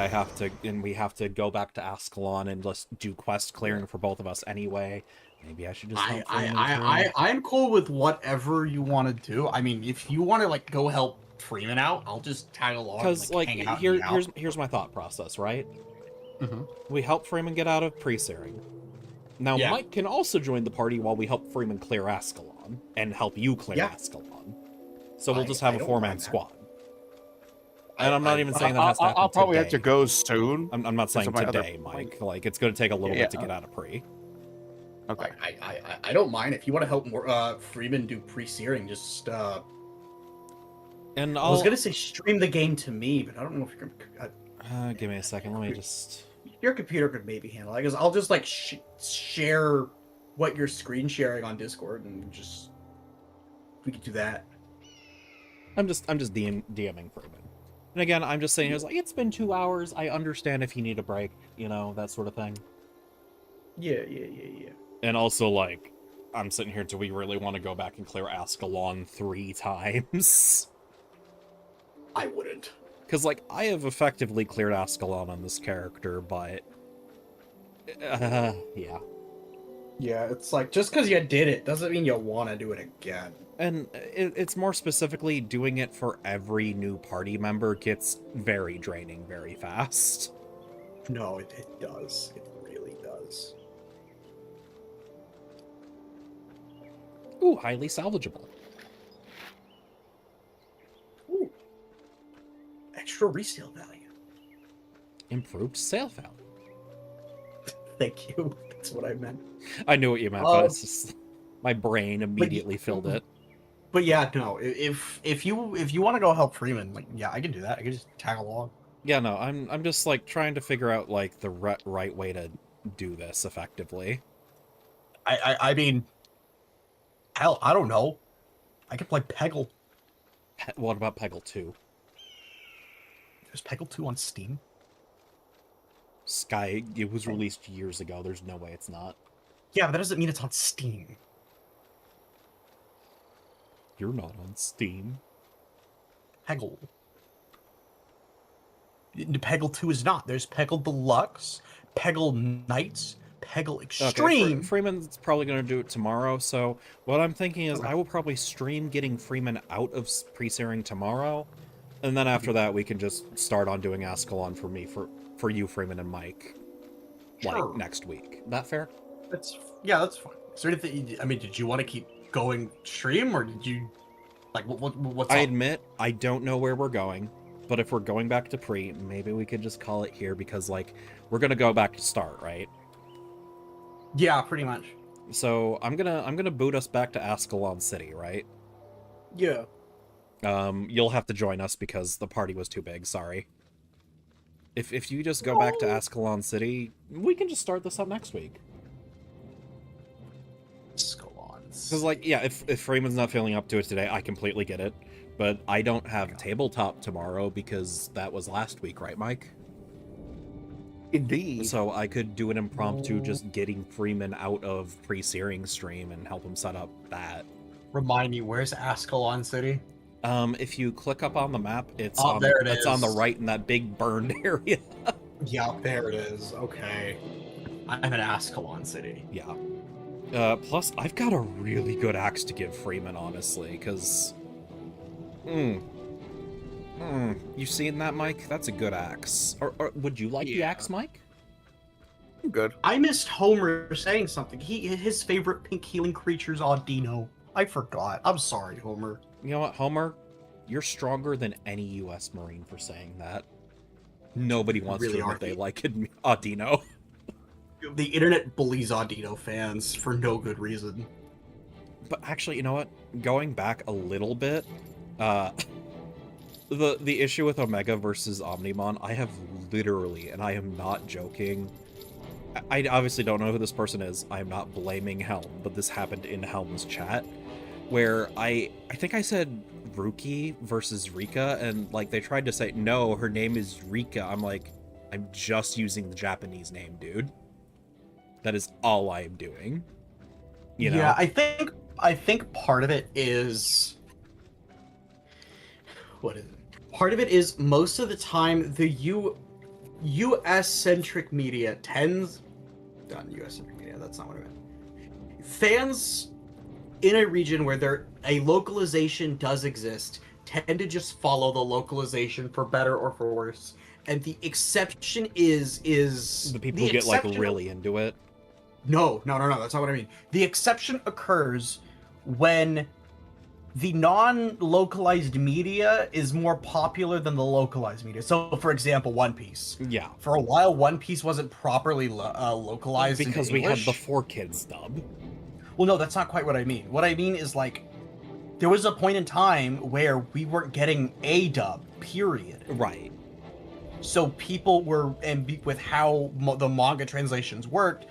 A: we have to go back to Ascalon and just do quest clearing for both of us anyway. Maybe I should just.
B: I'm cool with whatever you want to do. I mean, if you want to like go help Freeman out, I'll just tag along.
A: Because like here's my thought process, right?
B: Mm-hmm.
A: We help Freeman get out of pre-searing. Now Mike can also join the party while we help Freeman clear Ascalon and help you clear Ascalon. So we'll just have a 4-man squad. And I'm not even saying that has to happen
C: I'll probably
A: today.
C: have to go soon.
A: I'm not saying
C: my
A: today, Mike. Like, it's going to take a little bit to get out of pre.
C: Okay.
B: I don't mind if you want to help Freeman do pre-searing. Just
A: and
B: I was gonna say stream the game to me, but I don't know if you're gonna.
A: Give me a second. Let me just.
B: Your computer could maybe handle it. Because I'll just like share what you're screen sharing on Discord, and just we could do that.
A: I'm just DMing Freeman. And again, I'm just saying, it's been 2 hours. I understand if you need a break, you know, that sort of thing.
B: Yeah.
A: And also, like, I'm sitting here, do we really want to go back and clear Ascalon 3 times?
B: I wouldn't.
A: Because, like, I have effectively cleared Ascalon on this character, but... yeah.
E: Yeah, it's like, just because you did it doesn't mean you want to do it again.
A: And it's more specifically doing it for every new party member gets very draining very fast.
E: No, it does. It really does.
A: Ooh, highly salvageable.
E: Ooh. Extra resale value.
A: Improved sale value.
E: Thank you. That's what I meant.
A: I knew what you meant, but it's just... My brain immediately filled it.
E: But yeah, no. If you want to go help Freeman, like, yeah, I can do that. I can just tag along.
A: Yeah, no, I'm just, like, trying to figure out, like, the right way to do this effectively.
E: I mean, hell, I don't know. I could play Peggle.
A: What about Peggle 2?
E: There's Peggle 2 on Steam.
A: Sky, it was released years ago. There's no way it's not.
E: Yeah, but that doesn't mean it's on Steam.
A: You're not on Steam.
E: Peggle. Peggle 2 is not. There's Peggle Deluxe, Peggle Knights, Peggle Extreme.
A: Okay, Freeman's probably going to do it tomorrow, so what I'm thinking is I will probably stream getting Freeman out of pre-searing tomorrow, and then after that we can just start on doing Ascalon for me, for you, Freeman, and Mike, like, next week. That fair?
E: That's that's fine. Is there anything? I mean, did you want to keep going stream, or did you like what's
A: I
E: up?
A: admit I don't know where we're going, but if we're going back to pre, maybe we could just call it here because, like, we're gonna go back to start, right?
E: Yeah, pretty much.
A: So I'm gonna boot us back to Ascalon City, right?
E: Yeah.
A: You'll have to join us because the party was too big. Sorry. If you just go back to Ascalon City, we can just start this up next week. Because, like, yeah, if Freeman's not feeling up to it today, I completely get it. But I don't have tabletop tomorrow because that was last week, right, Mike?
C: Indeed.
A: So I could do an impromptu just getting Freeman out of pre-searing stream and help him set up that.
E: Remind me, where's Ascalon City?
A: If you click up on the map, it's
E: it's
A: on the right in that big burned area.
E: Yeah, there it is. Okay. I'm in Ascalon City.
A: Yeah. Plus, I've got a really good axe to give Freeman, honestly, because... You seen that, Mike? That's a good axe. Or would you like the axe, Mike?
C: I'm good.
E: I missed Homer saying something. His favorite pink healing creature's Audino. I forgot. I'm sorry, Homer.
A: You know what, Homer? You're stronger than any U.S. Marine for saying that. Nobody wants
E: really
A: to admit they like Audino.
E: The internet bullies Audino fans for no good reason.
A: But actually, you know what? Going back a little bit, the issue with Omega versus Omnimon, I have literally, and I am not joking, I obviously don't know who this person is. I am not blaming Helm, but this happened in Helm's chat, where I think I said Ruki versus Rika, and, like, they tried to say, no, her name is Rika. I'm like, I'm just using the Japanese name, dude. That is all I am doing. You know?
E: Yeah, I think part of it is... What is it? Part of it is, most of the time, the US-centric media tends... Not US-centric media, that's not what I meant. Fans in a region where a localization does exist tend to just follow the localization for better or for worse. And the exception is
A: the people who get, like, really into it.
E: No, that's not what I mean. The exception occurs when the non-localized media is more popular than the localized media. So, for example, One Piece.
A: Yeah.
E: For a while, One Piece wasn't properly localized
A: because
E: in
A: we had
E: English.
A: the 4Kids dub.
E: Well, no, that's not quite what I mean. What I mean is, like, there was a point in time where we weren't getting a dub, period.
A: Right.
E: So people were, with how the manga translations worked,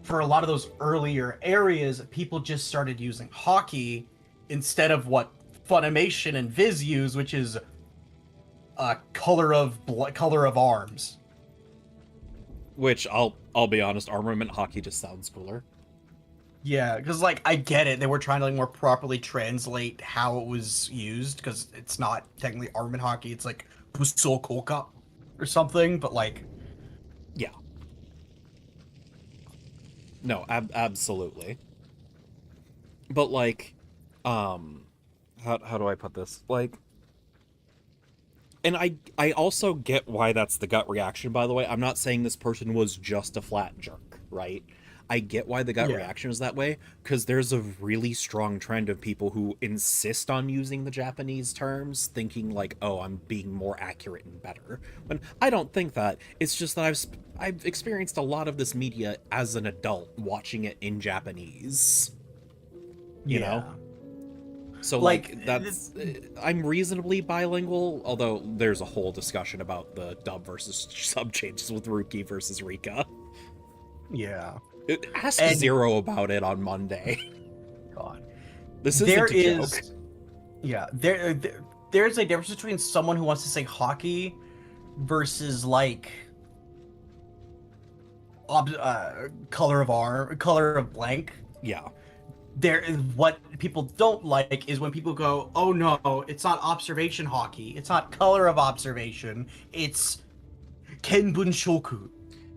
E: for a lot of those earlier areas, people just started using hockey instead of what Funimation and Viz use, which is color of arms.
A: Which I'll I'll be honest, armament hockey just sounds cooler.
B: Yeah, because like I get it, they were trying to like more properly translate how it was used because it's not technically armament hockey, it's like Pusol Kolka or something, but like
A: Yeah. No, absolutely. But like, how do I put this? Like, and I also get why that's the gut reaction, by the way. I'm not saying this person was just a flat jerk, right? I get why the gut reaction is that way, because there's a really strong trend of people who insist on using the Japanese terms, thinking like, oh, I'm being more accurate and better. When I don't think that. It's just that I've experienced a lot of this media as an adult, watching it in Japanese. You know? So, like that's... I'm reasonably bilingual, although there's a whole discussion about the dub versus sub changes with Ruki versus Rika.
B: Yeah.
A: Ask Zero about it on Monday.
B: God.
A: This isn't a joke.
B: Yeah, there's a difference between someone who wants to say hockey versus, like, color of blank.
A: Yeah.
B: What people don't like is when people go, oh no, it's not observation hockey. It's not color of observation. It's Kenbun Shoku.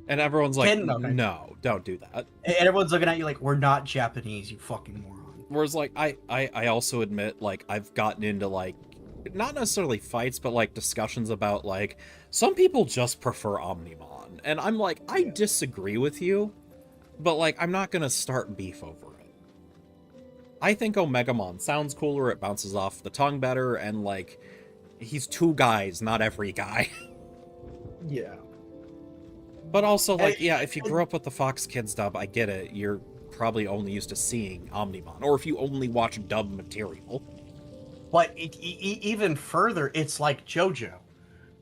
A: And everyone's like, no, don't do that.
B: And everyone's looking at you like, we're not Japanese, you fucking moron.
A: Whereas, like, I also admit, like, I've gotten into, like, not necessarily fights, but, like, discussions about, like, some people just prefer Omnimon. And I'm like, I disagree with you, but, like, I'm not gonna start beef over it. I think Omegamon sounds cooler, it bounces off the tongue better, and, like, he's two guys, not every guy.
B: Yeah.
A: But also, like, yeah, if you grew up with the Fox Kids dub, I get it. You're probably only used to seeing Omnimon, or if you only watch dub material.
B: But even further, it's like JoJo.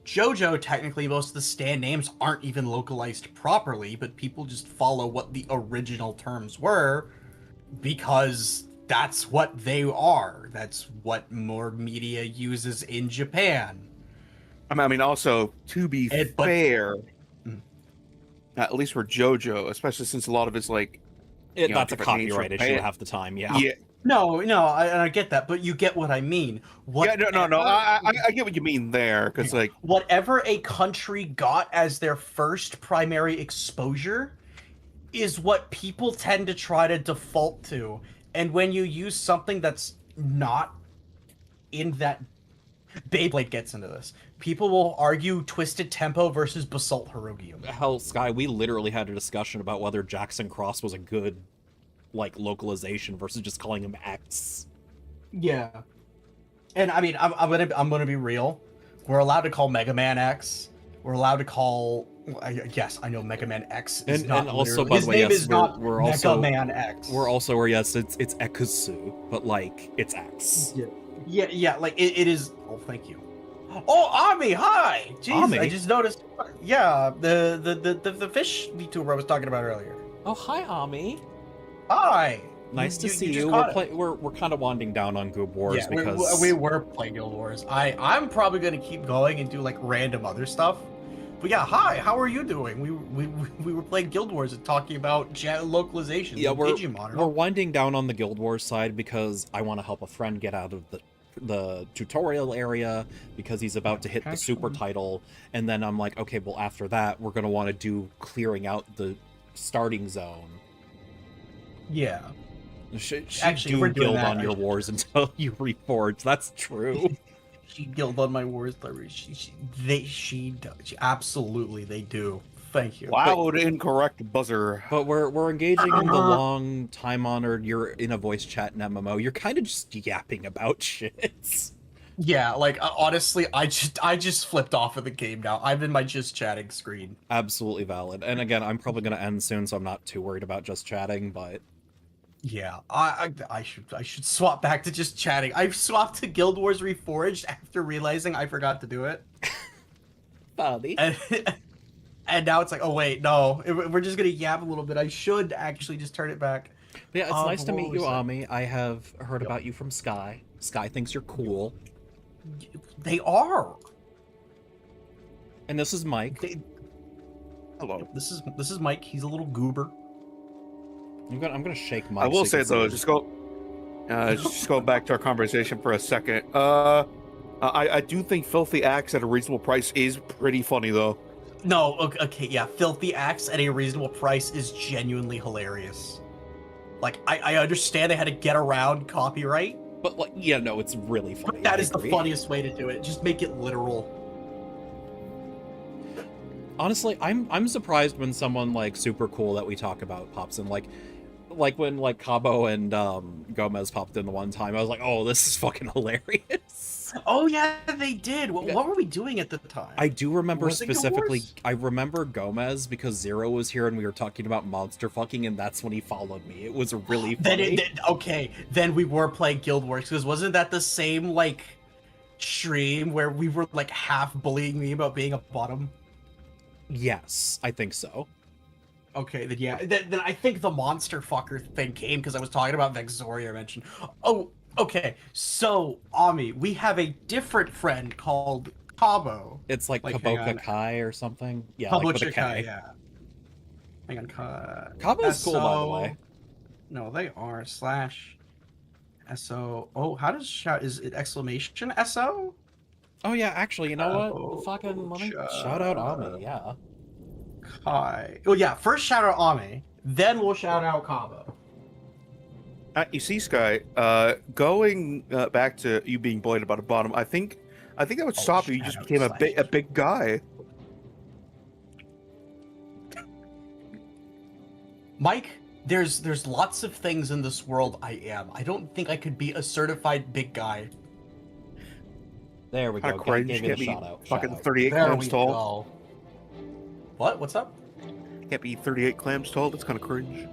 B: JoJo, technically, most of the stand names aren't even localized properly, but people just follow what the original terms were because that's what they are. That's what more media uses in Japan.
C: I mean, also, to be fair, at least for JoJo, especially since a lot of it's like...
A: that's a copyright issue half the time, yeah.
B: No, I get that, but you get what I mean.
C: I get what you mean there, because, like...
B: Whatever a country got as their first primary exposure is what people tend to try to default to. And when you use something that's not in that... Beyblade gets into this. People will argue Twisted Tempo versus Basalt Hirogium.
A: Hell, Sky, we literally had a discussion about whether Jackson Cross was a good, like, localization versus just calling him X.
B: Yeah. And I mean, I'm gonna be real. We're allowed to call Mega Man X. We're allowed to call... Yes, I know Mega Man X is not
A: and also, by the way,
B: his name is not
A: we're
B: Mega
A: also,
B: Man X.
A: We're also where, yes, it's Ekusu, but, like, it's X.
B: Yeah, like, it is... Oh, thank you. Oh, Ami, hi! Jeez,
A: Ami?
B: I just noticed... Yeah, the fish VTuber I was talking about earlier.
A: Oh, hi, Ami.
B: Hi!
A: Nice to see you. We're kind of winding down on Goob Wars because...
B: we were playing Guild Wars. I'm probably going to keep going and do, like, random other stuff. But yeah, hi, how are you doing? We were playing Guild Wars and talking about localization.
A: Yeah, we're winding down on the Guild Wars side because I want to help a friend get out of the tutorial area because he's about to hit the super title, and then I'm like, okay, well, after that we're going to want to do clearing out the starting zone.
B: Yeah.
A: Actually, do guild on your wars until you reforge. That's true.
B: She guild on my wars. Absolutely, they do. Thank you.
C: Loud, incorrect buzzer.
A: But we're engaging in the long, time-honored, you're in a voice chat in MMO. You're kind of just yapping about shit.
B: Yeah, like, honestly, I just flipped off of the game now. I'm in my just chatting screen.
A: Absolutely valid. And again, I'm probably going to end soon, so I'm not too worried about just chatting, but...
B: Yeah, I should swap back to just chatting. I've swapped to Guild Wars Reforged after realizing I forgot to do it.
A: Funny.
B: And now it's like, oh wait, no, we're just gonna yap a little bit. I should actually just turn it back.
A: But yeah, it's nice to meet you, Ami. I have heard about you from Sky. Sky thinks you're cool.
B: They are.
A: And this is Mike.
C: Hello.
B: This is Mike. He's a little goober.
A: I'm gonna shake Mike.
C: I will
A: so you
C: say
A: can
C: though,
A: see
C: just going back to our conversation for a second. I do think Filthy Axe at a reasonable price is pretty funny though.
B: No, okay, yeah. Filthy Axe at a reasonable price is genuinely hilarious. Like, I understand they had to get around copyright.
A: But like, yeah, no, it's really funny.
B: But that
A: I
B: is the
A: agree.
B: funniest way to do it. Just make it literal.
A: Honestly, I'm surprised when someone like super cool that we talk about pops in, like when like Cabo and Gomez popped in the one time. I was like, oh, this is fucking hilarious.
B: Oh yeah, they did. What were we doing at the time?
A: I do remember
B: Was it Goob
A: specifically.
B: Wars?
A: I remember Gomez because Zero was here and we were talking about monster fucking, and that's when he followed me. It was really funny.
B: Then we were playing Guild Wars, because wasn't that the same like stream where we were like half bullying me about being a bottom?
A: Yes, I think so.
B: Okay, then yeah, then I think the monster fucker thing came because I was talking about Vexoria mentioned. Oh, okay. So Ami, we have a different friend called Cabo.
A: It's like
B: Hang
A: Kaboka
B: on.
A: Kai or something. Yeah,
B: Cabo
A: like with a
B: Chikai,
A: K.
B: yeah. Hang on,
A: Cabo's cool, by the way.
B: No, they are / SO. Oh, how does shout? Is it exclamation SO?
A: Oh yeah, actually, you know what?
B: Oh,
A: Fucking let me shout out Ami. Yeah.
B: Kai. Oh yeah, first shout out Ami, then we'll shout out Cabo.
C: You see, Sky, going back to you being bullied about a bottom, I think that would stop you. You just became a big guy.
B: Mike, there's lots of things in this world I am. I don't think I could be a certified big guy.
A: There we
C: Kind
A: go.
C: of cringe.
A: Gave
C: Can't
A: it a
C: be
A: shout out.
C: fucking
A: Shout out.
C: 38
B: There
C: clams
B: we
C: tall.
B: go. What's up?
C: Can't be 38 clams tall. That's kind of cringe.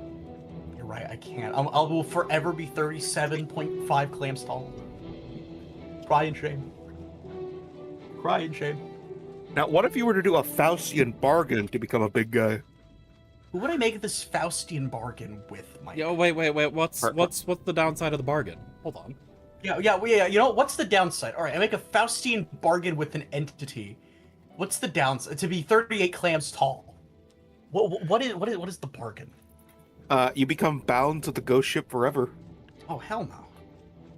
B: You're right, I can't. I will forever be 37.5 clams tall. Cry and shame. Cry and shame.
C: Now, what if you were to do a Faustian bargain to become a big guy?
B: Who would I make this Faustian bargain with, Mike?
A: Yo, wait. What's the downside of the bargain? Hold on.
B: Yeah. You know, what's the downside? All right, I make a Faustian bargain with an entity. What's the downside? To be 38 clams tall. What is the bargain?
C: You become bound to the ghost ship forever.
B: Oh hell no.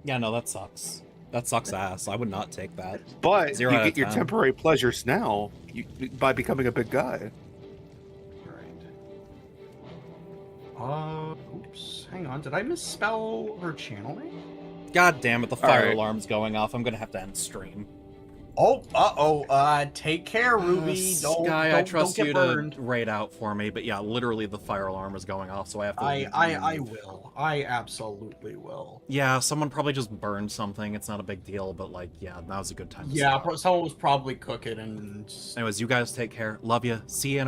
A: Yeah, no, that sucks. That sucks ass. I would not take that.
C: But
A: 0
C: you
A: out of
C: get your
A: 10.
C: temporary pleasures now by becoming a big guy.
B: Right. Oops. Hang on. Did I misspell her channel name?
A: God damn it, the fire
C: Alright.
A: alarm's going off. I'm gonna have to end stream.
B: Oh, take care, Ruby.
A: Sky, I trust
B: don't
A: you
B: get burned.
A: to raid out for me, but yeah, literally the fire alarm is going off, so I have to
B: I
A: leave.
B: will. I absolutely will.
A: Yeah, someone probably just burned something. It's not a big deal, but like, yeah, now's a good time to
B: Yeah,
A: stop.
B: someone was probably cooking and just...
A: Anyways, you guys take care. Love you. See you in a week.